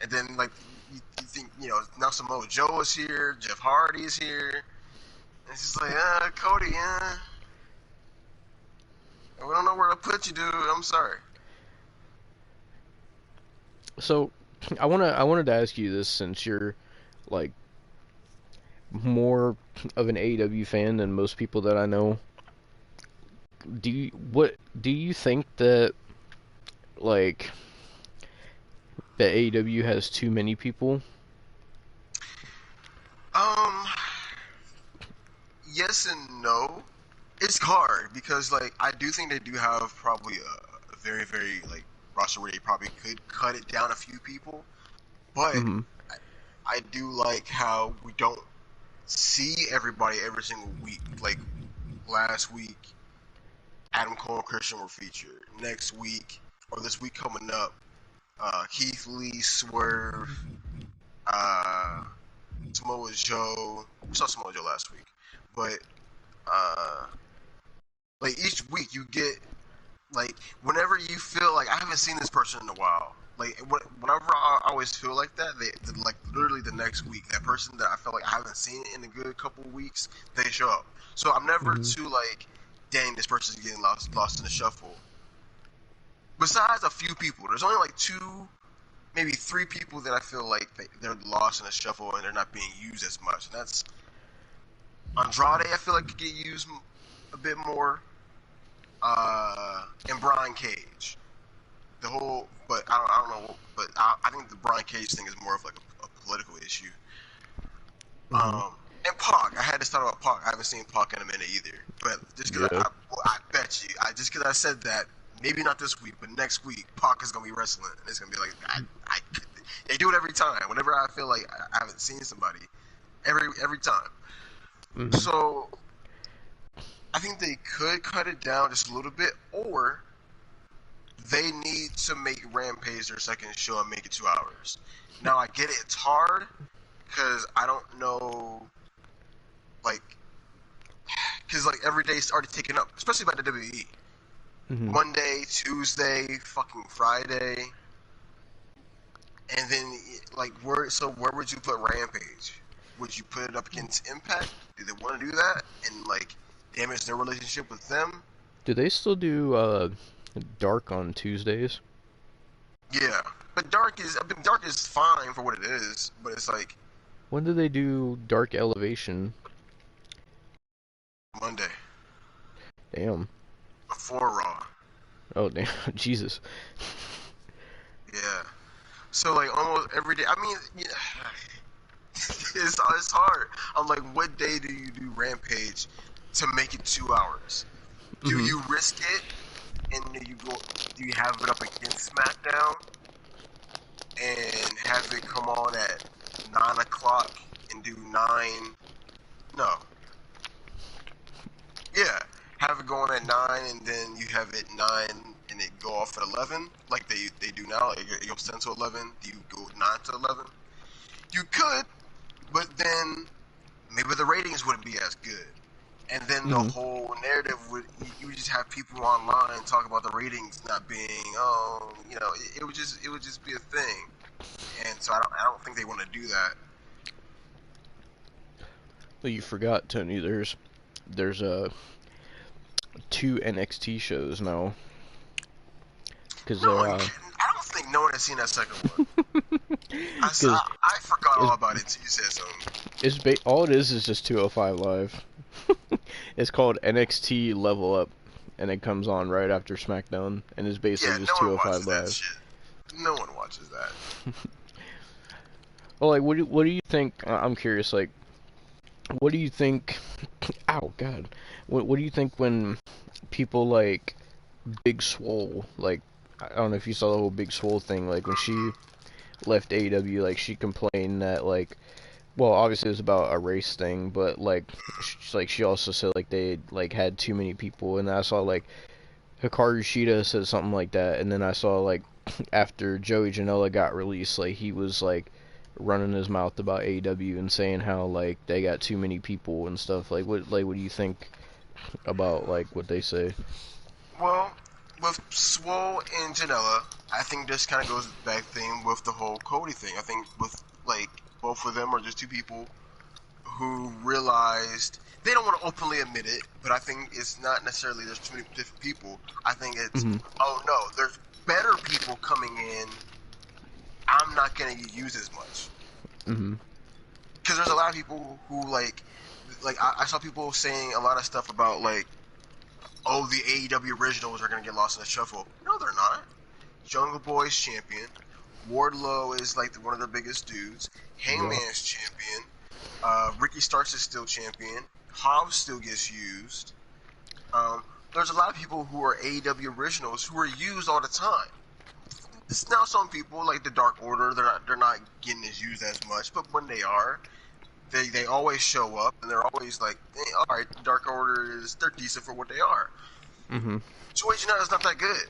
S2: And then like you think now Samoa Joe is here, Jeff Hardy is here. And it's just like Cody, we don't know where to put you, dude. I'm sorry.
S1: So, I wanted to ask you this since you're like more of an AEW fan than most people that I know. Do you think that like that AEW has too many people?
S2: Um, yes and no. It's hard because like I do think they do have probably a very very like roster where they probably could cut it down a few people, but
S1: Mm-hmm.
S2: I do like how we don't see everybody every single week. Like last week, Adam Cole and Christian were featured. Next week or this week coming up, Keith Lee, Swerve, uh, Samoa Joe. We saw Samoa Joe last week, but uh, like each week you get like whenever you feel like I haven't seen this person in a while. Like whenever I always feel like that, like literally the next week, that person that I feel like I haven't seen in a good couple of weeks, they show up. So I'm never
S1: Mm-hmm.
S2: too like, dang, this person's getting lost in the shuffle. Besides a few people, there's only like two, maybe three people that I feel like they're lost in the shuffle and they're not being used as much. And that's Andrade. I feel like could get used a bit more. And Brian Cage. The whole, but I don't know, but I think the Brian Cage thing is more of like a political issue.
S1: Mm-hmm.
S2: And Pac, I had to start about Pac. I haven't seen Pac in a minute either. But just because
S1: Yeah.
S2: I bet you, just because I said that, maybe not this week, but next week, Pac is gonna be wrestling. And it's gonna be like they do it every time. Whenever I feel like I haven't seen somebody, every time.
S1: Mm-hmm.
S2: So I think they could cut it down just a little bit, or they need to make Rampage their second show and make it 2 hours. Now I get it; it's hard because I don't know, like, because like every day is already taken up, especially by the WWE.
S1: Mm-hmm.
S2: Monday, Tuesday, fucking Friday, and then like where would you put Rampage? Would you put it up against Impact? Do they want to do that and like damage their relationship with them?
S1: Do they still do Dark on Tuesdays?
S2: Yeah, but Dark is fine for what it is, but it's like
S1: When do they do Dark Elevation?
S2: Monday
S1: Damn.
S2: before Raw.
S1: Oh damn. Jesus.
S2: Yeah. So like almost every day. I mean, yeah, it's hard. I'm like, what day do you do Rampage to make it 2 hours? Do
S1: Mm-hmm.
S2: you risk it and do you have it up against SmackDown and have it come on at 9 o'clock and do 9? No. Yeah. Have it going at 9 and then you have it 9 and it go off at 11 like they do now. Like it goes 10 to 11. Do you go 9 to 11? You could, but then maybe the ratings wouldn't be as good. And then the
S1: Mm-hmm.
S2: whole narrative you would just have people online talk about the ratings not being it would just be a thing. And so I don't think they want to do that.
S1: Well, you forgot, Tony. There's 2 NXT shows now because
S2: No,
S1: they're
S2: you kidding? I don't think no one has seen that second one.
S1: because
S2: I forgot all
S1: it's
S2: about it until you said something.
S1: all it is just 205 Live. It's called NXT Level Up, and it comes on right after SmackDown, and it's basically
S2: Yeah,
S1: just
S2: no one watches
S1: 205
S2: that
S1: Live.
S2: shit. No one watches that.
S1: Well, like, what do you think? I'm curious. Like, what do you think? Ow, God. What do you think when people like Big Swole? Like, I don't know if you saw the whole Big Swole thing. Like when she left AEW, like she complained that like, well, obviously it was about a race thing, but like, she also said like they like had too many people, and I saw like Hikaru Shida said something like that, and then I saw like after Joey Janela got released, like he was like running his mouth about AEW and saying how like they got too many people and stuff. Like what do you think about like what they say?
S2: Well, with Swole and Janela, I think this kind of goes back thing with the whole Cody thing. I think with like both of them are just two people who realized they don't want to openly admit it, but I think it's not necessarily there's too many different people. I think it's oh no, there's better people coming in. I'm not gonna get used as much because there's a lot of people who like I saw people saying a lot of stuff about like, oh, the AEW originals are gonna get lost in the shuffle. No, they're not. Jungle Boy's champion. Wardlow is like one of their biggest dudes. Hangman's champion. Ricky Starks is still champion. Hobbs still gets used. There's a lot of people who are AEW originals who are used all the time. It's now some people like the Dark Order, they're not getting as used as much, but when they are, they always show up and they're always like, hey, all right, Dark Order they're decent for what they are. Joey Janela is not that good.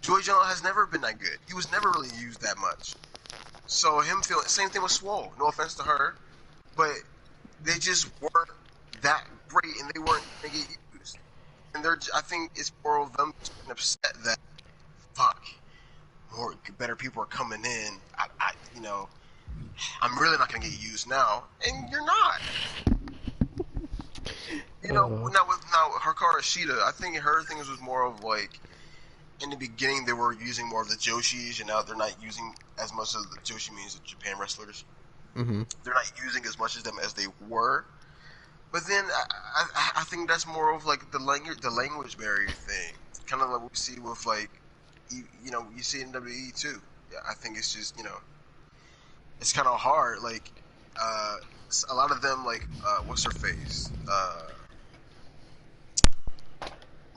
S2: Joey Janela has never been that good. He was never really used that much. So him feeling same thing with Swole. No offense to her, but they just weren't that great and they weren't gonna get used. And I think it's more of them getting upset that fuck, more better people are coming in. I'm really not gonna get used now, and you're not. Now with Hikaru Shida, I think her thing was more of like, in the beginning they were using more of the Joshis, and now they're not using as much of the Joshi means the Japan wrestlers. They're not using as much of them as they were. But then I think that's more of like the language barrier thing, kind of like what we see with like, you see in WWE too. Yeah, I think it's just it's kind of hard. Like a lot of them like what's her face?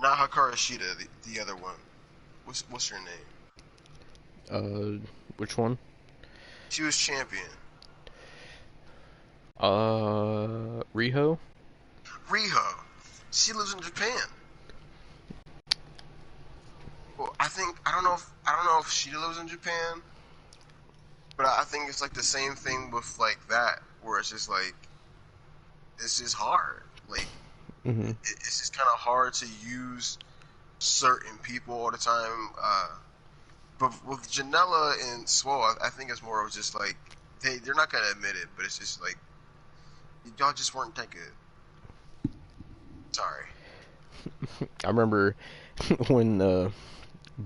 S2: Not Hikaru Shida, the other one. What's her
S1: name? Which one?
S2: She was champion.
S1: Riho?
S2: Riho. She lives in Japan. Well, I don't know if she lives in Japan, but I think it's like the same thing with like that, where it's just like it's just hard. Like it's just kind of hard to use certain people all the time. But with Janela and Swole, I think it's more of just like they're not gonna admit it, but it's just like y'all just weren't that good. Sorry.
S1: I remember when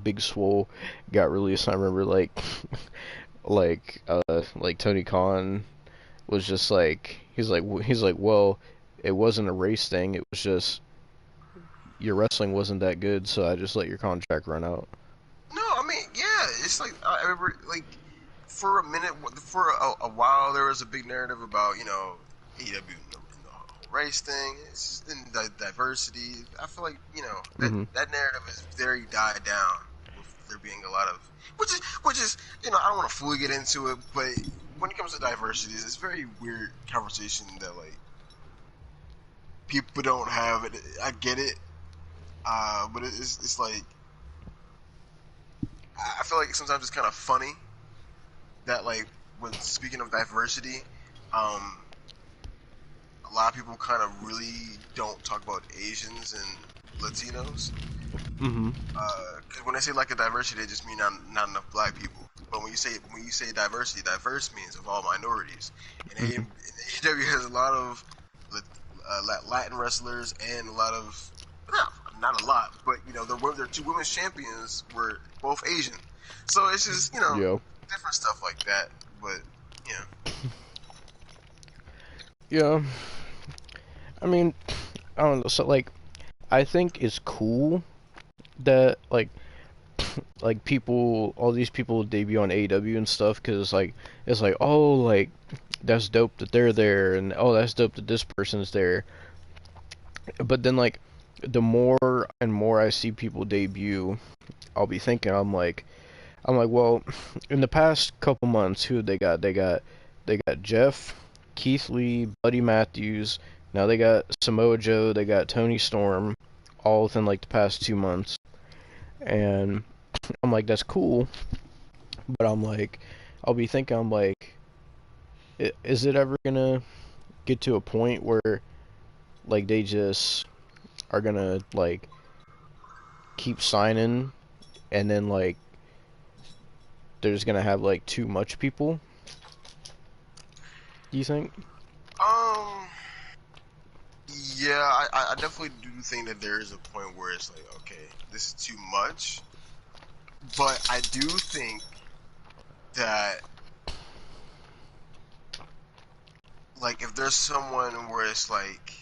S1: Big Swole got released. I remember like Tony Khan was just like he's like well, it wasn't a race thing. It was just your wrestling wasn't that good, so I just let your contract run out.
S2: No, I mean, yeah, it's like I remember like for a minute, for a while, there was a big narrative about AEW and the whole race thing. It's just in the diversity. I feel like that narrative is very died down. With there being a lot of which is I don't want to fully get into it, but when it comes to diversity, it's a very weird conversation that like people don't have it. I get it, but it's like I feel like sometimes it's kind of funny that like when speaking of diversity, a lot of people kind of really don't talk about Asians and Latinos. Because when they say like a diversity, they just mean not enough black people. But when you say diversity, diverse means of all minorities. And AEW has a lot of Latin wrestlers and a lot of not a lot, but their two women's champions were both Asian. So it's just different stuff like that. But
S1: yeah, I mean, I don't know. So like, I think it's cool that like people, all these people debut on AEW and stuff, because like it's like, oh, like that's dope that they're there, and oh, that's dope that this person's there. But then like the more and more I see people debut, I'll be thinking, I'm like, well, in the past couple months, who they got? They got Jeff, Keith Lee, Buddy Matthews. Now they got Samoa Joe. They got Tony Storm. all within like the past 2 months. And I'm like, that's cool, but I'm like, I'll be thinking, I'm like, is it ever gonna get to a point where like they just are gonna like keep signing, and then like they're just gonna have like too much people? Do you think?
S2: Yeah, I definitely do think that there is a point where it's like, okay, this is too much. But I do think that, like, if there's someone where it's like,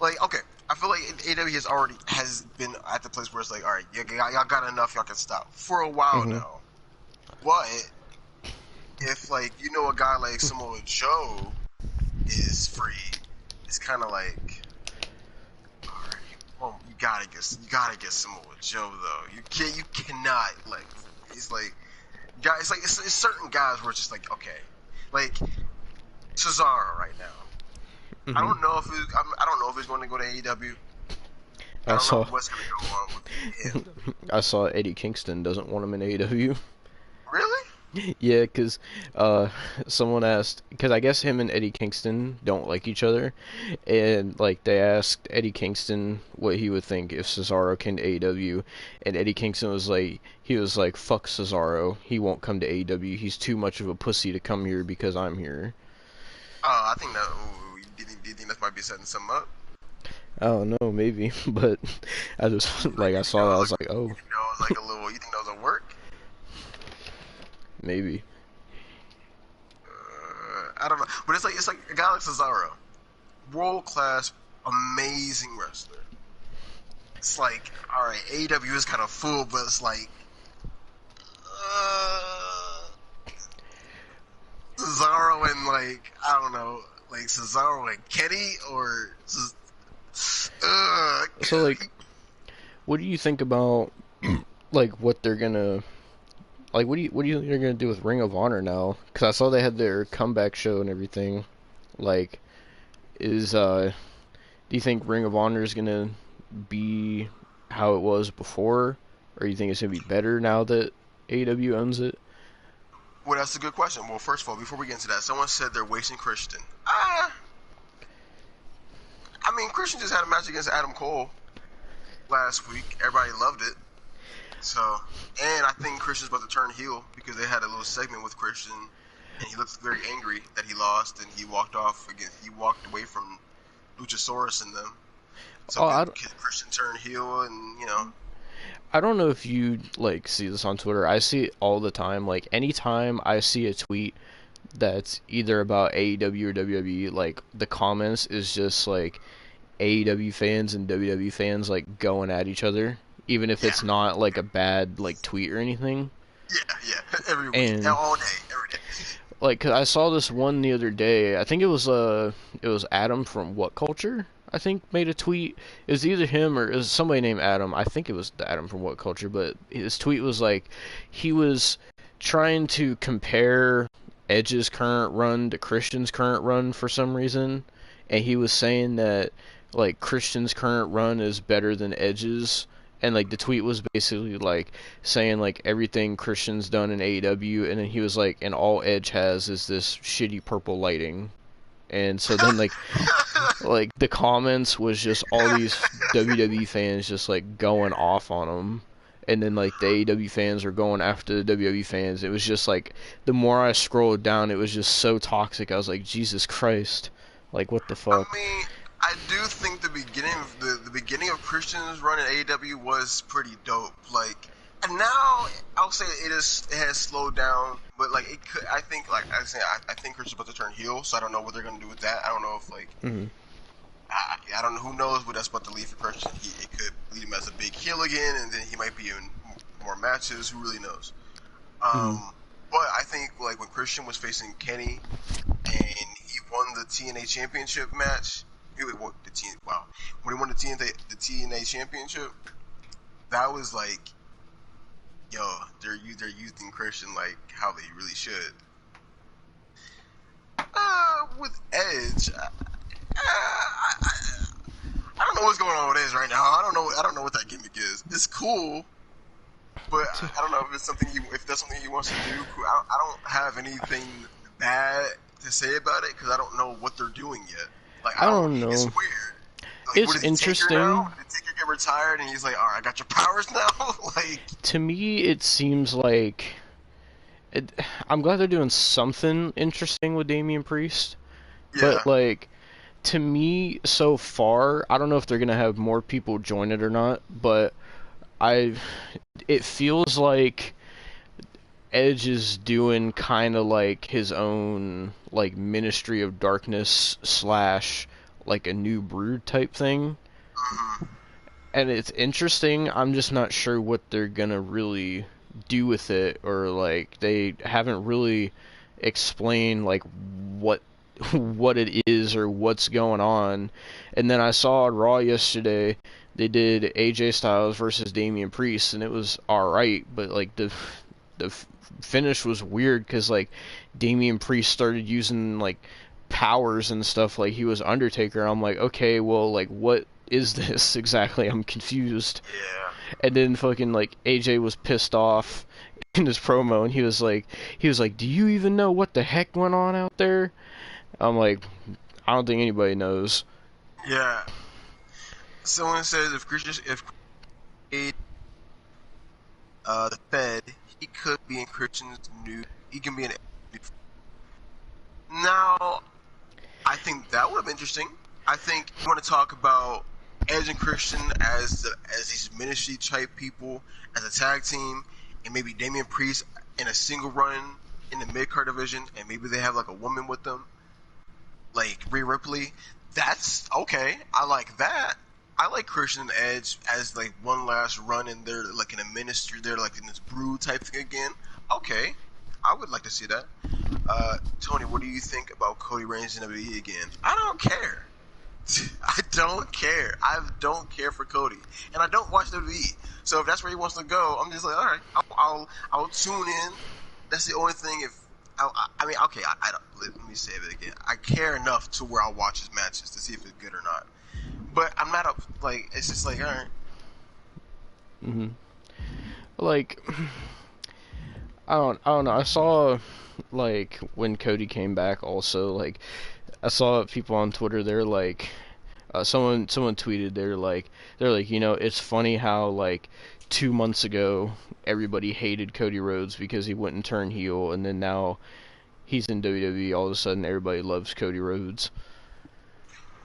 S2: okay, I feel like AW has been at the place where it's like, all right, y'all got enough, y'all can stop for a while now. But if like a guy like Samoa Joe is free, it's kind of like, all right, well, you gotta get Samoa Joe though. You cannot like. It's like guys, like it's certain guys where it's just like, okay, like Cesaro right now. I don't know if I don't know if he's going to go to AEW. I don't know what's going to go on with him.
S1: I saw Eddie Kingston doesn't want him in AEW.
S2: Really?
S1: Yeah, because someone asked, because I guess him and Eddie Kingston don't like each other, and like they asked Eddie Kingston what he would think if Cesaro came to AEW, and Eddie Kingston was like, fuck Cesaro, he won't come to AEW, he's too much of a pussy to come here because I'm here.
S2: I think that. Do you think that might be setting something up?
S1: I don't know, maybe, but I just like I saw that, I was like, oh.
S2: You think that was like a little? You think that was a work?
S1: Maybe.
S2: I don't know, but it's like a guy like Cesaro, world class, amazing wrestler. It's like, all right, AEW is kind of full, but it's like, Cesaro and like I don't know, like Cesaro and Kenny or.
S1: So like, what do you think about like what they're gonna? Like, what do you think they're gonna do with Ring of Honor now? Because I saw they had their comeback show and everything. Like, do you think Ring of Honor is gonna be how it was before, or do you think it's gonna be better now that AEW owns it?
S2: Well, that's a good question. Well, first of all, before we get into that, someone said they're wasting Christian. I mean, Christian just had a match against Adam Cole last week. Everybody loved it. So, and I think Christian's about to turn heel because they had a little segment with Christian, and he looks very angry that he lost, and he walked off again. He walked away from Luchasaurus and them. So, can Christian turn heel, and
S1: I don't know if you like see this on Twitter. I see it all the time. Like, anytime I see a tweet that's either about AEW or WWE, like the comments is just like AEW fans and WWE fans like going at each other. Even if it's not like a bad like tweet or anything.
S2: Yeah, every week, all day, every day.
S1: Like, 'cause I saw this one the other day. I think it was Adam from What Culture. I think made a tweet. It was either him or it was somebody named Adam. I think it was the Adam from What Culture. But his tweet was like, he was trying to compare Edge's current run to Christian's current run for some reason, and he was saying that like Christian's current run is better than Edge's. And, like, the tweet was basically, like, saying, like, everything Christian's done in AEW, and then he was like, and all Edge has is this shitty purple lighting. And so then, like, the comments was just all these WWE fans just, like, going off on him. And then, like, the AEW fans were going after the WWE fans. It was just, like, the more I scrolled down, it was just so toxic. I was like, Jesus Christ. Like, what the fuck?
S2: I mean, I do think the beginning of Christian's run in AEW was pretty dope. Like, and now I'll say it has slowed down, but like it could. I think I think Christian's about to turn heel, so I don't know what they're gonna do with that. I don't know if like I don't know, who knows what that's about to lead for Christian. It could lead him as a big heel again, and then he might be in more matches. Who really knows? But I think like when Christian was facing Kenny and he won the TNA Championship match. When he won the TNA Championship, that was like, yo, they're using Christian like how they really should. With Edge, I don't know what's going on with this right now. I don't know what that gimmick is. It's cool, but I don't know if it's something if that's something he wants to do. I don't have anything bad to say about it because I don't know what they're doing yet. Like
S1: I don't know.
S2: It's weird. Like,
S1: It's interesting.
S2: Did Taker get retired and he's like, all right, I got your powers now? Like,
S1: to me, it seems like I'm glad they're doing something interesting with Damian Priest, but like to me so far, I don't know if they're gonna have more people join it or not, but it feels like Edge is doing kind of like his own like Ministry of Darkness / like a New Brood type thing. And it's interesting. I'm just not sure what they're gonna really do with it, or like they haven't really explained like what it is or what's going on. And then I saw on Raw yesterday they did AJ Styles versus Damian Priest, and it was alright, but like the finish was weird because like Damian Priest started using like powers and stuff like he was Undertaker. I'm like, okay, well, like what is this exactly? I'm confused.
S2: yeah.
S1: And then fucking like AJ was pissed off in his promo, and he was like, do you even know what the heck went on out there? I'm like, I don't think anybody knows.
S2: Yeah. Someone says if the Fed, he could be in Christian's new. He can be in. Now, I think that would have been interesting. I think you want to talk about Edge and Christian as these ministry type people, as a tag team, and maybe Damian Priest in a single run in the mid card division, and maybe they have like a woman with them, like Rhea Ripley. That's okay. I like that. I like Christian and Edge as like one last run in their like in a ministry. They're like in this brood type thing again. Okay, I would like to see that. Tony, what do you think about Cody Reigns in WWE again? I don't care. I don't care. I don't care for Cody, and I don't watch WWE. So if that's where he wants to go, I'm just like, all right, I'll tune in. That's the only thing. If I mean, okay, I don't. Let me say it again. I care enough to where I'll watch his matches to see if it's good or not. But I'm not up. Like it's just like, all right.
S1: Mhm. Like, I don't know. I saw like when Cody came back. Also, like, I saw people on Twitter. They're like, someone tweeted. They're like, you know, it's funny how like 2 months ago everybody hated Cody Rhodes because he wouldn't turn heel, and then now he's in WWE. All of a sudden, everybody loves Cody Rhodes.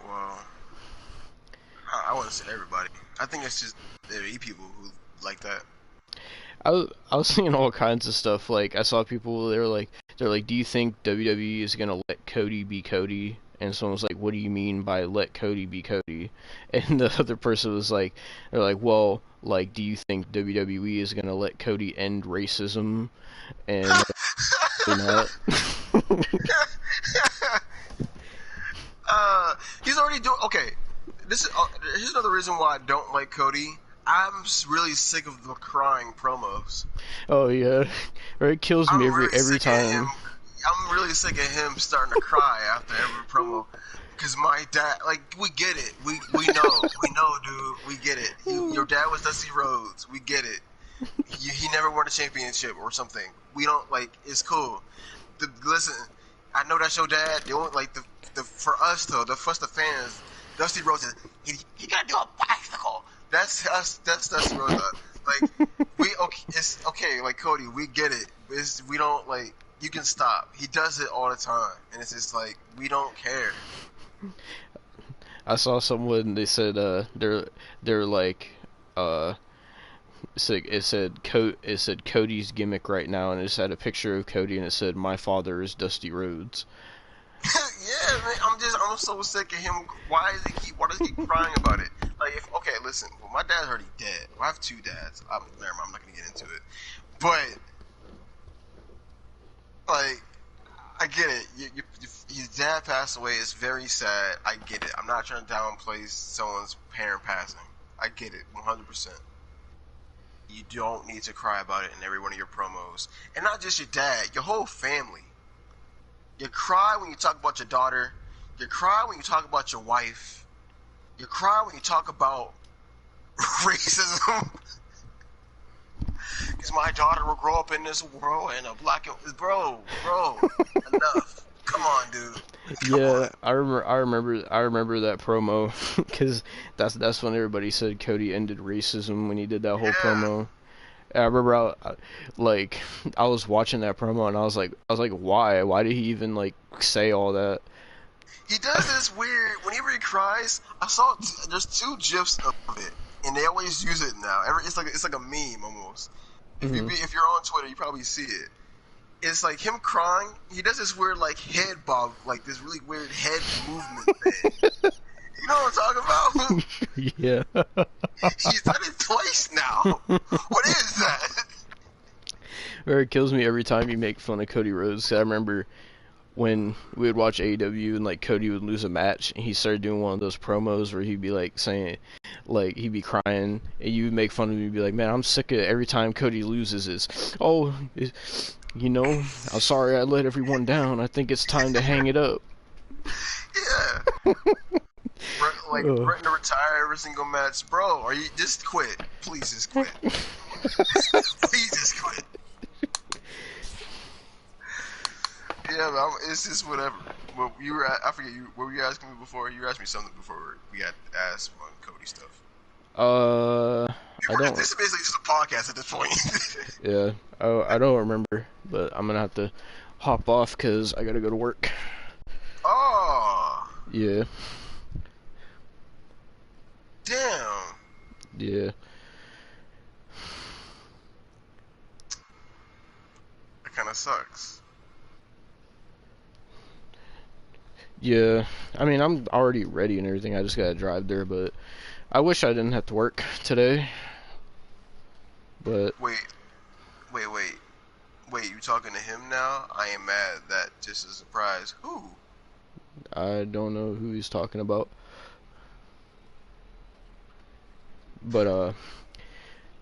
S2: Well, I wouldn't say everybody. I think it's just WWE people who like that.
S1: I was seeing all kinds of stuff. Like I saw people. They're like, do you think WWE is gonna let Cody be Cody? And someone was like, what do you mean by let Cody be Cody? And the other person was like, they're like, well, like, do you think WWE is gonna let Cody end racism? And not.
S2: He's already doing. Okay, here's another reason why I don't like Cody. I'm really sick of the crying promos.
S1: Oh yeah, or it kills me every time.
S2: I'm really sick of him starting to cry after every promo. Because my dad, like, we get it. We know, dude. We get it. Your dad was Dusty Rhodes. We get it. He never won a championship or something. We don't, like, it's cool. Listen, I know that's your dad. They won't, like, for us, though, for us, the fans, Dusty Rhodes is, he gotta do a bicycle. That's us. That's Dusty Rhodes. Like, it's okay. Like, Cody, we get it. We don't, like, you can stop. He does it all the time. And it's just like, we don't care.
S1: I saw someone, they said, they're like, it said Cody's gimmick right now, and it just had a picture of Cody, and it said, my father is Dusty Rhodes.
S2: Yeah, man, I'm so sick of him. Why does he keep crying about it? Like, okay, listen, well, my dad's already dead. Well, I have two dads. Never mind, I'm not gonna get into it. But, like, I get it. Your dad passed away. It's very sad. I get it. I'm not trying to downplay someone's parent passing. I get it, 100%. You don't need to cry about it in every one of your promos. And not just your dad, your whole family. You cry when you talk about your daughter. You cry when you talk about your wife. You cry when you talk about racism. Because my daughter will grow up in this world and a black bro, enough. Come on, dude. Come on.
S1: I remember that promo because that's when everybody said Cody ended racism when he did that whole promo. And I remember I was watching that promo and I was like why did he even like say all that?
S2: He does this weird whenever he cries. I saw there's 2 gifs of it, and they always use it now. It's like a meme almost. If you're on Twitter, you probably see it. It's like him crying. He does this weird like head bob, like this really weird head movement thing. You know what I'm talking about?
S1: Yeah.
S2: He's done it twice now. What is that?
S1: It kills me every time you make fun of Cody Rhodes. I remember when we would watch AEW and like Cody would lose a match and he started doing one of those promos where he'd be like saying, like he'd be crying and you would make fun of him and be like, man, I'm sick of it. Every time Cody loses you know, I'm sorry I let everyone down. I think it's time to hang it up.
S2: Yeah. Threatening to retire every single match. Bro, are you just quit? Please just quit. Please just quit. Yeah, but it's just whatever. Well, I forget what were you asking me before? You asked me something before we got asked on Cody stuff.
S1: I don't.
S2: This is basically just a podcast at this point.
S1: Yeah, I don't remember, but I'm gonna have to hop off because I gotta go to work.
S2: Oh.
S1: Yeah.
S2: Damn.
S1: Yeah.
S2: That kind of sucks.
S1: Yeah, I mean, I'm already ready and everything. I just gotta drive there, but I wish I didn't have to work today. But
S2: wait, you talking to him now? I am mad. That just a surprise. Who?
S1: I don't know who he's talking about. But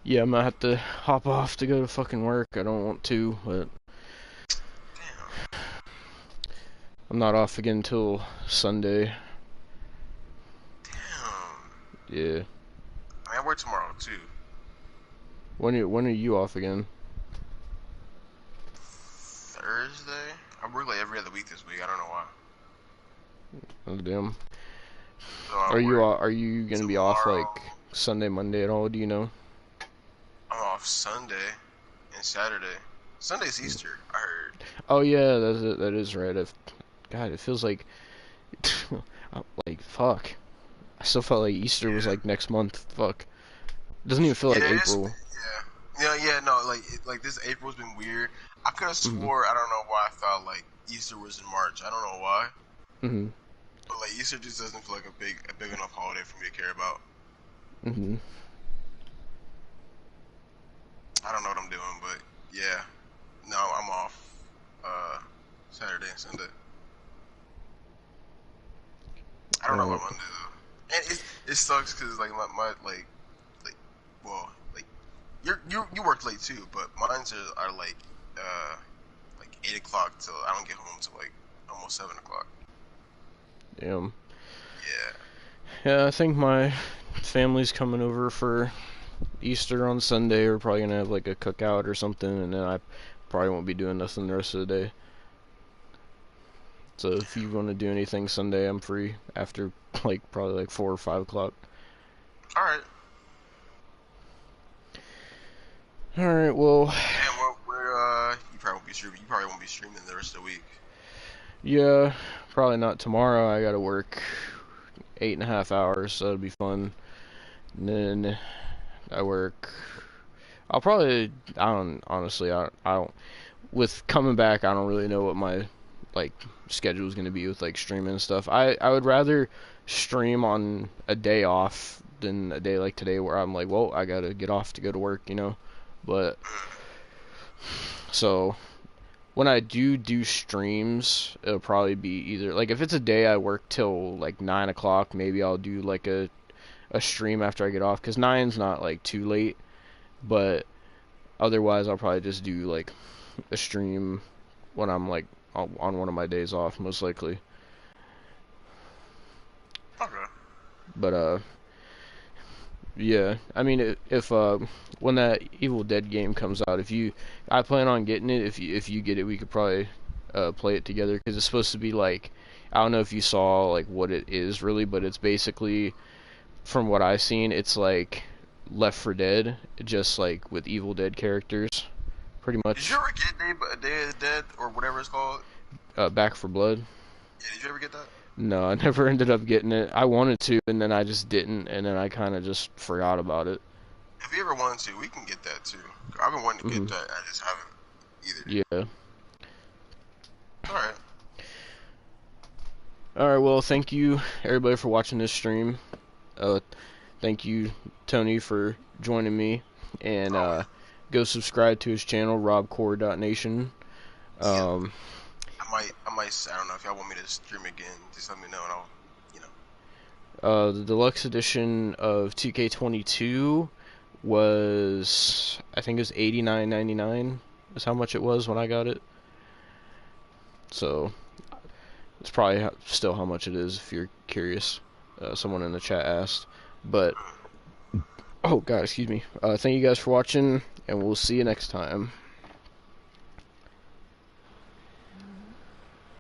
S1: yeah, I'm gonna have to hop off to go to fucking work. I don't want to, but
S2: damn.
S1: I'm not off again until Sunday.
S2: Damn.
S1: Yeah.
S2: I work tomorrow too.
S1: When are you off again?
S2: Thursday? I work like every other week this week. I don't know why.
S1: Oh damn.
S2: So
S1: Are you gonna be off like Sunday, Monday at all? Do you know?
S2: I'm off Sunday and Saturday. Sunday's Easter, I heard.
S1: Oh yeah, that is right. God, it feels like fuck. I still felt like Easter was like next month. Fuck. It doesn't even feel like April.
S2: Yeah. No, like this April's been weird. I could have swore I don't know why I thought like Easter was in March. I don't know why. But like Easter just doesn't feel like a big enough holiday for me to care about. I don't know what I'm doing, but yeah. No, I'm off Saturday and Sunday. I don't know what Monday though. And it sucks because like my you work late too, but mine's are like 8 o'clock till I don't get home till like almost 7 o'clock.
S1: Damn.
S2: Yeah.
S1: Yeah, I think my family's coming over for Easter on Sunday. We're probably gonna have like a cookout or something, and then I probably won't be doing nothing the rest of the day. So if you want to do anything Sunday, I'm free after like probably like 4 or 5 o'clock.
S2: All right.
S1: All right. Well.
S2: And you probably won't be streaming the rest of the week.
S1: Yeah, probably not tomorrow. I gotta work 8.5 hours, so it'll be fun. And then I work. I don't. With coming back, I don't really know what my like schedule is gonna be with like streaming and stuff. I would rather stream on a day off than a day like today where I'm like, well, I gotta get off to go to work, you know. But so when I do streams, it'll probably be either like if it's a day I work till like 9 o'clock, maybe I'll do like a stream after I get off, because 9's not like too late, but otherwise I'll probably just do like a stream when I'm like on one of my days off, most likely.
S2: Okay.
S1: But yeah, I mean, if when that Evil Dead game comes out, I plan on getting it. If you get it, we could probably play it together, because it's supposed to be like, I don't know if you saw like what it is really, but it's basically, from what I've seen, it's like Left 4 Dead, just like with Evil Dead characters, pretty
S2: Did
S1: much.
S2: you ever get Day of the Dead or whatever it's called?
S1: Back 4 Blood.
S2: Yeah, did you ever get that?
S1: No, I never ended up getting it. I wanted to, and then I just didn't, and then I kind of just forgot about it.
S2: If you ever wanted to, we can get that too. I've been wanting to get that. I just haven't either.
S1: Yeah.
S2: Alright.
S1: Alright, well, thank you, everybody, for watching this stream. Thank you, Tony, for joining me. And go subscribe to his channel, robcore.nation.
S2: I might, I don't know if y'all want me to stream again, just let me know and I'll, you know.
S1: The deluxe edition of 2K22 was, I think it was $89.99 is how much it was when I got it. So it's probably still how much it is if you're curious. Someone in the chat asked. But, oh god, excuse me. Thank you guys for watching, and we'll see you next time.